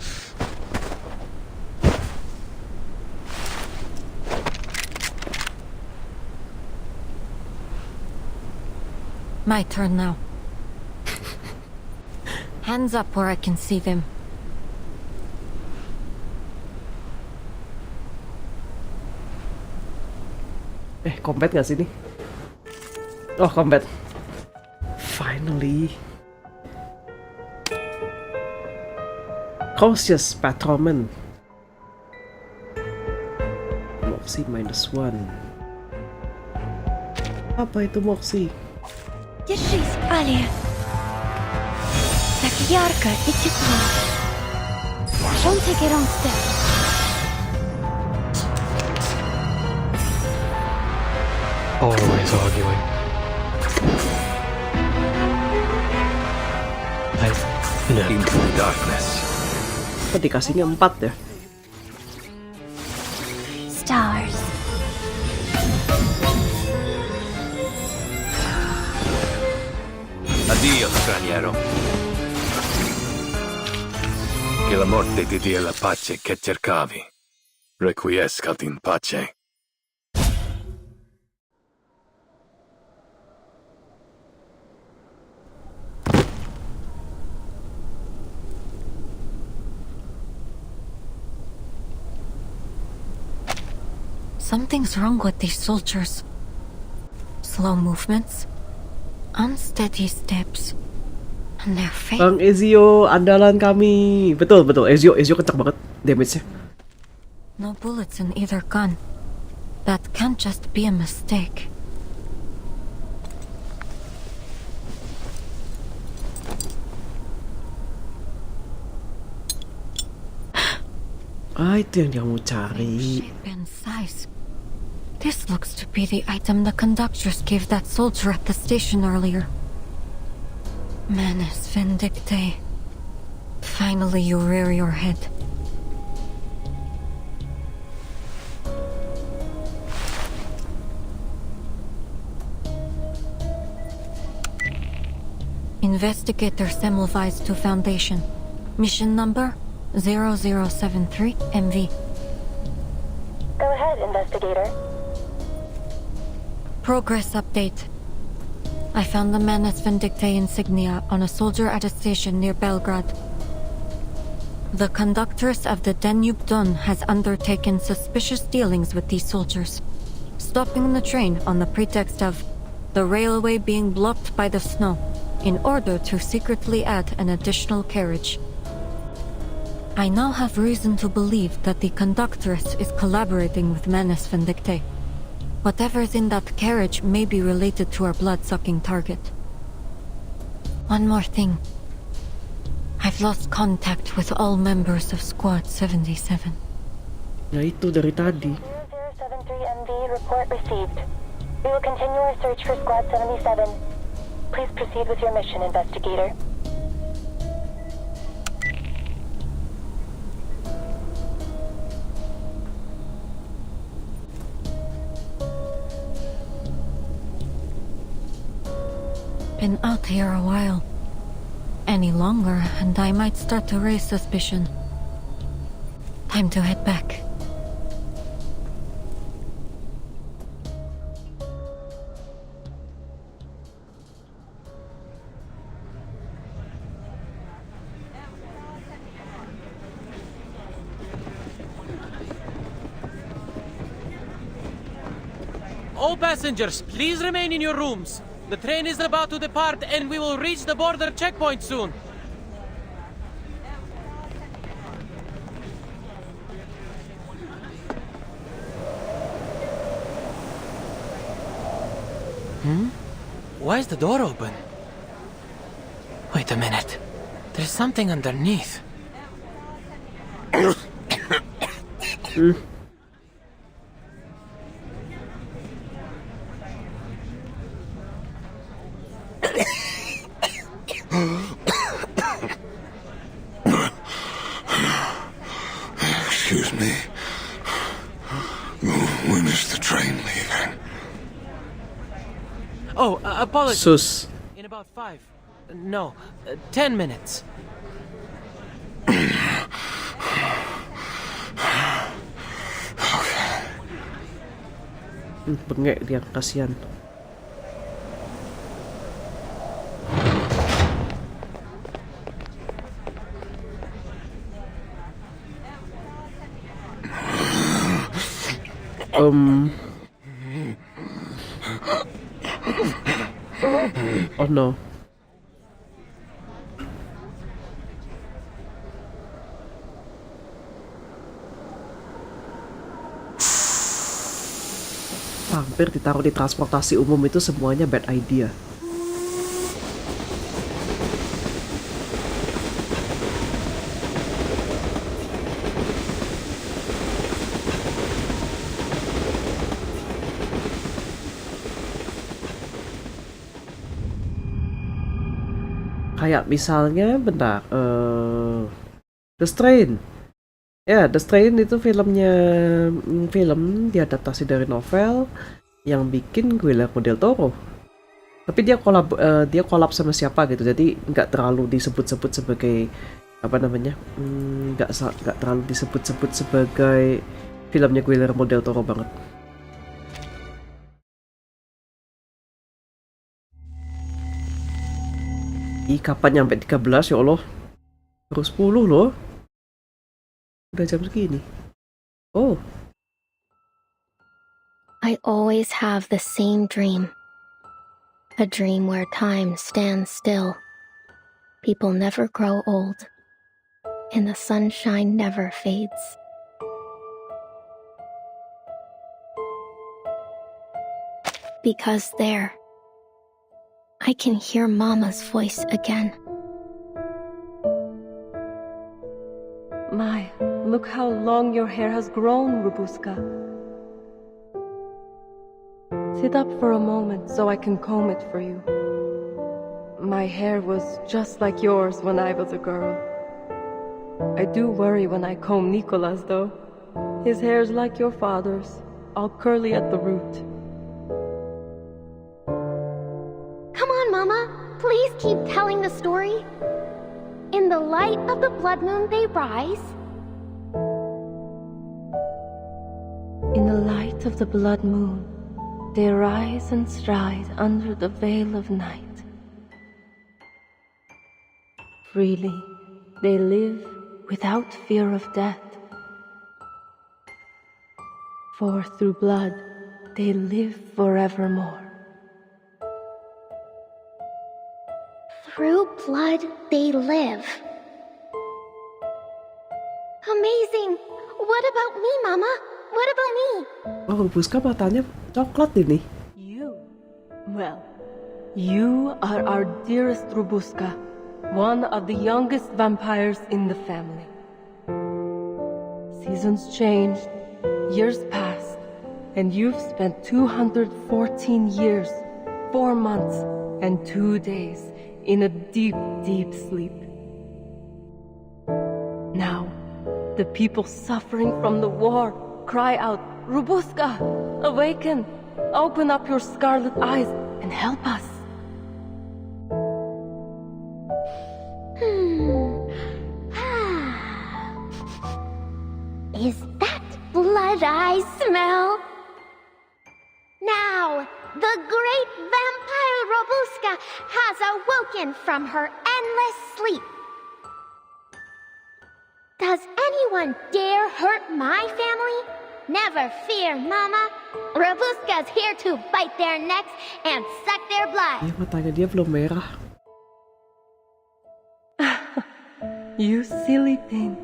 My turn now. Hands up where I can see them. Combat gak sih ini? Oh, combat. Finally. Cautious Patrolman. Moxie -1. Apa itu Moxie? Держись, Алия. Так ярко и тепло. Don't take it on step. Always arguing. Into the darkness. Kok dikasihnya 4 ya? Stars. Addio, straniero. Che la morte ti dia la pace che cercavi. Requiescat in pace. Something's wrong with these soldiers. Slow movements, unsteady steps, and their face. Bang Ezio, andalan kami. Betul, Ezio kencang banget damage-nya. No bullets in either gun. That can't just be a mistake. Itu yang kamu cari. Shape and size. This looks to be the item the conductress gave that soldier at the station earlier. Manus Vindictae. Finally you rear your head. Investigator Semmelweis to Foundation. Mission number 0073 MV. Go ahead, investigator. Progress update. I found the Manus Vindictae insignia on a soldier at a station near Belgrade. The conductress of the Danube Dawn has undertaken suspicious dealings with these soldiers, stopping the train on the pretext of the railway being blocked by the snow in order to secretly add an additional carriage. I now have reason to believe that the conductress is collaborating with Manus Vindictae. Whatever's in that carriage may be related to our blood-sucking target. One more thing. I've lost contact with all members of Squad 77. Ya itu dari tadi. 0073 MV, report received. We will continue our search for Squad 77. Please proceed with your mission, investigator. Been out here a while. Any longer, and I might start to raise suspicion. Time to head back. All passengers, please remain in your rooms. The train is about to depart and we will reach the border checkpoint soon. Why is the door open? Wait a minute. There's something underneath. Oh, apologies. Sus. In about 5, no, 10 minutes. Bengek dia, kasihan. Oh no. Vampir ditaruh di transportasi umum itu semuanya bad idea. Kayak misalnya, bentar, The Strain. Ya, The Strain itu film diadaptasi dari novel yang bikin Guillermo del Toro. Tapi dia kolab sama siapa gitu, jadi nggak terlalu disebut-sebut sebagai apa namanya, nggak terlalu disebut-sebut sebagai filmnya Guillermo del Toro banget. Kapan nyampe 13 ya Allah? Baru 10 loh. Udah jam segini. Oh. I always have the same dream. A dream where time stands still. People never grow old. And the sunshine never fades. Because there, I can hear Mama's voice again. My, look how long your hair has grown, Rubuska. Sit up for a moment so I can comb it for you. My hair was just like yours when I was a girl. I do worry when I comb Nicola's though. His hair's like your father's, all curly at the root. Come on, Mama. Please keep telling the story. In the light of the blood moon they rise. In the light of the blood moon, they rise and stride under the veil of night. Freely, they live without fear of death. For through blood, they live forevermore. Through blood they live. Amazing. What about me, Mama? What about me? Oh, Rubuska matanya coklat ini. Well, you are our dearest Rubuska, one of the youngest vampires in the family. Seasons changed, years passed, and you've spent 214 years, 4 months, and 2 days in a deep, deep sleep. Now, the people suffering from the war cry out, Rubuska, awaken, open up your scarlet eyes and help us. Is that blood I smell? Now, the great vampire Rubuska has awoken from her endless sleep. Does anyone dare hurt my family? Never fear, Mama. Rubuska's here to bite their necks and suck their blood. Ya, matanya dia belum merah. You silly thing.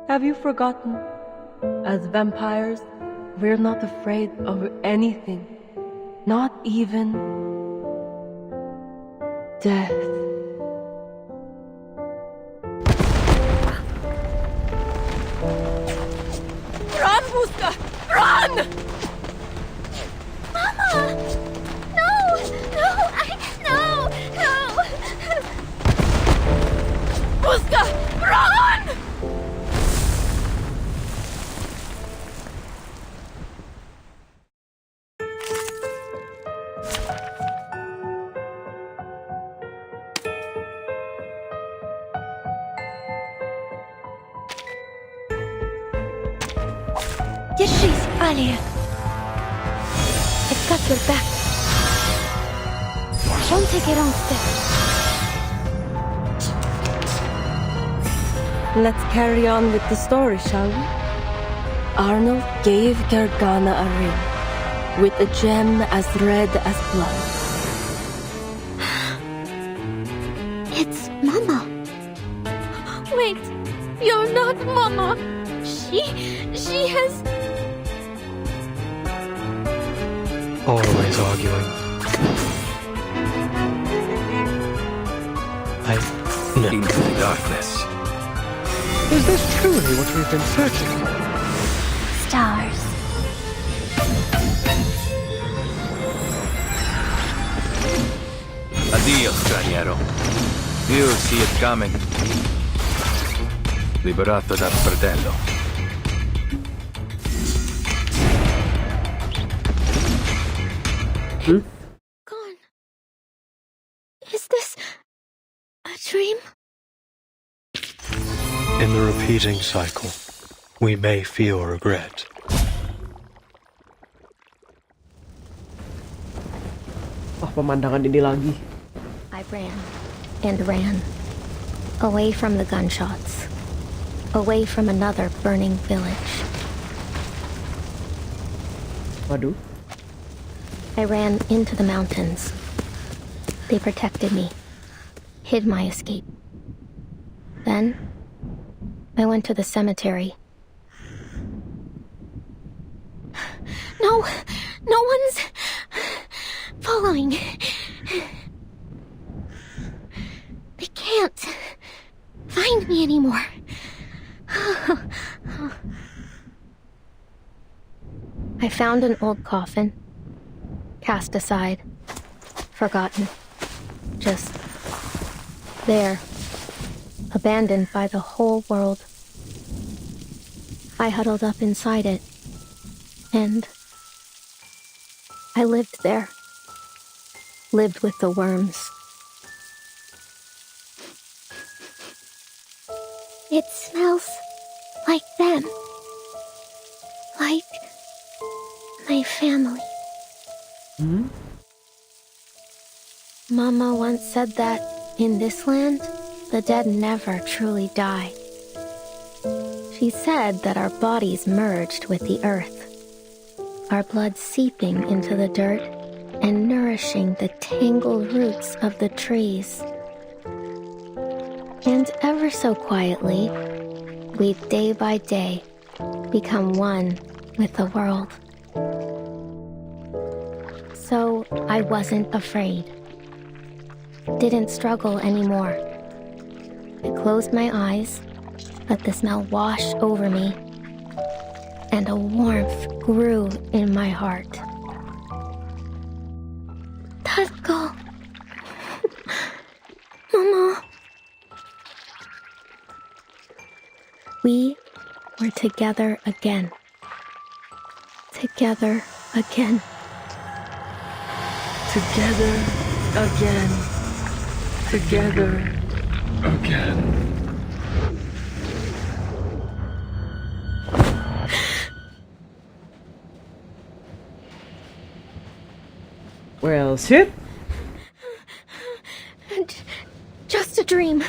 Have you forgotten? As vampires, we're not afraid of anything. Not even death. Run, Rubuska! Run! Mama! No! No! No! No! Rubuska! Run! She's Alia. I've got your back. Don't take a wrong step. Let's carry on with the story, shall we? Arnold gave Gergana a ring with a gem as red as blood. It's Mama. Wait, you're not Mama. She has... Always arguing. Into the darkness. Is this truly what we've been searching for? Stars. Addio, straniero. You see it coming. Liberato dal fratello. Gone. Is this a dream? In the repeating cycle, we may feel regret. Oh, pemandangan ini lagi. I ran and ran. Away from the gunshots. Away from another burning village. Waduh. I ran into the mountains. They protected me. Hid my escape. Then, I went to the cemetery. No! No one's following. They can't find me anymore. I found an old coffin. Cast aside. Forgotten. Just there. Abandoned by the whole world. I huddled up inside it. And I lived there. Lived with the worms. It smells like them. Like my family. Hmm? Mama once said that in this land, the dead never truly die. She said that our bodies merged with the earth, our blood seeping into the dirt and nourishing the tangled roots of the trees. And ever so quietly, we day by day become one with the world. So I wasn't afraid. Didn't struggle anymore. I closed my eyes, let the smell wash over me, and a warmth grew in my heart. Tatko. Mama. We were together again. Together again. Together again. Together again. Well, shit. Just a dream.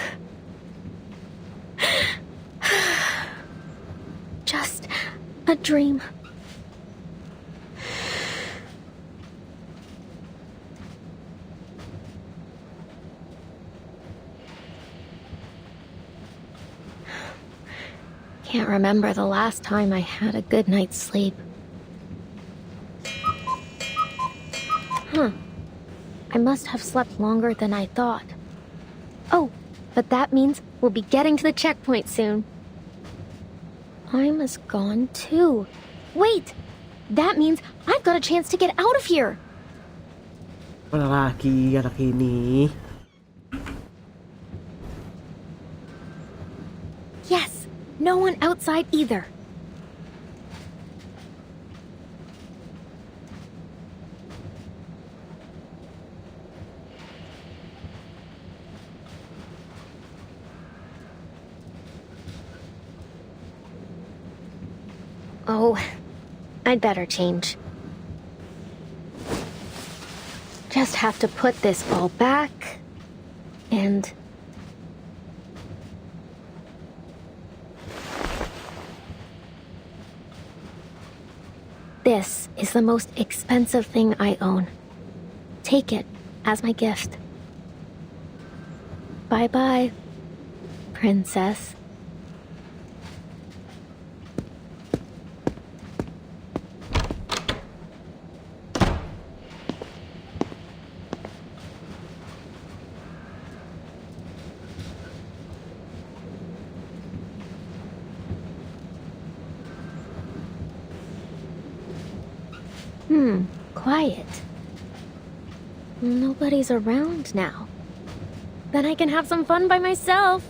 Just a dream. Can't remember the last time I had a good night's sleep. I must have slept longer than I thought. Oh, but that means we'll be getting to the checkpoint soon. I'm as gone too. Wait! That means I've got a chance to get out of here! Lalaki, anak ini. Yes, no one outside either. Oh, I'd better change. Just have to put this all back, and... This is the most expensive thing I own. Take it as my gift. Bye-bye, princess. Quiet. Nobody's around now. Then I can have some fun by myself.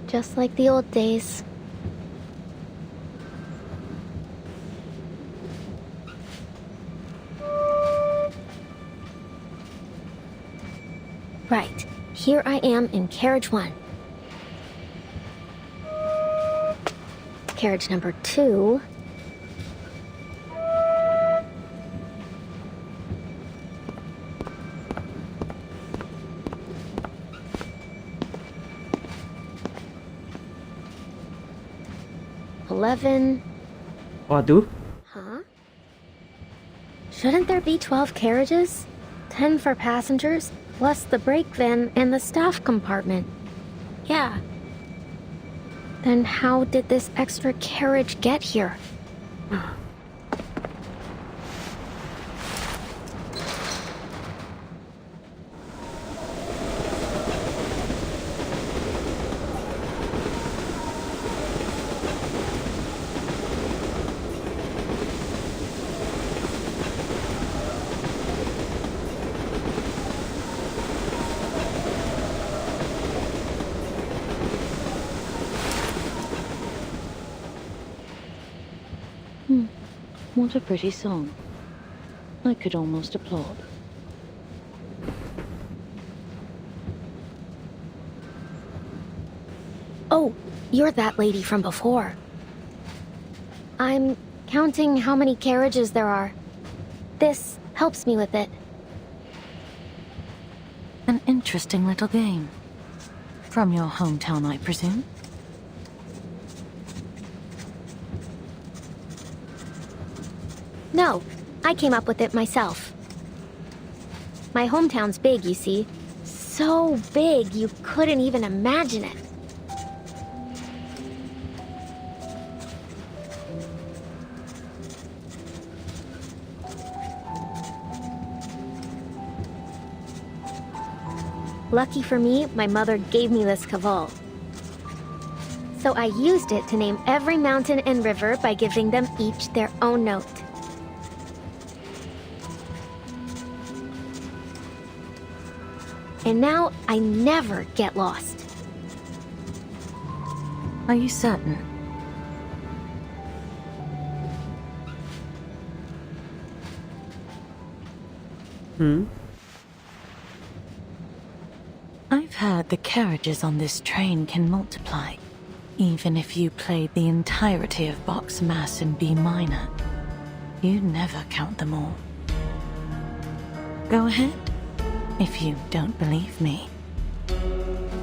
Just like the old days. Right, here I am in carriage 1. Carriage number 2. Waduh. Huh? Shouldn't there be 12 carriages? 10 for passengers, plus the brake van and the staff compartment. Yeah. Then how did this extra carriage get here? What a pretty song. I could almost applaud. Oh, you're that lady from before. I'm counting how many carriages there are. This helps me with it. An interesting little game. From your hometown, I presume? No, I came up with it myself. My hometown's big, you see. So big you couldn't even imagine it. Lucky for me, my mother gave me this caval. So I used it to name every mountain and river by giving them each their own note. And now I never get lost. Are you certain? I've heard the carriages on this train can multiply, even if you played the entirety of Bach's Mass in B minor. You'd never count them all. Go ahead. If you don't believe me,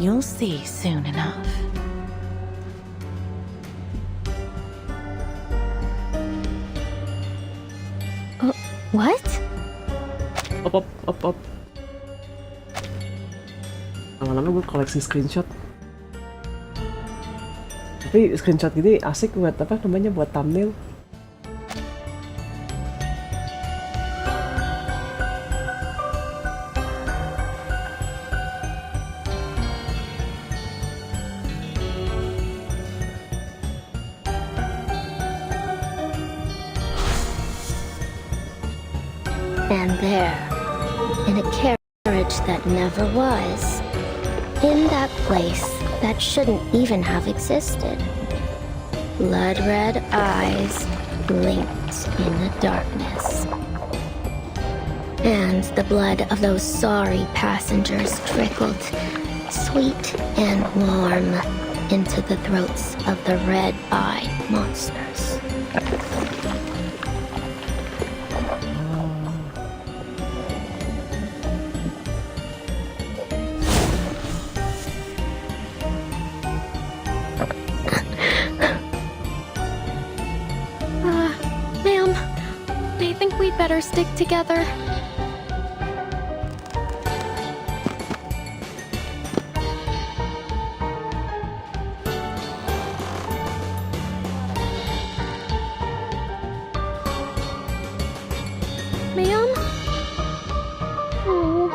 you'll see soon enough. What? Up. Lama-lama gue koleksi screenshot. Tapi screenshot gini asik buat apa namanya, buat thumbnail. And there, in a carriage that never was, in that place that shouldn't even have existed, blood-red eyes blinked in the darkness. And the blood of those sorry passengers trickled sweet and warm into the throats of the red-eyed monsters. Ma'am, I think we'd better stick together. Ma'am? Oh.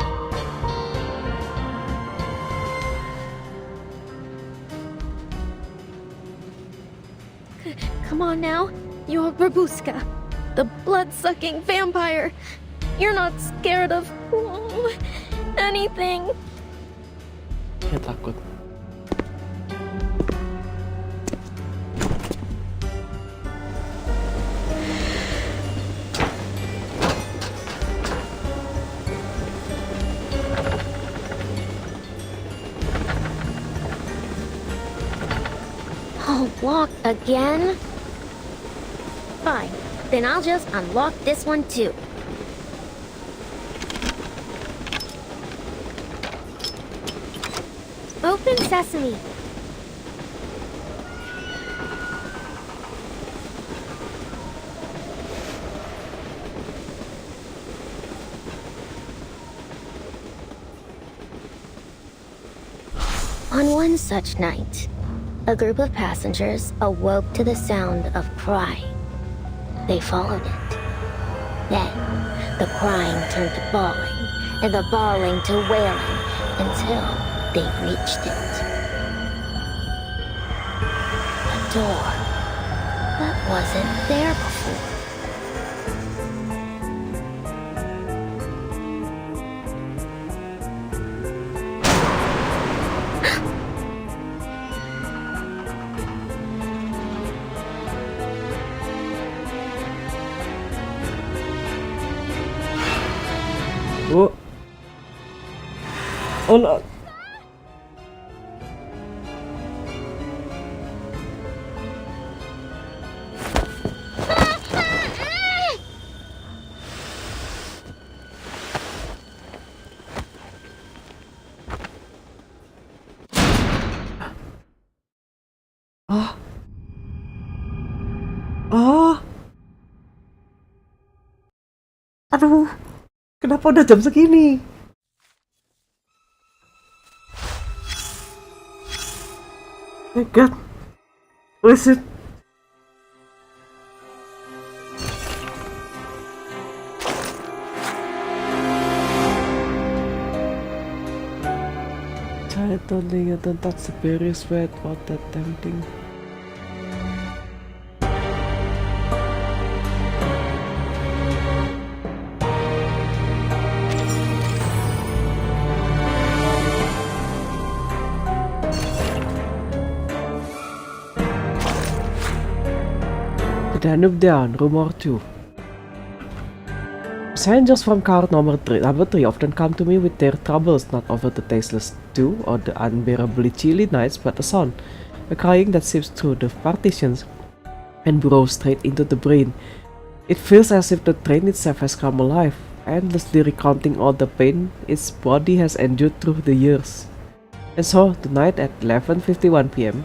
Come on now. You're Rubuska, the blood-sucking vampire. You're not scared of anything. Ya takut. Oh, lock again? Fine, then I'll just unlock this one too. Open sesame. On one such night, a group of passengers awoke to the sound of crying. They followed it. Then, the crying turned to bawling, and the bawling to wailing, until they reached it. A door that wasn't there before. Oh. Oh no. Ah. Ah. Aduh. Kenapa udah jam segini? My God. What is it? Child only you don't touch the berry sweat, what that tempting. Danube Dawn, Rumor 2. Passengers from car number 3 often come to me with their troubles, not over the tasteless stew or the unbearably chilly nights, but the sun, a crying that seeps through the partitions and burrows straight into the brain. It feels as if the train itself has come alive, endlessly recounting all the pain its body has endured through the years. And so, tonight at 11:51 p.m.,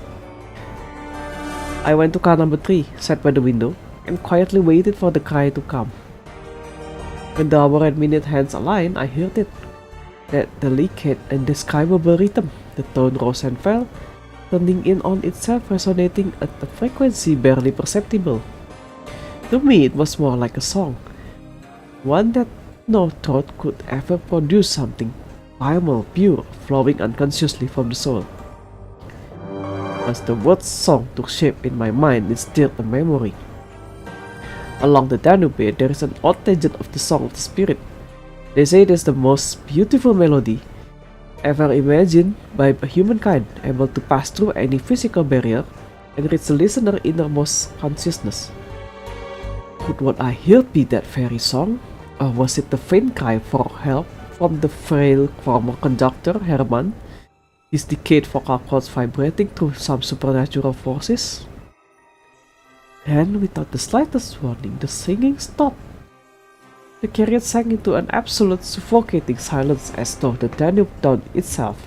I went to car number 3, sat by the window, and quietly waited for the cry to come. When the hour and minute hands aligned, I heard it. That delicate, indescribable rhythm. The tone rose and fell, turning in on itself, resonating at a frequency barely perceptible. To me, it was more like a song. One that no throat could ever produce, something primal, pure, flowing unconsciously from the soul. As the word song took shape in my mind, it stirred a memory. Along the Danube, there is an odd legend of the Song of the Spirit. They say it is the most beautiful melody ever imagined by humankind, able to pass through any physical barrier and reach the listener's innermost consciousness. Could what I heard be that very song, or was it the faint cry for help from the frail former conductor Herman, His decayed vocal cords vibrating through some supernatural forces. And without the slightest warning, the singing stopped. The chariot sank into an absolute suffocating silence as though the Danube Dawn itself,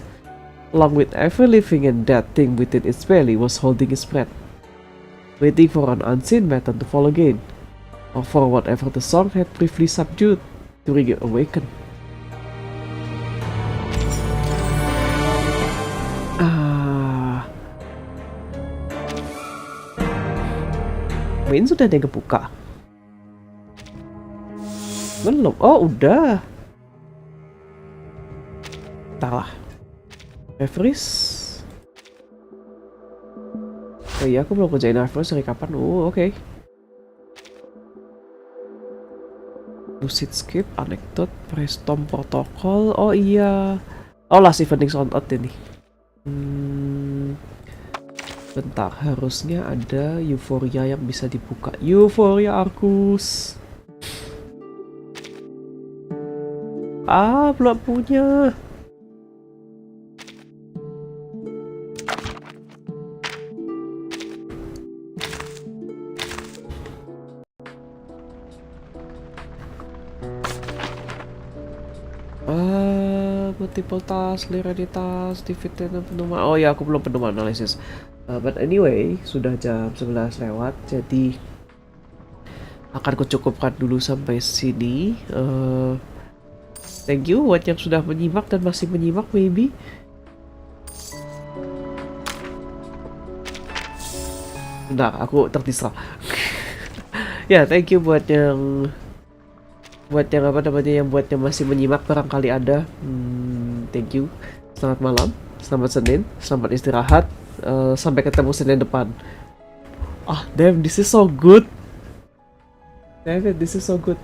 along with every living and dead thing within its belly, was holding its breath, waiting for an unseen pattern to fall again, or for whatever the song had briefly subdued to reawaken. Main sudah ada yang kebuka? Belum? Oh udah. Entahlah. Referees. Oh iya, aku belum kerjain referees dari kapan? Oh oke. Lucid Skip, Anecdote, Brainstorm Protocol. Oh iya. Oh last evening on out ini. Bentar, harusnya ada Euphoria yang bisa dibuka. Euphoria Arcus. Ah, belum punya. Multiple task, linearitas, dividend, penuman. Oh ya, aku belum penuman analisis. But anyway, sudah jam 11 lewat, jadi akan kucukupkan dulu sampai sini. Thank you buat yang sudah menyimak dan masih menyimak, maybe. Bentar, aku terdistract. Ya, thank you buat yang apa namanya, yang buat yang masih menyimak, barangkali ada. Thank you. Selamat malam, selamat Senin, selamat istirahat. Sampai ketemu Senin depan. Ah, damn, this is so good. Damn it, this is so good.